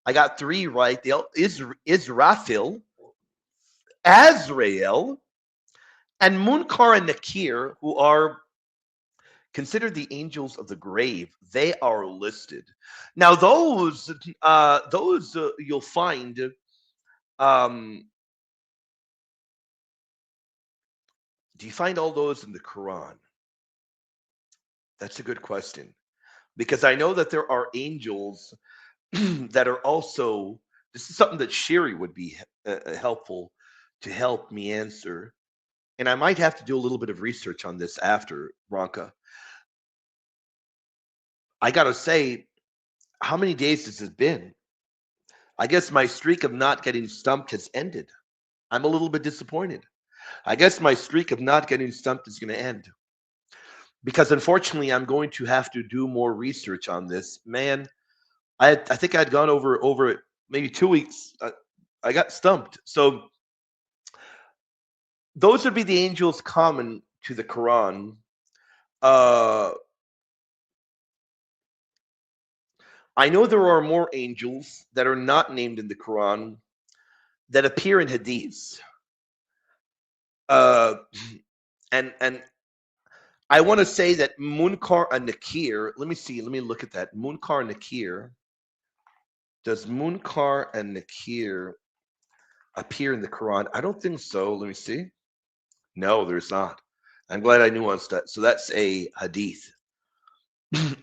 I got 3 right. Israfil, Azrael, and Munkar and Nakir, who are considered the angels of the grave. They are listed. Now, those you'll find. Um, do you find all those in the Quran? That's a good question, because I know that there are angels that are also. This is something that Sherry would be helpful to help me answer, and I might have to do a little bit of research on this after Ronka. I gotta say, how many days has it been? I guess my streak of not getting stumped has ended. I'm a little bit disappointed. I guess my streak of not getting stumped is going to end because unfortunately I'm going to have to do more research on this. Man, I think I'd gone over it maybe 2 weeks. I got stumped. So those would be the angels common to the Quran. Uh, I know there are more angels that are not named in the Quran that appear in hadiths. Uh, and I want to say that Munkar and Nakir. Let me see. Let me look at that. Munkar and Nakir. Does Munkar and Nakir appear in the Quran? I don't think so. Let me see. No, there's not. I'm glad I nuanced that. So that's a hadith.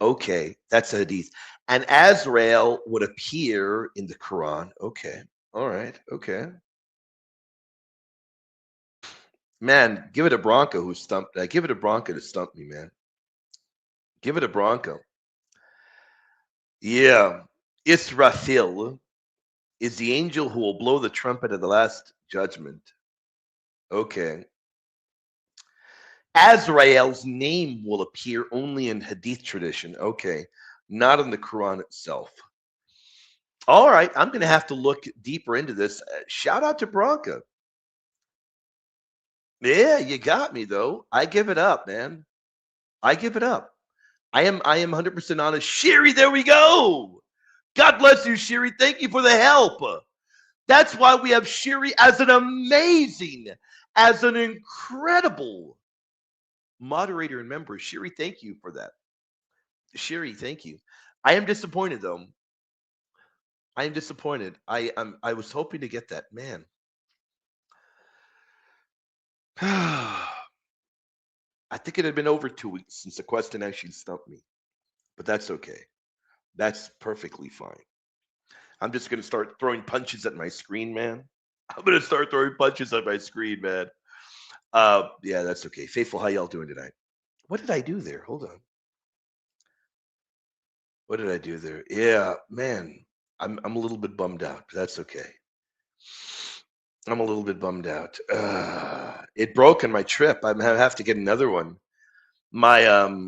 Okay, that's a hadith. And Azrael would appear in the Quran. Okay. All right. Okay. Man, give it a Bronco who stumped. Give it a Bronco to stump me, man. Give it a Bronco. Yeah. Israfil is the angel who will blow the trumpet of the last judgment. Okay. Azrael's name will appear only in Hadith tradition. Okay. Not in the Quran itself. All right. I'm going to have to look deeper into this. Shout out to Bronca. Yeah, you got me, though. I give it up, man. I give it up. I am 100% honest. Sherry, there we go. God bless you, Sherry. Thank you for the help. That's why we have Sherry as an incredible moderator and member. Sherry, thank you for that. Sherry, thank you. I am disappointed though. I am disappointed. I was hoping to get that, man. I think it had been over 2 weeks since the question actually stumped me, but that's okay. That's perfectly fine. I'm just gonna start throwing punches at my screen, man. I'm gonna start throwing punches at my screen, man. Yeah, that's okay. Faithful, how y'all doing tonight? What did I do there? Hold on. What did I do there? Yeah, man. I'm a little bit bummed out. But that's okay. I'm a little bit bummed out. It broke on my trip. I have to get another one. My the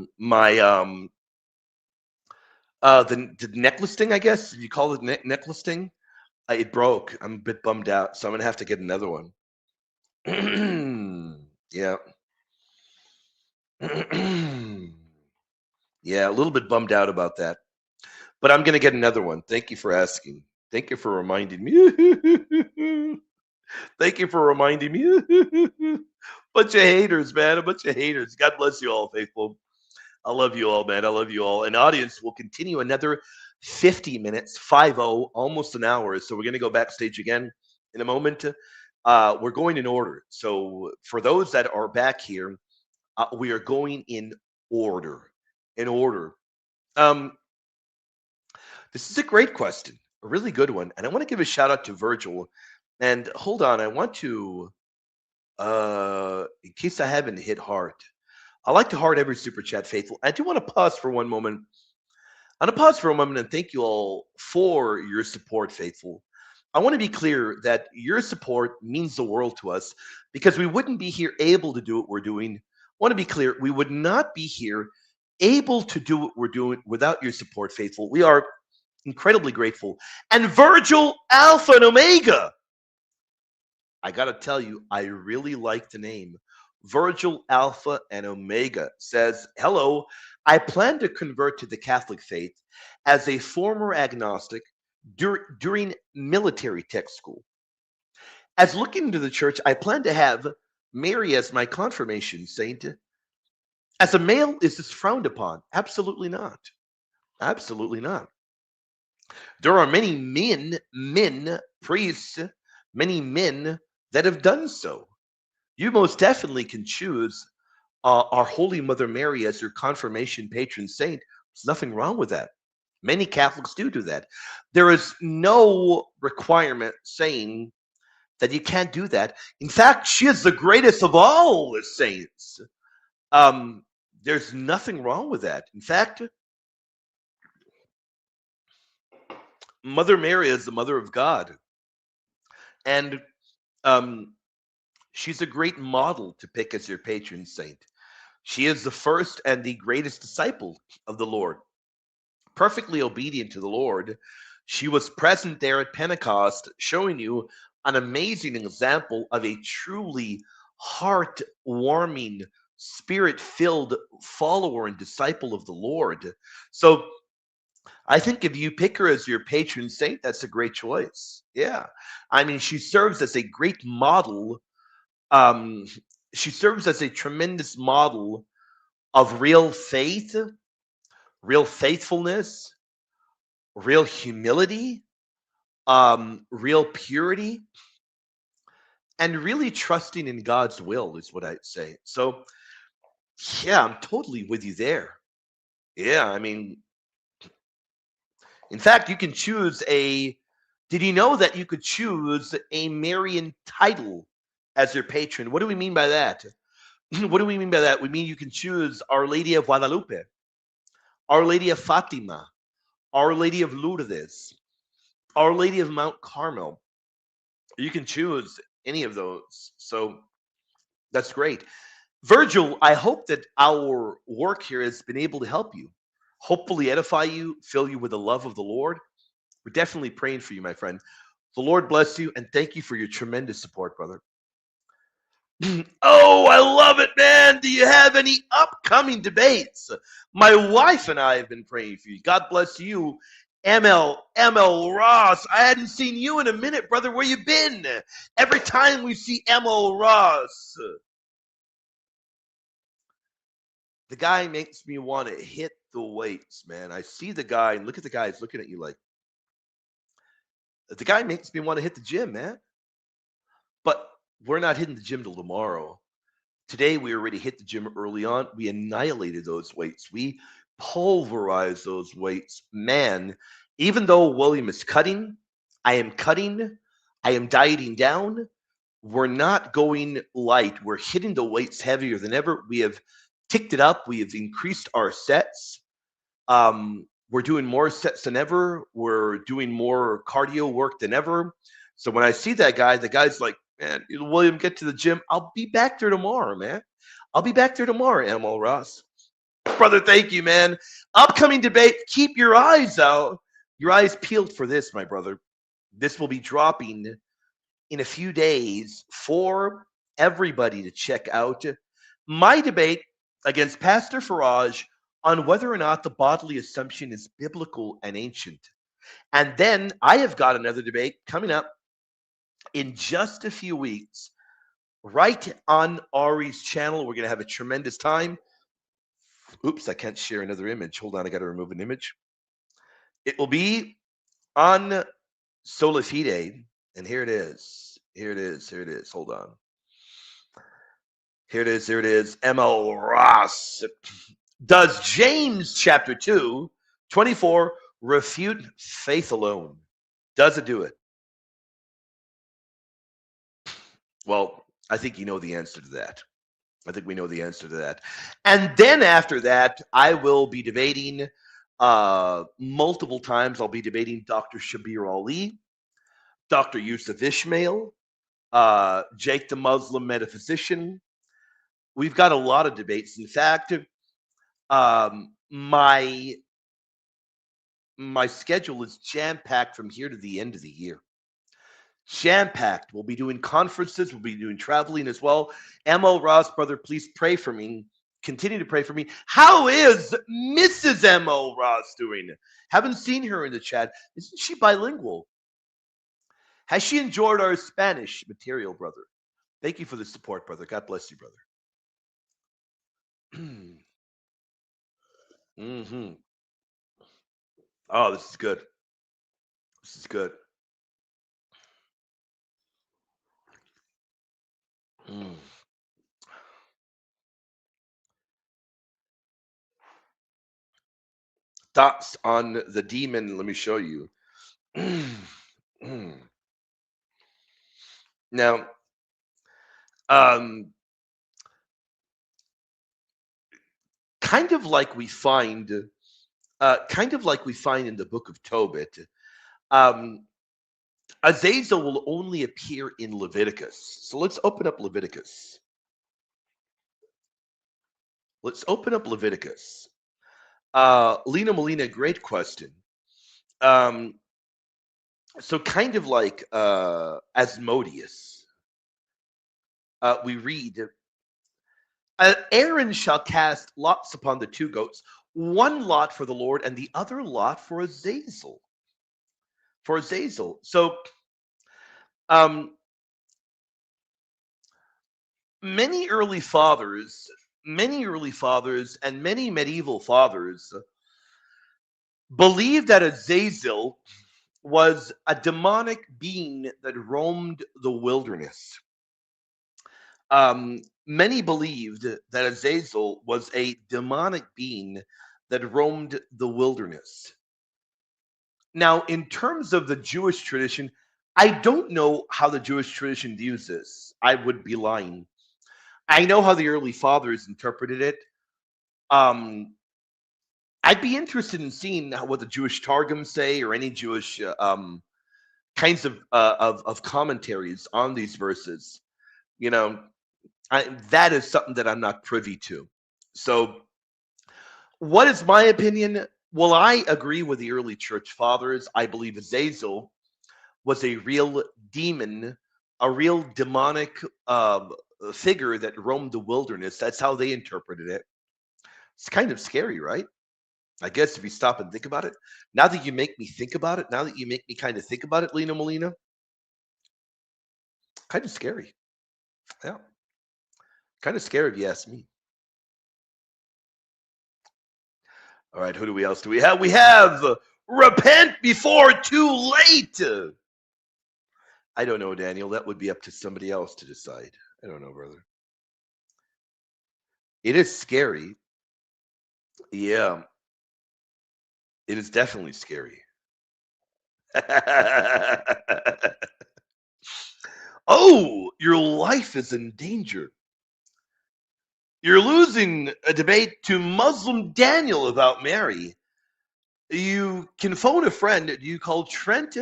necklace thing, I guess you call it necklace thing. It broke. I'm a bit bummed out, so I'm gonna have to get another one. Yeah. Yeah, a little bit bummed out about that. But I'm gonna get another one. Thank you for asking. Thank you for reminding me. Thank you for reminding me. Bunch of haters, man. A bunch of haters. God bless you all, faithful. I love you all, man. I love you all. And audience will continue another 50 minutes, 50, almost an hour. So we're going to go backstage again in a moment. We're going in order. So for those that are back here, we are going in order. In order. Um, this is a great question, a really good one. And I want to give a shout out to Virgil. And hold on, I want to, in case I haven't hit heart, I like to heart every super chat, faithful. I do want to pause for one moment. I'm going to pause for a moment and thank you all for your support, faithful. I want to be clear that your support means the world to us because we wouldn't be here able to do what we're doing. I want to be clear, we would not be here able to do what we're doing without your support, faithful. We are incredibly grateful. And Virgil Alpha and Omega, I got to tell you, I really like the name. Virgil Alpha and Omega says, hello, I plan to convert to the Catholic faith as a former agnostic during military tech school. As looking into the church, I plan to have Mary as my confirmation saint. As a male, is this frowned upon? Absolutely not. Absolutely not. There are many priests, many men that have done so. You most definitely can choose our Holy Mother Mary as your confirmation patron saint. There's nothing wrong with that. Many Catholics do that. There is no requirement saying that you can't do that. In fact, she is the greatest of all the saints. There's nothing wrong with that. In fact, Mother Mary is the mother of God. And um, she's a great model to pick as your patron saint. She is the first and the greatest disciple of the Lord, perfectly obedient to the Lord. She was present there at Pentecost, showing you an amazing example of a truly heart-warming, spirit-filled follower and disciple of the Lord. So I think if you pick her as your patron saint, that's a great choice. Yeah. I mean, she serves as a great model. Um, she serves as a tremendous model of real faith, real faithfulness, real humility, real purity, and really trusting in God's will is what I'd say. So, yeah, I'm totally with you there. Yeah, I mean, in fact, you can choose a. Did you know that you could choose a Marian title as your patron? What do we mean by that? What do we mean by that? We mean you can choose Our Lady of Guadalupe, Our Lady of Fatima, Our Lady of Lourdes, Our Lady of Mount Carmel. You can choose any of those. So that's great. Virgil, I hope that our work here has been able to help you, hopefully edify you, fill you with the love of the Lord. We're definitely praying for you, my friend. The Lord bless you and thank you for your tremendous support, brother. Oh, I love it, man. Do you have any upcoming debates? My wife and I have been praying for you. God bless you. ML Ross. I hadn't seen you in a minute, brother. Where you been? Every time we see ML Ross, the guy makes me want to hit the weights, man. I see the guy and look at the guy. He's looking at you like, the guy makes me want to hit the gym, man. But we're not hitting the gym till tomorrow. Today, we already hit the gym early on. We annihilated those weights. We pulverized those weights. Man, even though William is cutting, I am cutting, I am dieting down. We're not going light. We're hitting the weights heavier than ever. We have ticked it up. We have increased our sets. We're doing more sets than ever. We're doing more cardio work than ever. So when I see that guy, the guy's like, man, William, get to the gym. I'll be back there tomorrow, man. I'll be back there tomorrow, Amal Ross. Brother, thank you, man. Upcoming debate, keep your eyes out. Your eyes peeled for this, my brother. This will be dropping in a few days for everybody to check out. My debate against Pastor Faraj on whether or not the bodily assumption is biblical and ancient. And then I have got another debate coming up in just a few weeks, right on Ari's channel. We're going to have a tremendous time. Oops, I can't share another image. Hold on, I got to remove an image. It will be on Sola Fide, and here it is. Here it is. Here it is. Hold on. Here it is. Here it is. M.L. Ross. Does James chapter 2, 24 refute faith alone? Does it do it? Well, I think you know the answer to that. I think we know the answer to that. And then after that, I will be debating multiple times. I'll be debating Dr. Shabir Ali, Dr. Yusuf Ishmael, Jake the Muslim metaphysician. We've got a lot of debates. In fact, my schedule is jam-packed from here to the end of the year. Jam-packed. We'll be doing conferences. We'll be doing traveling as well. M.O. Ross, brother, please pray for me. Continue to pray for me. How is Mrs. M.O. Ross doing? Haven't seen her in the chat. Isn't she bilingual? Has she enjoyed our Spanish material, brother? Thank you for the support, brother. God bless you, brother. Mm-hmm. Oh, this is good. This is good. Mm. Thoughts on the demon? Let me show you. Now, kind of like we find in the book of Tobit, Azazel will only appear in Leviticus. So let's open up Leviticus. Lena Molina, great question. So kind of like Asmodeus, we read, Aaron shall cast lots upon the two goats, one lot for the Lord and the other lot for Azazel. So many early fathers and many medieval fathers believed that Azazel was a demonic being that roamed the wilderness. Many believed that Azazel was a demonic being that roamed the wilderness. Now, in terms of the Jewish tradition, I don't know how the Jewish tradition views this. I would be lying. I know how the early fathers interpreted it. I'd be interested in seeing what the Jewish Targums say or any Jewish kinds of commentaries on these verses. You know, that is something that I'm not privy to. So, what is my opinion? Well, I agree with the early church fathers. I believe Azazel was a real demon, a real demonic figure that roamed the wilderness. That's how they interpreted it. It's kind of scary, right? I guess if you stop and think about it. Now that you make me think about it, now that you make me kind of think about it, Lena Molina, kind of scary. Yeah. Kind of scary if you ask me. All right, who else do we have? We have repent before too late. I don't know, Daniel. That would be up to somebody else to decide. I don't know, brother. It is scary. Yeah, it is definitely scary. Oh, your life is in danger. You're losing a debate to Muslim Daniel about Mary. You can phone a friend. You call Trent,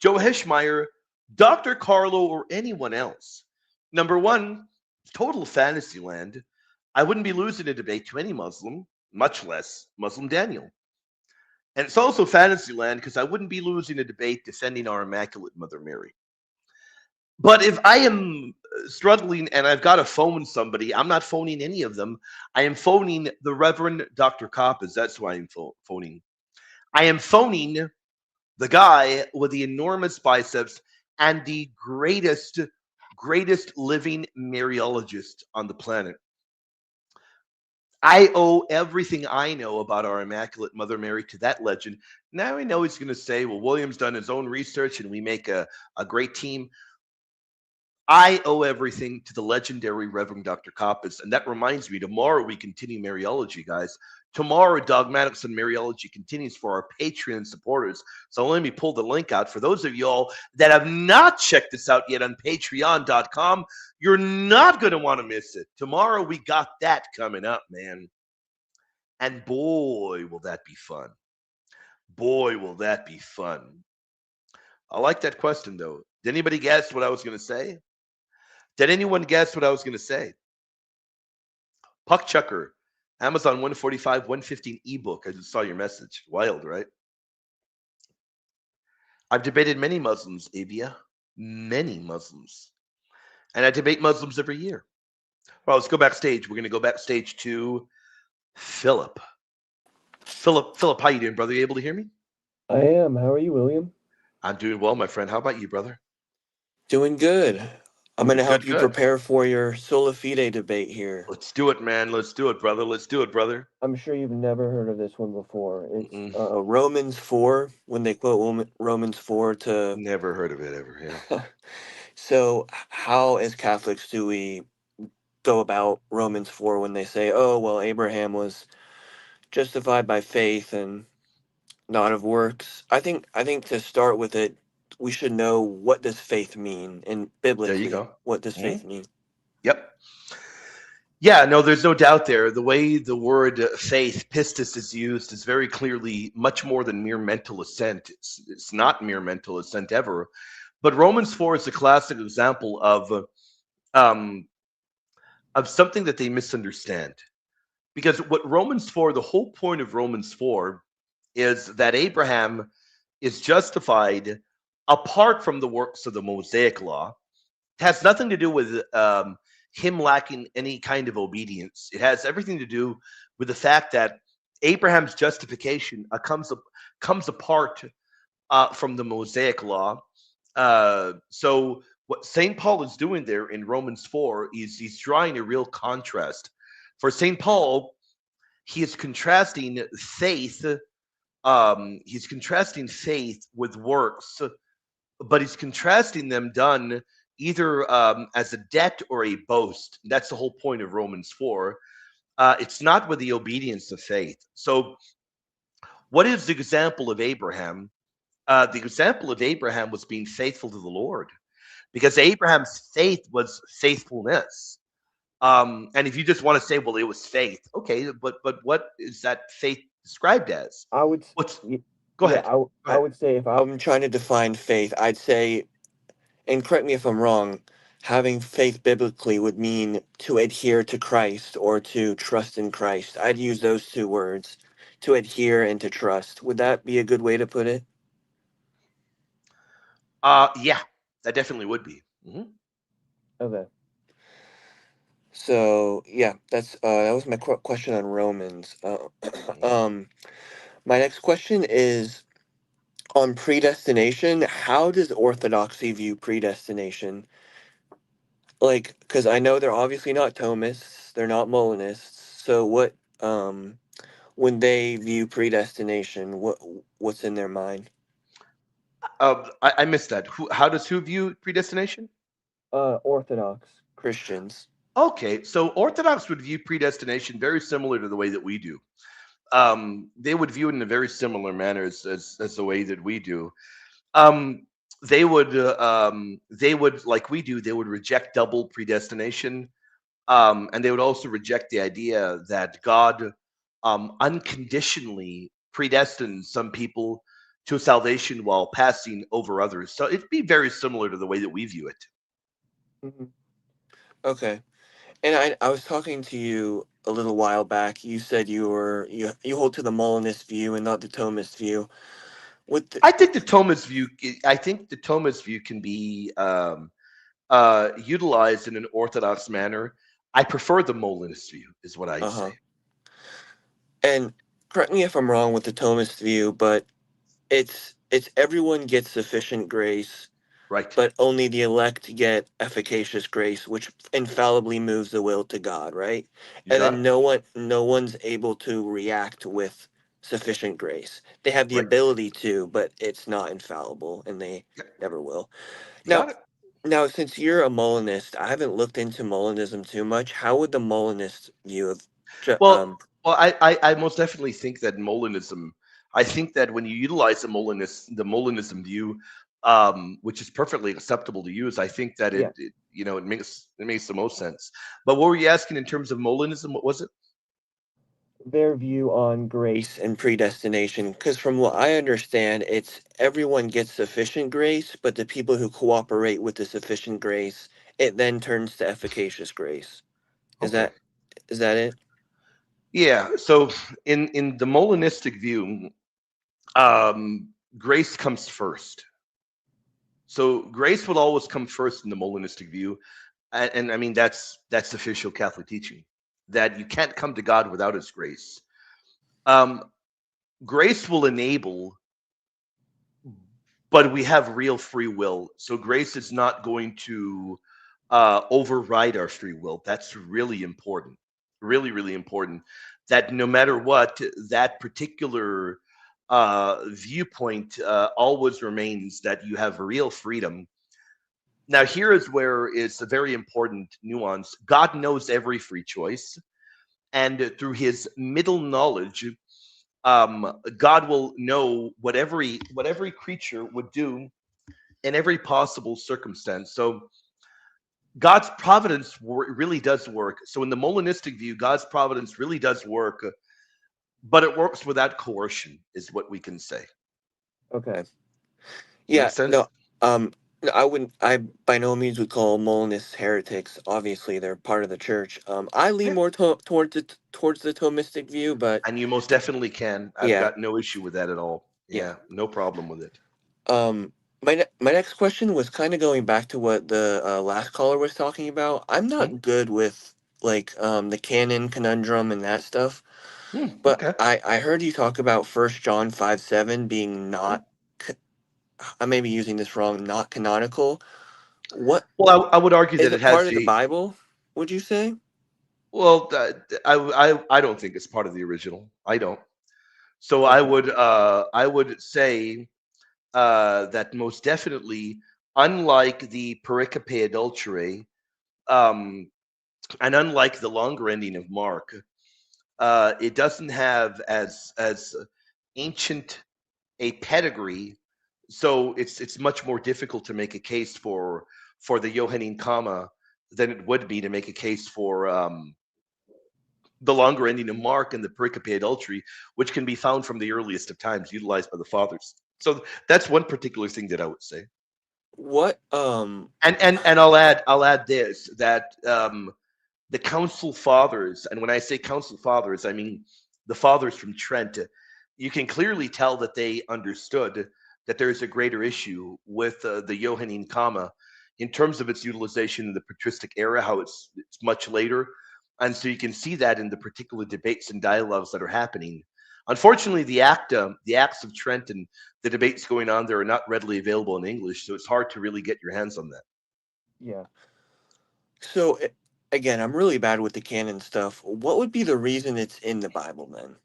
Joe Heschmeyer, Dr. Carlo, or anyone else. Number one, total fantasy land. I wouldn't be losing a debate to any Muslim, much less Muslim Daniel. And it's also fantasy land because I wouldn't be losing a debate defending our Immaculate Mother Mary. But if I am struggling and I've got to phone somebody, I'm not phoning any of them. I am phoning the Reverend Dr. Koppas. That's who I am phoning. I am phoning the guy with the enormous biceps and the greatest living Mariologist on the planet. I owe everything I know about our Immaculate Mother Mary to that legend. Now I know he's going to say, well, William's done his own research and we make a great team. I owe everything to the legendary Reverend Dr. Koppas. And that reminds me, tomorrow we continue Mariology, guys. Tomorrow, Dogmatics and Mariology continues for our Patreon supporters. So let me pull the link out. For those of y'all that have not checked this out yet on patreon.com, you're not going to want to miss it. Tomorrow, we got that coming up, man. And boy, will that be fun. Boy, will that be fun. I like that question, though. Did anybody guess what I was going to say? Did anyone guess what I was going to say? Puck Chucker, Amazon 145, 115 ebook. I just saw your message. Wild, right? I've debated many Muslims, Avia. Many Muslims. And I debate Muslims every year. Well, let's go backstage. We're going to go backstage to Philip. Philip, how you doing, brother? You able to hear me? I am. How are you, William? I'm doing well, my friend. How about you, brother? Doing good. I'm going to help Good, you good. prepare for your Sola Fide debate here. Let's do it, man. Let's do it, brother. Let's do it, brother. I'm sure you've never heard of this one before. It's Mm-mm. Romans 4, when they quote Romans 4 to. Never heard of it ever. Yeah. So, how, as Catholics, do we go about Romans 4 when they say, oh, well, Abraham was justified by faith and not of works? I think to start with it, we should know, what does faith mean? And There you biblically, go. what does Mhm. faith mean? Yep. Yeah, no, there's no doubt there. The way the word faith, pistis, is used is very clearly much more than mere mental assent. It's not mere mental assent ever. But Romans 4 is a classic example um, of something that they misunderstand. Because what Romans 4, the whole point of Romans 4 is that Abraham is justified apart from the works of the Mosaic law. It has nothing to do with him lacking any kind of obedience. It has everything to do with the fact that Abraham's justification comes apart from the Mosaic law. So what St. Paul is doing there in Romans 4 is he's drawing a real contrast. For St. Paul, he is contrasting faith. He's contrasting faith with works, but he's contrasting them done either as a debt or a boast. That's the whole point of Romans 4. It's not with the obedience of faith. So, what is the example of Abraham? The example of Abraham was being faithful to the Lord, because Abraham's faith was faithfulness. And if you just want to say, well, it was faith, okay, but what is that faith described as? I would, What's y- Go yeah, ahead. Go I ahead. would say, if I'm trying to define faith, I'd say, and correct me if I'm wrong, having faith biblically would mean to adhere to Christ or to trust in Christ. I'd use those two words, to adhere and to trust. Would that be a good way to put it? Yeah, that definitely would be. Mhm. Okay. So yeah, that was my question on Romans. Mhm. Um, my next question is on predestination. How does Orthodoxy view predestination? Like, because I know they're obviously not Thomists, they're not Molinists. So um, when they view predestination, what's in their mind? I missed that. How does who view predestination? Orthodox Christians. Okay, so Orthodox would view predestination very similar to the way that we do. They would view it in a very similar manner as the way that we do. Um, they would like we do. They would reject double predestination, and they would also reject the idea that God unconditionally predestines some people to salvation while passing over others. So it'd be very similar to the way that we view it. Hmm. Okay. And I was talking to you a little while back. You said you hold to the Molinist view and not the Thomist view. With the, I think the Thomist view. I think the Thomist view can be utilized in an orthodox manner. I prefer the Molinist view, is what I'd say. uh-huh. And correct me if I'm wrong with the Thomist view, but it's everyone gets sufficient grace, Right. but only the elect get efficacious grace, which infallibly moves the will to God, right? You And got then it. no one's able to react with sufficient grace. They have the Right. ability to, but it's not infallible, and they Yeah, never will. you Now, got it. since you're a Molinist, I haven't looked into Molinism too much. How would the Molinist view of, Well, I most definitely think that Molinism. I think that when you utilize the Molinism view, which is perfectly acceptable to use, I think that yeah, it makes the most sense. But what were you asking in terms of Molinism? What was it? their view on grace and predestination? Because from what I understand, it's everyone gets sufficient grace, but the people who cooperate with the sufficient grace, it then turns to efficacious grace. Is Okay. that is that it? Yeah. So in the Molinistic view, grace comes first. So grace will always come first in the Molinistic view, and I mean that's official Catholic teaching that you can't come to God without His grace. Um, Grace will enable, but we have real free will. So grace is not going to override our free will. That's really important, really, really important. That no matter what, that particular viewpoint always remains that you have real freedom. Now, here is where it's a very important nuance. God knows every free choice, and through His middle knowledge, God will know what every creature would do in every possible circumstance. So God's providence really does work. So in the Molinistic view, God's providence really does work, but it works without coercion, is what we can say. Okay. Make Yeah. sense? No. No, I wouldn't. I by no means would call Molinists heretics. Obviously, they're part of the church. I lean Yeah. more towards the Thomistic view, but And you most definitely can. I've yeah, got no issue with that at all. yeah. Yeah, no problem with it. My next question was kind of going back to what the last caller was talking about. I'm Hmm? not good with the canon conundrum and that stuff, but Okay. I heard you talk about First John 5:7 being Hmm? not. I may be using this wrong. Not canonical. What Well, I would argue is that it it part has of the a. Bible? Would you say? Well, I don't think it's part of the original. I don't. So Okay. I would say that most definitely, unlike the pericope adulterae, um, and unlike the longer ending of Mark, it doesn't have as ancient a pedigree, so it's much more difficult to make a case for the Johannine comma than it would be to make a case for the longer ending of Mark and the pericope adultery, which can be found from the earliest of times, utilized by the fathers. So that's one particular thing that I would say. What And I'll add this that the council fathers, and when I say council fathers, I mean the fathers from Trent. You can clearly tell that they understood that there is a greater issue with the Johannine comma in terms of its utilization in the patristic era, how it's much later, and so you can see that in the particular debates and dialogues that are happening. Unfortunately, the Acts of Trent and the debates going on there are not readily available in English, so it's hard to really get your hands on that. yeah. So again, I'm really bad with the canon stuff. What would be the reason it's in the Bible then?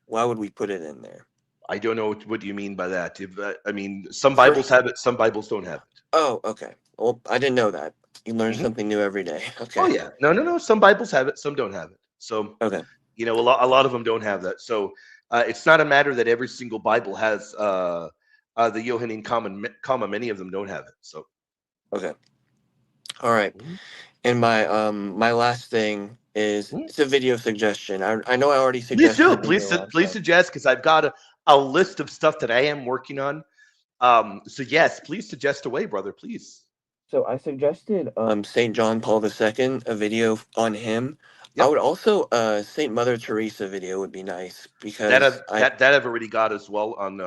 Why would we put it in there? I don't know what you mean by that. I mean, some For Bibles have it, some Bibles don't have it. Oh, okay. Well, I didn't know that. You learn Mhm. something new every day. Oh Okay. yeah, no. Some Bibles have it, some don't have it. So Okay. a lot of them don't have that. So it's not a matter that every single Bible has the Johannine comma. Many of them don't have it. So Okay. All right. mhm, And my last thing is mhm. it's a video suggestion. I know I already Please suggested do. a video last Please time. suggest because I've got a list of stuff that I am working on. So yes, please suggest away, brother. Please. So I suggested Saint John Paul II, a video on him. I Yep. would also Saint Mother Teresa video would be nice That because I've I that I've already got as well on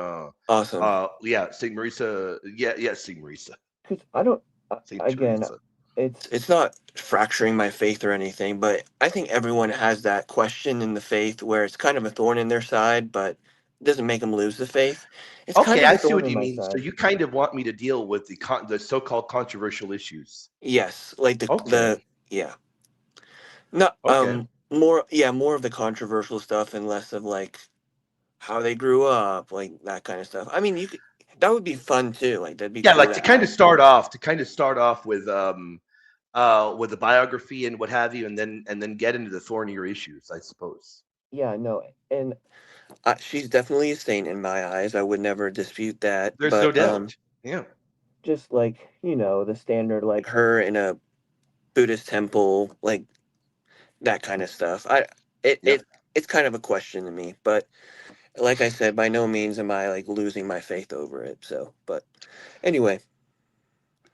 awesome. yeah, Saint Marisa. Yeah, Saint Marisa. Because I don't Saint again, Teresa. it's not fracturing my faith or anything, but I think everyone has that question in the faith where it's kind of a thorn in their side, but it doesn't make them lose the faith. It's kind Okay, of a I see thorn what in you my mean. So side. you kind of want me to deal with the so-called controversial issues. Yes, like the Okay. yeah. No, Okay. more yeah, more of the controversial stuff and less of like how they grew up, like that kind of stuff. I mean, you could that would be fun too. Like that'd be Yeah, cool like to have. to kind of start off with the biography and what have you, and then get into the thornier issues, I suppose. Yeah, no, and she's definitely a saint in my eyes. I would never dispute that. There's no But doubt. Yeah. just like the standard, like her in a Buddhist temple, like that kind of stuff. It Yep. it it's kind of a question to me. But like I said, by no means am I like losing my faith over it. So, but anyway,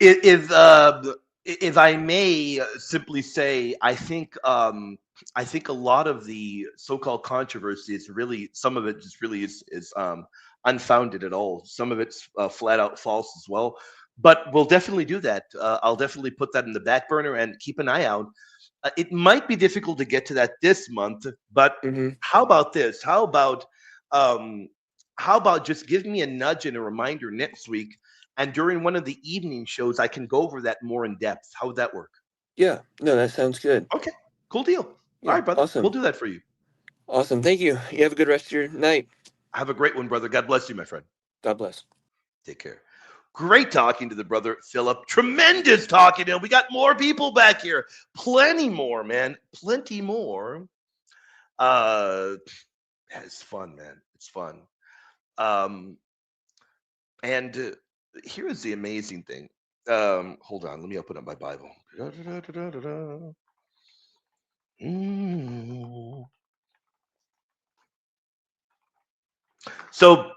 If I may simply say, I think a lot of the so-called controversy is really some of it just really is unfounded at all. Some of it's flat out false as well. But we'll definitely do that. I'll definitely put that in the back burner and keep an eye out. It might be difficult to get to that this month, but hmm how about this? Um, how about just giving me a nudge and a reminder next week, and during one of the evening shows, I can go over that more in depth. How would that work? yeah, no, that sounds good. Okay, cool deal. All Yeah, right, brother, we'll awesome, do that for you. awesome. Thank you. You have a good rest of your night. Have a great one, brother. God bless you, my friend. God bless. Take care. Great talking to the brother Philip. Tremendous talking to him. We got more people back here. Plenty more, man. Plenty more. Uh, it's fun, man. It's fun. Um, and here is the amazing thing. Hold on. Let me open up my Bible. Mm. So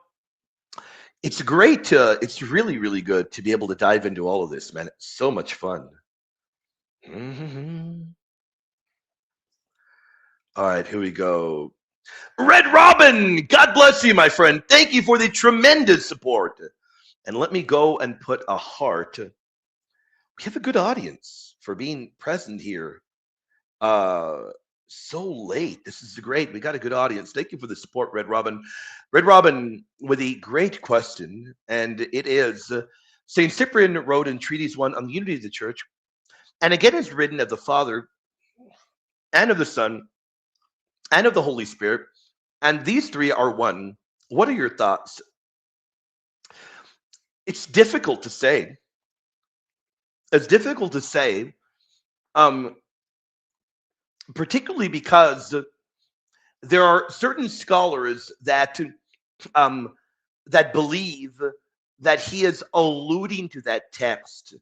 it's great to, it's really, really good to be able to dive into all of this, man. It's so much fun. Mhm. All right, here we go. Red Robin, God bless you, my friend. Thank you for the tremendous support. And let me go and put a heart. We have a good audience for being present here uh so late. This is great. We got a good audience. Thank you for the support, Red Robin. Red Robin with a great question, and it is Saint Cyprian wrote in Treatise 1 on the unity of the church, and again is written of the Father and of the Son and of the Holy Spirit, and these three are one. What are your thoughts? It's difficult to say. It's difficult to say, um, particularly because there are certain scholars um, that believe that he is alluding to that text.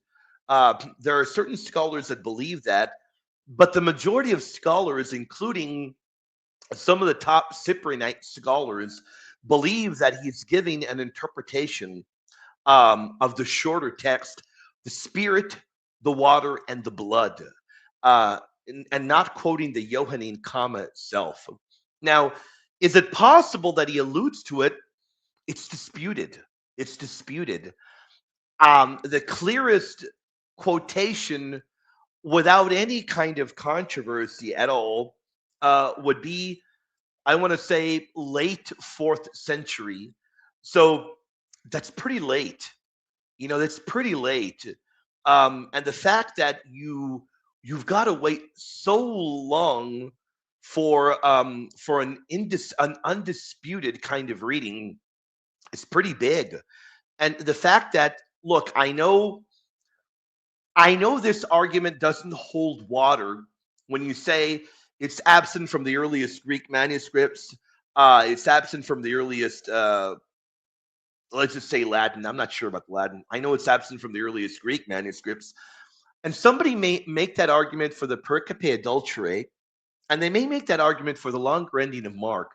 There are certain scholars that believe that, but the majority of scholars, including some of the top Cyprianite scholars, believe that he's giving an interpretation of the shorter text, the spirit, the water, and the blood, uh, and not quoting the Johannine comma itself. Now, is it possible that he alludes to it? It's disputed. It's disputed. The clearest quotation without any kind of controversy at all would be, I want to say, late fourth century. So that's pretty late. That's pretty late. And the fact that you've got to wait so long for an undisputed kind of reading is pretty big. And the fact that, look, I know I know this argument doesn't hold water when you say it's absent from the earliest Greek manuscripts. It's absent from the earliest, let's just say Latin. I'm not sure about the Latin. I know it's absent from the earliest Greek manuscripts. And somebody may make that argument for the pericope adulterae, and they may make that argument for the longer ending of Mark.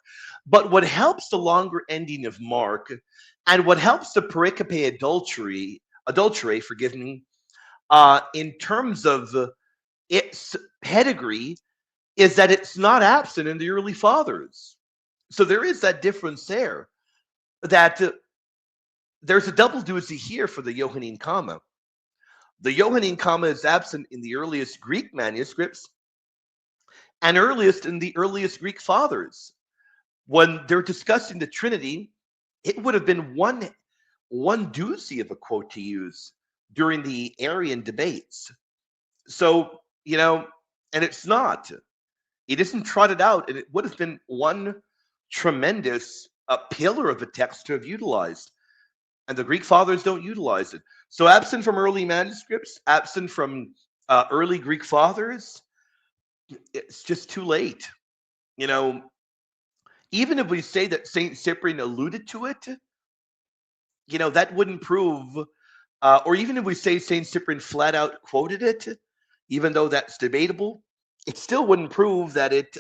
But what helps the longer ending of Mark, and what helps the pericope adulterae, forgive me, in terms of its pedigree, is that it's not absent in the early fathers. So there is that difference there. That there's a double doozy here for the Johannine comma. The Johannine comma is absent in the earliest Greek manuscripts and earliest in the earliest Greek fathers. When they're discussing the Trinity, it would have been one doozy of a quote to use during the Arian debates. So, and it's not. It isn't trotted out, and it would have been one tremendous pillar of a text to have utilized. And the Greek fathers don't utilize it. So absent from early manuscripts, absent from early Greek fathers, it's just too late. Even if we say that Saint Cyprian alluded to it, that wouldn't prove, or even if we say Saint Cyprian flat out quoted it, even though that's debatable, it still wouldn't prove that it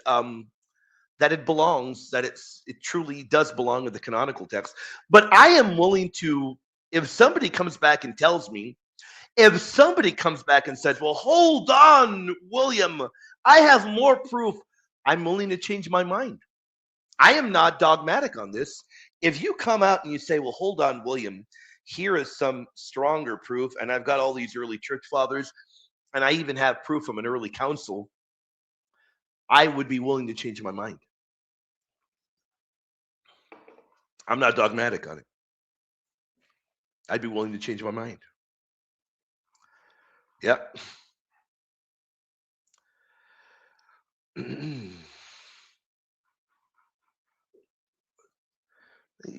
belongs, that it truly does belong in the canonical text. But I am willing to, if somebody comes back and tells me, if somebody comes back and says, well, hold on, William, I have more proof, I'm willing to change my mind. I am not dogmatic on this. If you come out and you say, well, hold on, William, here is some stronger proof, and I've got all these early church fathers, and I even have proof from an early council, I would be willing to change my mind. I'm not dogmatic on it. I'd be willing to change my mind. Yep. You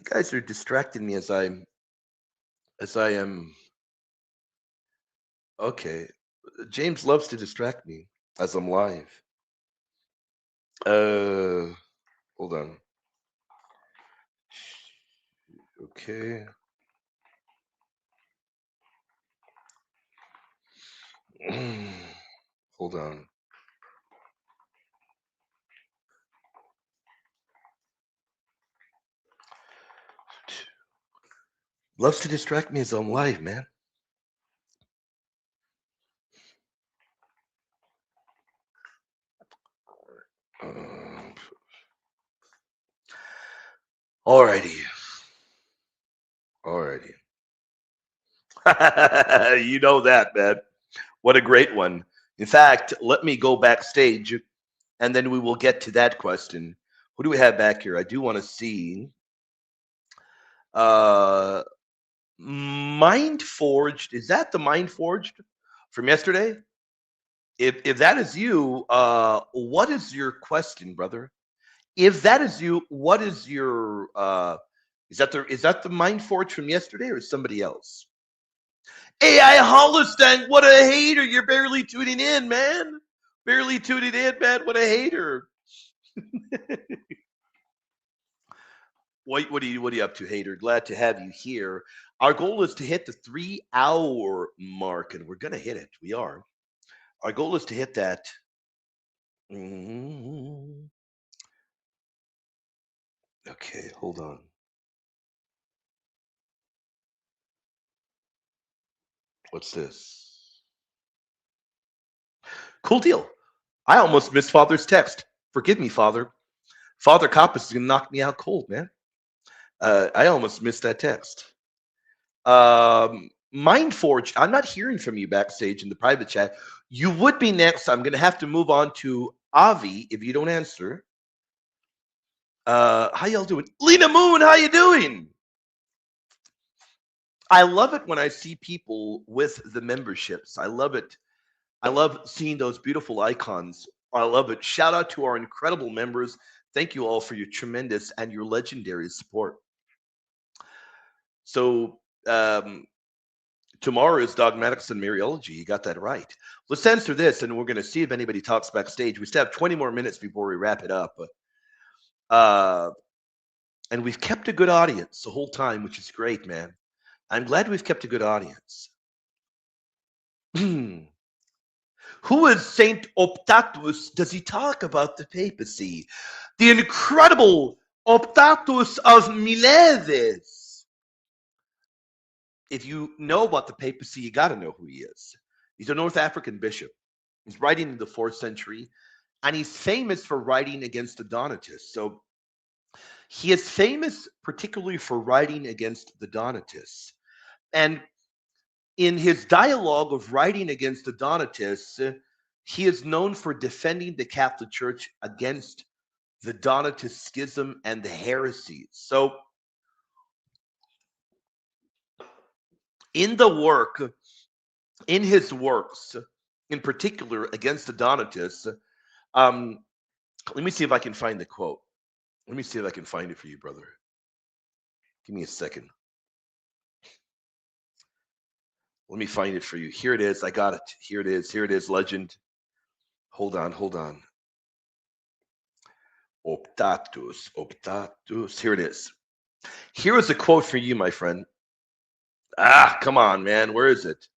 guys are distracting me as I am. Okay. James loves to distract me as I'm live. Hold on. Okay. Hold on. Loves to distract me as I'm live, man. Alrighty. You know that, man. What a great one. In fact, let me go backstage and then we will get to that question. Who do we have back here? I do want to see. Mind Forged. Is that the Mind Forged from yesterday? If that is you, what is your question, brother? If that is you, what is your is that the Mind Forged from yesterday or somebody else? AI Hollistank, what a hater! You're barely tuning in, man. Barely tuning in, man. What a hater! What are you up to, hater? Glad to have you here. Our goal is to hit the 3-hour mark, and we're gonna hit it. We are. Our goal is to hit that. Okay, hold on. What's this? Cool deal. I almost missed Father's text. Forgive me, Father. Father Coppas is gonna knock me out cold, man. I almost missed that text. Mindforge, I'm not hearing from you backstage in the private chat. You would be next. I'm gonna have to move on to Avi if you don't answer. How y'all doing? Lena Moon, how you doing? I love it when I see people with the memberships. I love it. I love seeing those beautiful icons. I love it. Shout out to our incredible members. Thank you all for your tremendous and your legendary support. So Tomorrow is Dogmatics and Mariology. You got that right. Let's answer this, and we're going to see if anybody talks backstage. We still have 20 more minutes before we wrap it up. And we've kept a good audience the whole time, which is great, man. I'm glad we've kept a good audience. Who is Saint Optatus? Does he talk about the papacy? The incredible Optatus of Mileves. If you know about the papacy, you got to know who he is. He's a North African bishop. He's writing in the 4th century, and he's famous for writing against the Donatists. So he is famous particularly for writing against the Donatists. And in his dialogue of writing against the Donatists, he is known for defending the Catholic Church against the Donatist schism and the heresies. So in his works, in particular against the Donatists, let me see if I can find the quote. Let me see if I can find it for you, brother. Give me a second. Let me find it for you. Here it is. I got it. Here it is. Here it is, legend. Hold on. Optatus. Here it is. Here is a quote for you, my friend. Come on, man. Where is it?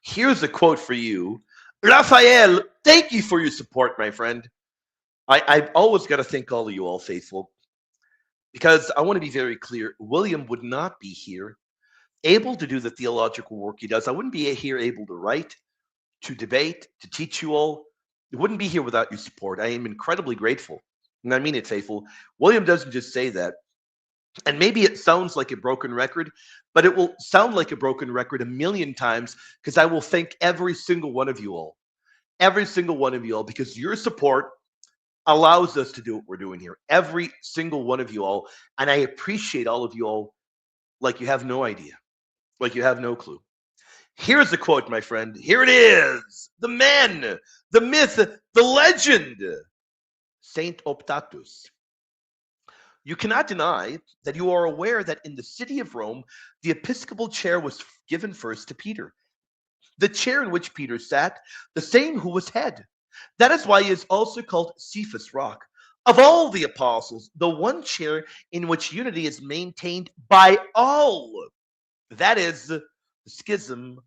Here's a quote for you. Raphael, thank you for your support, my friend. I've always got to thank all of you, all faithful, because I want to be very clear. William would not be here able to do the theological work he does. I wouldn't be here able to write, to debate, to teach you all. It wouldn't be here without your support. I am incredibly grateful. And I mean it, faithful. William doesn't just say that. And maybe it sounds like a broken record, but it will sound like a broken record a million times, because I will thank every single one of you all. Every single one of you all, because your support allows us to do what we're doing here. Every single one of you all. And I appreciate all of you all like you have no idea, like you have no clue. Here's the quote, my friend. Here it is. The man, the myth, the legend, Saint Optatus. You cannot deny that you are aware that in the city of Rome, the episcopal chair was given first to Peter. The chair in which Peter sat, the same who was head. That is why he is also called Cephas Rock. Of all the apostles, the one chair in which unity is maintained by all. That is the schism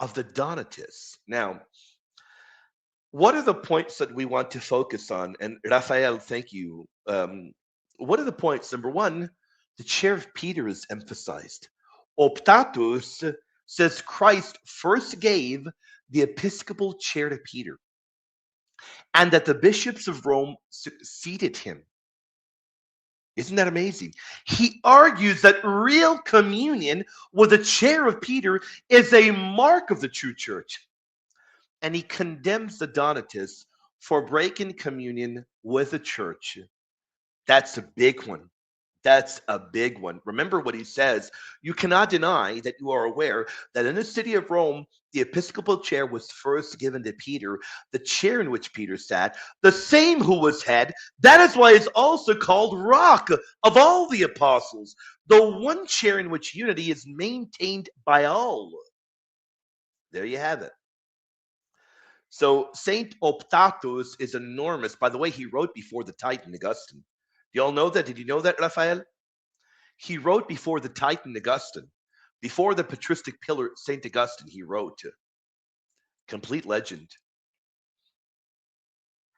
of the Donatists. Now, what are the points that we want to focus on? And Raphael, thank you. What are the points? Number one, the chair of Peter is emphasized. Optatus says Christ first gave the episcopal chair to Peter, and that the bishops of Rome succeeded him. Isn't that amazing? He argues that real communion with the chair of Peter is a mark of the true church. And he condemns the Donatists for breaking communion with the church. That's a big one. That's a big one. Remember what he says. You cannot deny that you are aware that in the city of Rome, the episcopal chair was first given to Peter, the chair in which Peter sat, the same who was head. That is why it's also called Rock of all the apostles, the one chair in which unity is maintained by all. There you have it. So Saint Optatus is enormous. By the way, he wrote before the Titan Augustine. Do you all know that? Did you know that, Raphael? He wrote before the Titan Augustine. Before the patristic pillar, St. Augustine, he wrote. Complete legend.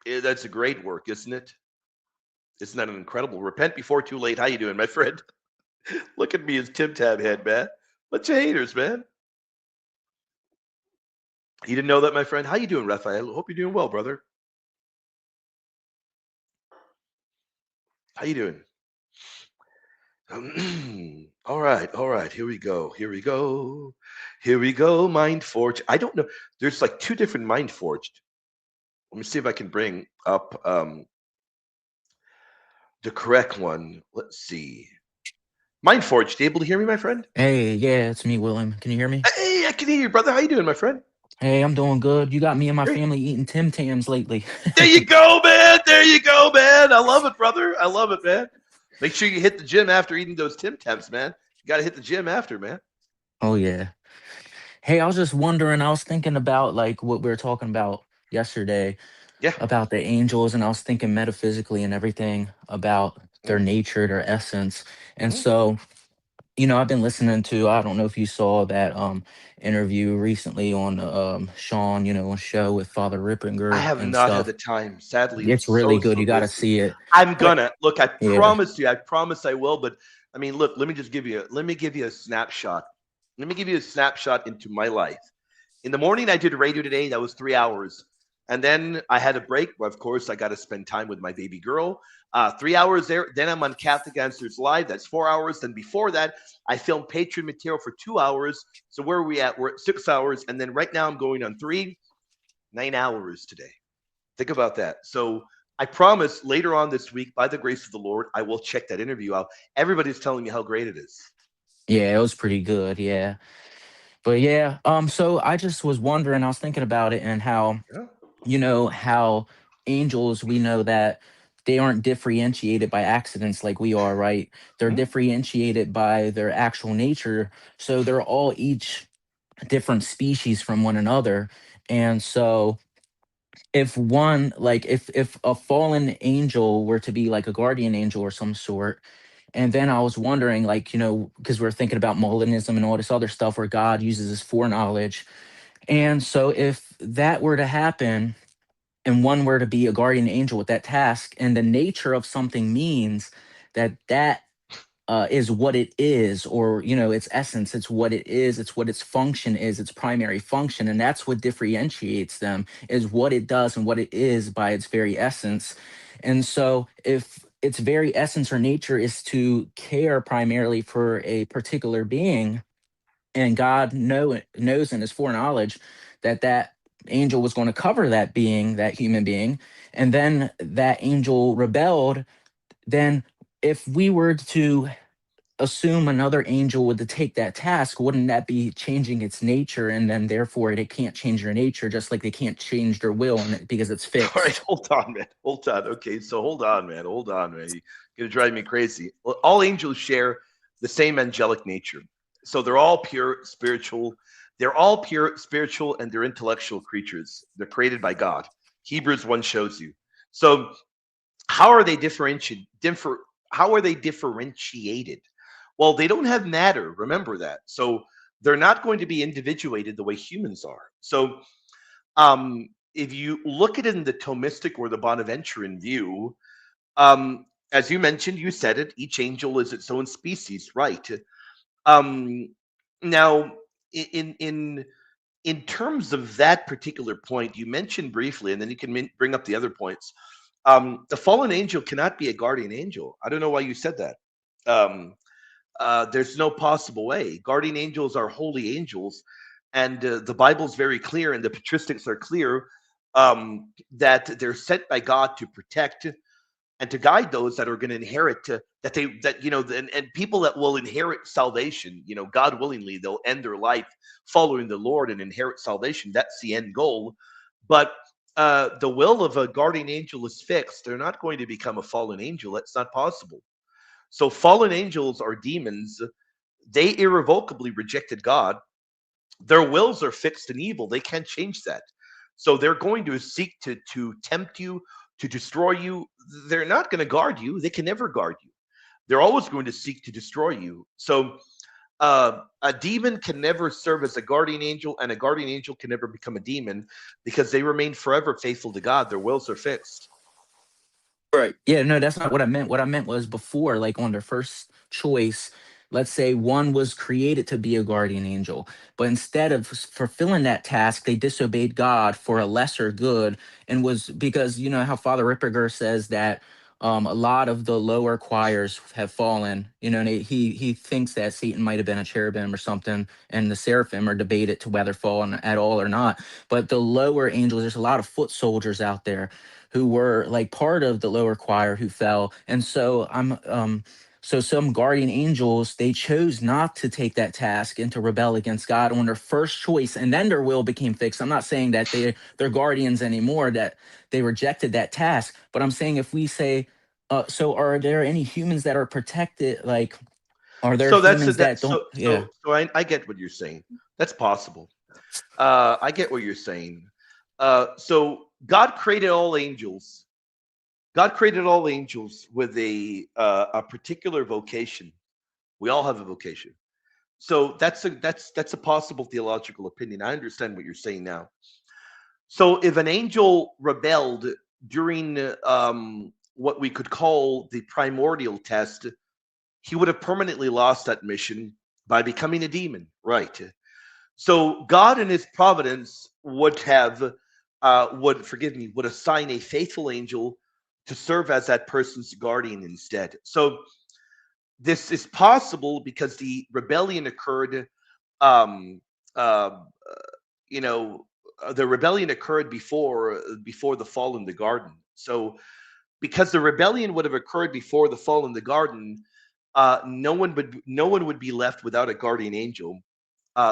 That's a great work, isn't it? Isn't that incredible? Repent before too late. How you doing, my friend? Look at me as Tim Tab head, man. Bunch of haters, man. You didn't know that, my friend? How you doing, Raphael? Hope you're doing well, brother. How you doing? All right. Here we go. Mind Forge. I don't know. There's like two different Mind Forged. Let me see if I can bring up the correct one. Let's see. Mind Forged. You able to hear me, my friend? Hey, yeah, it's me, Willem. Can you hear me? Hey, I can hear you, brother. How you doing, my friend? Hey, I'm doing good. You got me and my Great. family eating Tim Tams lately. There you go, man. I love it, brother. I love it, man. Make sure you hit the gym after eating those Tim Tams, man. You got to hit the gym after, man. Oh, yeah. Hey, I was just wondering, I was thinking about like what we were talking about yesterday Yeah. about the angels, and I was thinking metaphysically and everything about their Mm, nature, their essence. And mhm. so, I've been listening to, I don't know if you saw that interview recently on Sean, on show with Father I Rippinger have and not had stuff. the time. Sadly, I'm It's really so good. so You got to busy. see it. I'm But gonna look. I yeah, promise you. I promise I will. But I mean, look. Let me just give you. Let me give you a snapshot. Let me give you a snapshot into my life. In the morning, I did radio today. That was 3 hours. And then I had a break. Well, of course, I got to spend time with my baby girl. 3 hours there. Then I'm on Catholic Answers Live. That's 4 hours. Then before that, I filmed Patreon material for 2 hours. So where are we at? We're at 6 hours. And then right now I'm going on 9 hours today. Think about that. So I promise later on this week, by the grace of the Lord, I will check that interview out. Everybody's telling me how great it is. yeah, it was pretty good. Yeah. But yeah, so I just was wondering, I was thinking about it and how Yeah. how angels, we know that they aren't differentiated by accidents like we are, right? They're Mhm. differentiated by their actual nature. So they're all each different species from one another. And so if one, like if a fallen angel were to be like a guardian angel or some sort, and then I was wondering, like, because we're thinking about Molinism and all this other stuff where God uses his foreknowledge. And so if that were to happen, and one were to be a guardian angel with that task, and the nature of something means that is what it is, or its essence, it's what it is, it's what its function is, its primary function, and that's what differentiates them, is what it does and what it is by its very essence. And so if its very essence or nature is to care primarily for a particular being, and God knows in his foreknowledge that angel was going to cover that being, that human being, and then that angel rebelled, then if we were to assume another angel would to take that task, wouldn't that be changing its nature? And then therefore it can't change their nature, just like they can't change their will because it's All right, fixed. hold on, man. Hold on. Okay, so hold on, man. Hold on, man. You're gonna drive me crazy. Well, all angels share the same angelic nature. So they're all pure spiritual. They're all pure spiritual and they're intellectual creatures. They're created by God. Hebrews 1 shows you. So how are they how are they differentiated? Well, they don't have matter. Remember that. So they're not going to be individuated the way humans are. So if you look at it in the Thomistic or the Bonaventuran view, as you mentioned, you said it, each angel is its own species, right? Um, now, in in in terms of that particular point, you mentioned briefly, and then you can bring up the other points. The fallen angel cannot be a guardian angel. I don't know why you said that. Um, there's no possible way. Guardian angels are holy angels, and the Bible's very clear, and the patristics are clear that they're sent by God to protect and to guide those that are going to inherit and people that will inherit salvation. God willingly, they'll end their life following the Lord and inherit salvation. That's the end goal. But the will of a guardian angel is fixed. They're not going to become a fallen angel. That's not possible. So fallen angels are demons. They irrevocably rejected God. Their wills are fixed and evil. They can't change that. So they're going to seek to tempt you, to destroy you. They're not going to guard you. They can never guard you. They're always going to seek to destroy you. So a demon can never serve as a guardian angel, and a guardian angel can never become a demon because they remain forever faithful to God. Their wills are fixed. Right. Yeah, no, that's not what I meant. What I meant was before, like on their first choice, let's say one was created to be a guardian angel, but instead of fulfilling that task, they disobeyed God for a lesser good, and was because you know how Father Ripperger says that a lot of the lower choirs have fallen, and he thinks that Satan might have been a cherubim or something, and the seraphim are debated to whether fallen at all or not. But the lower angels, there's a lot of foot soldiers out there who were like part of the lower choir who fell. And so so some guardian angels, they chose not to take that task and to rebel against God on their first choice, and then their will became fixed. I'm not saying that they're guardians anymore, that they rejected that task, but I'm saying if we say so are there any humans that are protected, like are there So that's humans that. that don't, So yeah. so so I get what you're saying. That's possible. I get what you're saying. So God created all angels. God created all angels with a particular vocation. We all have a vocation. So that's a possible theological opinion. I understand what you're saying now. So if an angel rebelled during what we could call the primordial test, he would have permanently lost that mission by becoming a demon, right? So God in his providence would have would forgive me, would assign a faithful angel to serve as that person's guardian instead. So this is possible because the rebellion occurred um uh, you know the rebellion occurred before the fall in the garden. So because the rebellion would have occurred before the fall in the garden, no one would be left without a guardian angel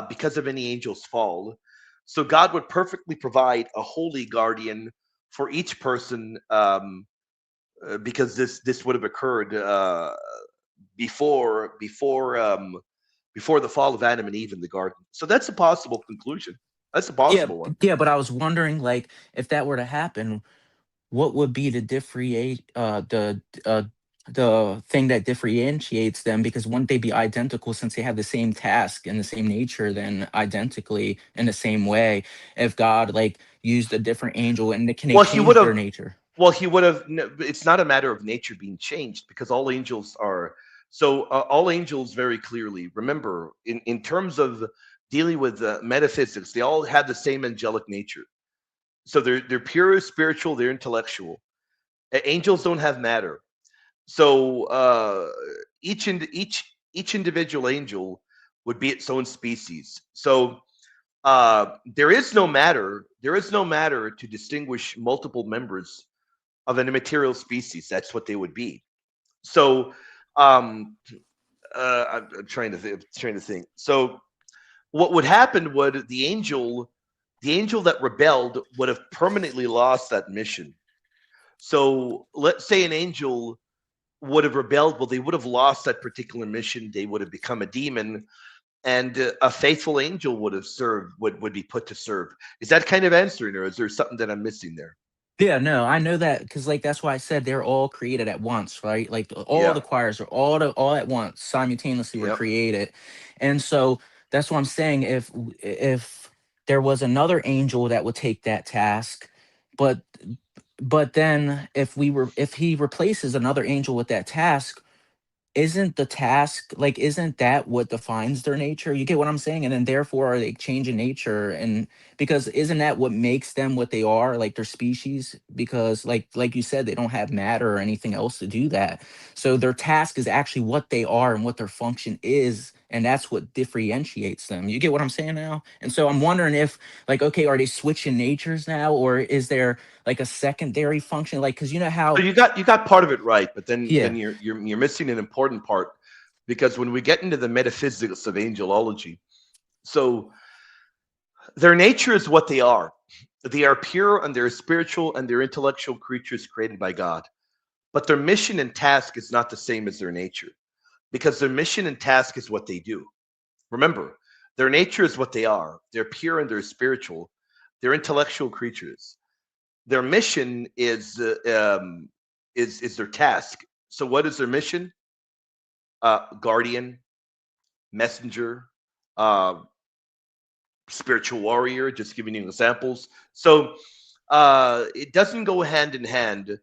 because of any angel's fall. So God would perfectly provide a holy guardian for each person, because this would have occurred before the fall of Adam and Eve in the garden. So that's a possible conclusion. That's a Yeah, possible one. yeah, but I was wondering, like, if that were to happen, what would be the thing that differentiates them? Because wouldn't they be identical since they have the same task and the same nature, then identically in the same way? If God like used a different angel, and can they Well, he would change their have. nature? Well, he would have. It's not a matter of nature being changed because all angels are. So all angels very clearly remember in terms of dealing with metaphysics, they all have the same angelic nature. So they're pure spiritual, they're intellectual. Angels don't have matter. So each individual angel would be its own species. So there is no matter to distinguish multiple members of an immaterial species. That's what they would be. So um, I'm trying to think. So what would happen would the angel that rebelled would have permanently lost that mission. So let's say an angel would have rebelled, well, they would have lost that particular mission. They would have become a demon, and a faithful angel would have served, would be put to serve. Is that kind of answering, or is there something that I'm missing there? Yeah, no, I know that because like that's why I said they're all created at once, right? Like all Yeah, the choirs are all at once simultaneously were yep. created, and so that's what I'm saying. If there was another angel that would take that task, but then if he replaces another angel with that task, isn't the task like isn't that what defines their nature? You get what I'm saying? And then therefore are they changing nature? And because isn't that what makes them what they are, like their species? Because like you said, they don't have matter or anything else to do that. So their task is actually what they are and what their function is, and that's what differentiates them. You get what I'm saying now? And so I'm wondering if, like, okay, are they switching natures now, or is there like a secondary function? Like, because you know So how, you got part of it right, but then yeah. you're missing an important part, because when we get into the metaphysics of angelology, so their nature is what they are. They are pure and they're spiritual and they're intellectual creatures created by God. But their mission and task is not the same as their nature, because their mission and task is what they do. Remember, their nature is what they are. They're pure and they're spiritual. They're intellectual creatures. Their mission is their task. So what is their mission? Guardian, messenger, uh, spiritual warrior. Just giving you examples. So it doesn't go hand in hand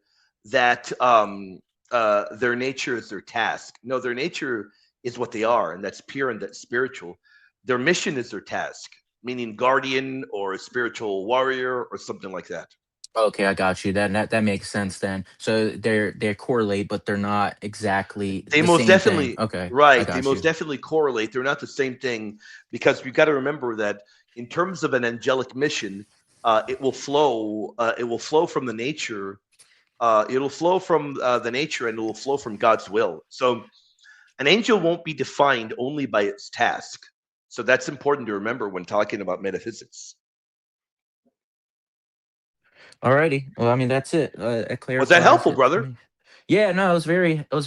that their nature is their task. No, their nature is what they are, and that's pure and that's spiritual. Their mission is their task, meaning guardian or a spiritual warrior or something like that. Okay, I got you. That makes sense then. So they correlate, but they're not exactly They the most same thing. definitely Okay, I right. They got most you. definitely correlate. They're not the same thing, because we've got to remember that in terms of an angelic mission, it will flow. It will flow from the nature. It'll flow from the nature, and it will flow from God's will. So an angel won't be defined only by its task. So that's important to remember when talking about metaphysics. Alrighty. Well, I mean that's it. It Was that clarifies helpful, it for brother? me. Yeah, no, it was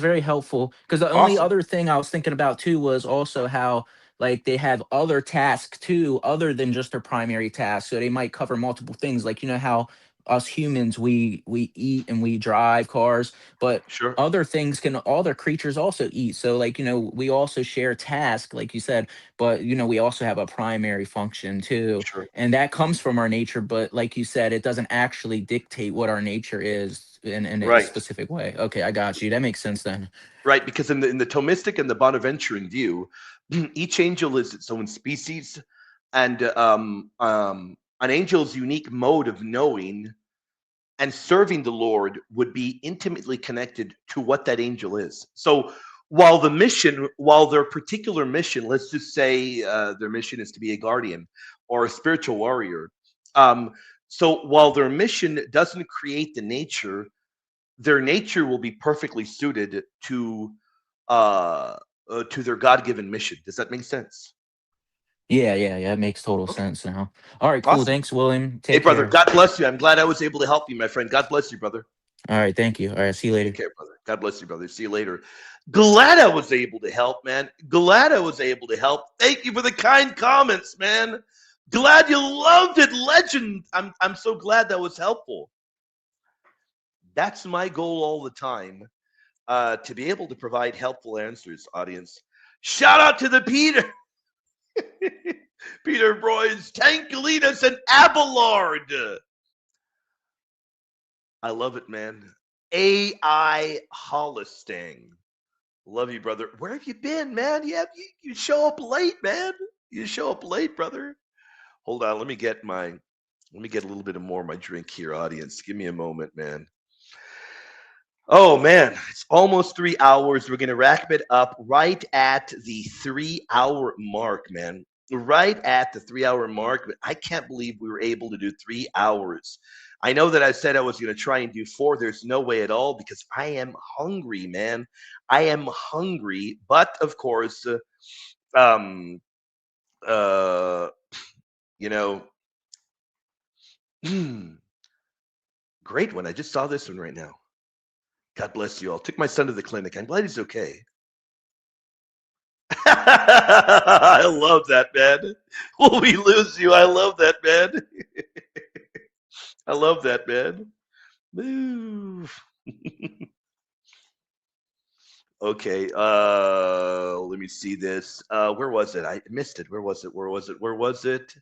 very helpful. Because the only Awesome. other thing I was thinking about too was also how like they have other tasks too, other than just their primary task. So they might cover multiple things. Like, you know how us humans, we eat and we drive cars, but Sure. other things can, other creatures also eat. So like, you know, we also share task, like you said, but you know, we also have a primary function too, Sure. and that comes from our nature. But like you said, it doesn't actually dictate what our nature is in a Right. specific way. Okay, I got you. That makes sense then. Right. Because in the Thomistic and the Bonaventuran view, each angel is its own species, and an angel's unique mode of knowing and serving the Lord would be intimately connected to what that angel is. So while their particular mission, let's just say their mission is to be a guardian or a spiritual warrior. Um, so while their mission doesn't create the nature, their nature will be perfectly suited to their God-given mission. Does that make sense? Yeah, it makes total Okay, sense now. All right, cool. awesome. Thanks, William. Hey, Take brother, care. God bless you. I'm glad I was able to help you, my friend. God bless you, brother. All right, thank you. All right, see you Take later. care, brother. God bless you, brother. See you later. Glad I was able to help, man. Glad I was able to help. Thank you for the kind comments, man. Glad you loved it, legend. I'm so glad that was helpful. That's my goal all the time, to be able to provide helpful answers, audience. Shout out to the Peter, Peter Broyes, Tankalinas, and Abelard. I love it, man. AI Holistang. Love you, brother. Where have you been, man? You show up late, man. You show up late, brother. Hold on, let me get a little bit of more of my drink here, audience. Give me a moment, man. Oh man, it's almost 3 hours. We're gonna wrap it up right at the 3 hour mark, man. Right at the 3 hour mark, but I can't believe we were able to do 3 hours. I know that I said I was gonna try and do four. There's no way at all because I am hungry, man. I am hungry, but of course, um, uh, you know, great one. I just saw this one right now. God bless you all. Took my son to the clinic. I'm glad he's okay. I love that, man. Will we lose you? I love that, man. I love that, man. Move. Okay. Let me see this. Where was it? I missed it. Where was it? Where was it? Where was it?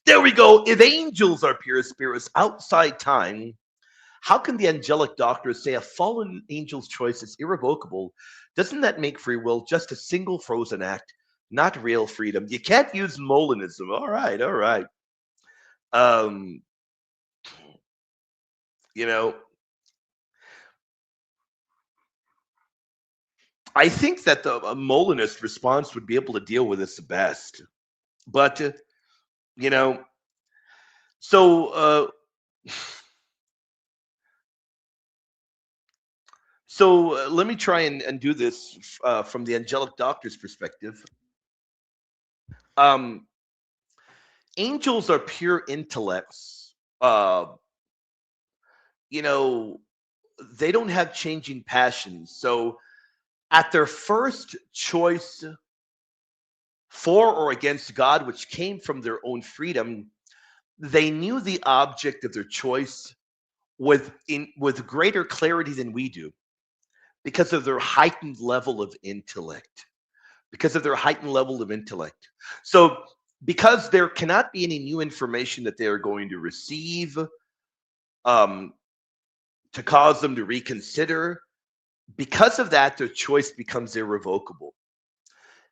There we go. If angels are pure spirits outside time, how can the angelic doctors say a fallen angel's choice is irrevocable? Doesn't that make free will just a single frozen act, not real freedom? You can't use Molinism. All right, all right. Um, you know, I think that the Molinist response would be able to deal with this the best. But you know, so let me try and do this from the angelic doctor's perspective. Um, Angels are pure intellects. You know, they don't have changing passions. So at their first choice for or against God, which came from their own freedom, they knew the object of their choice with greater clarity than we do because of their heightened level of intellect. Because of their heightened level of intellect. So because there cannot be any new information that they are going to receive, um, to cause them to reconsider, because of that, their choice becomes irrevocable.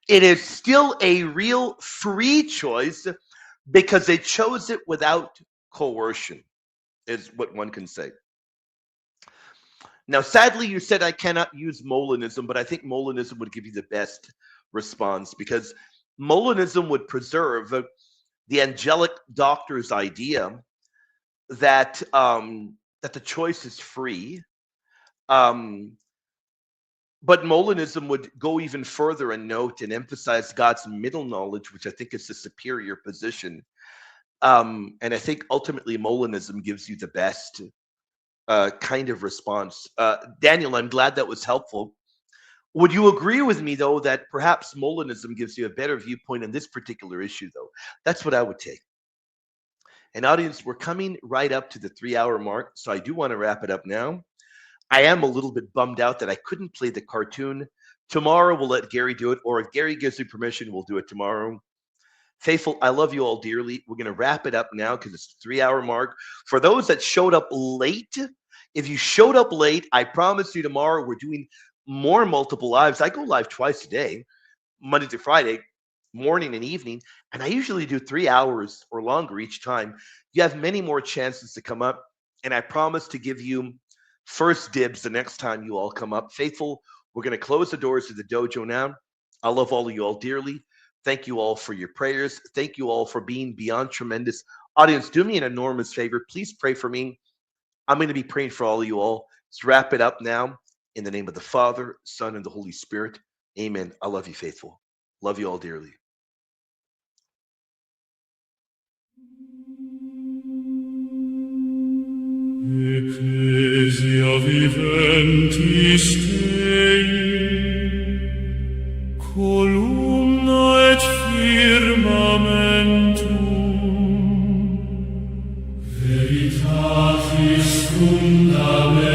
It is still a real free choice because they chose it without coercion, is what one can say. Now, sadly, you said I cannot use Molinism, but I think Molinism would give you the best response because Molinism would preserve the angelic doctor's idea that that the choice is free. Um, but Molinism would go even further and note and emphasize God's middle knowledge, which I think is the superior position. And I think ultimately Molinism gives you the best kind of response. Daniel, I'm glad that was helpful. Would you agree with me, though, that perhaps Molinism gives you a better viewpoint on this particular issue, though? That's what I would take. And audience, we're coming right up to the 3 hour mark, so I do want to wrap it up now. I am a little bit bummed out that I couldn't play the cartoon. Tomorrow we'll let Gary do it, or if Gary gives me permission, we'll do it tomorrow. Faithful, I love you all dearly. We're going to wrap it up now because it's the 3 hour mark. For those that showed up late, if you showed up late, I promise you tomorrow we're doing more multiple lives. I go live twice a day, Monday to Friday, morning and evening, and I usually do 3 hours or longer each time. You have many more chances to come up, and I promise to give you first dibs the next time you all come up. Faithful, we're going to close the doors to the dojo now. I love all of you all dearly. Thank you all for your prayers. Thank you all for being beyond tremendous. Audience, do me an enormous favor. Please pray for me. I'm going to be praying for all of you all. Let's wrap it up now. In the name of the Father, Son, and the Holy Spirit. Amen. I love you, faithful. Love you all dearly. Ecclesia viventis Dei, columna et firmamentum, veritatis fundamentum,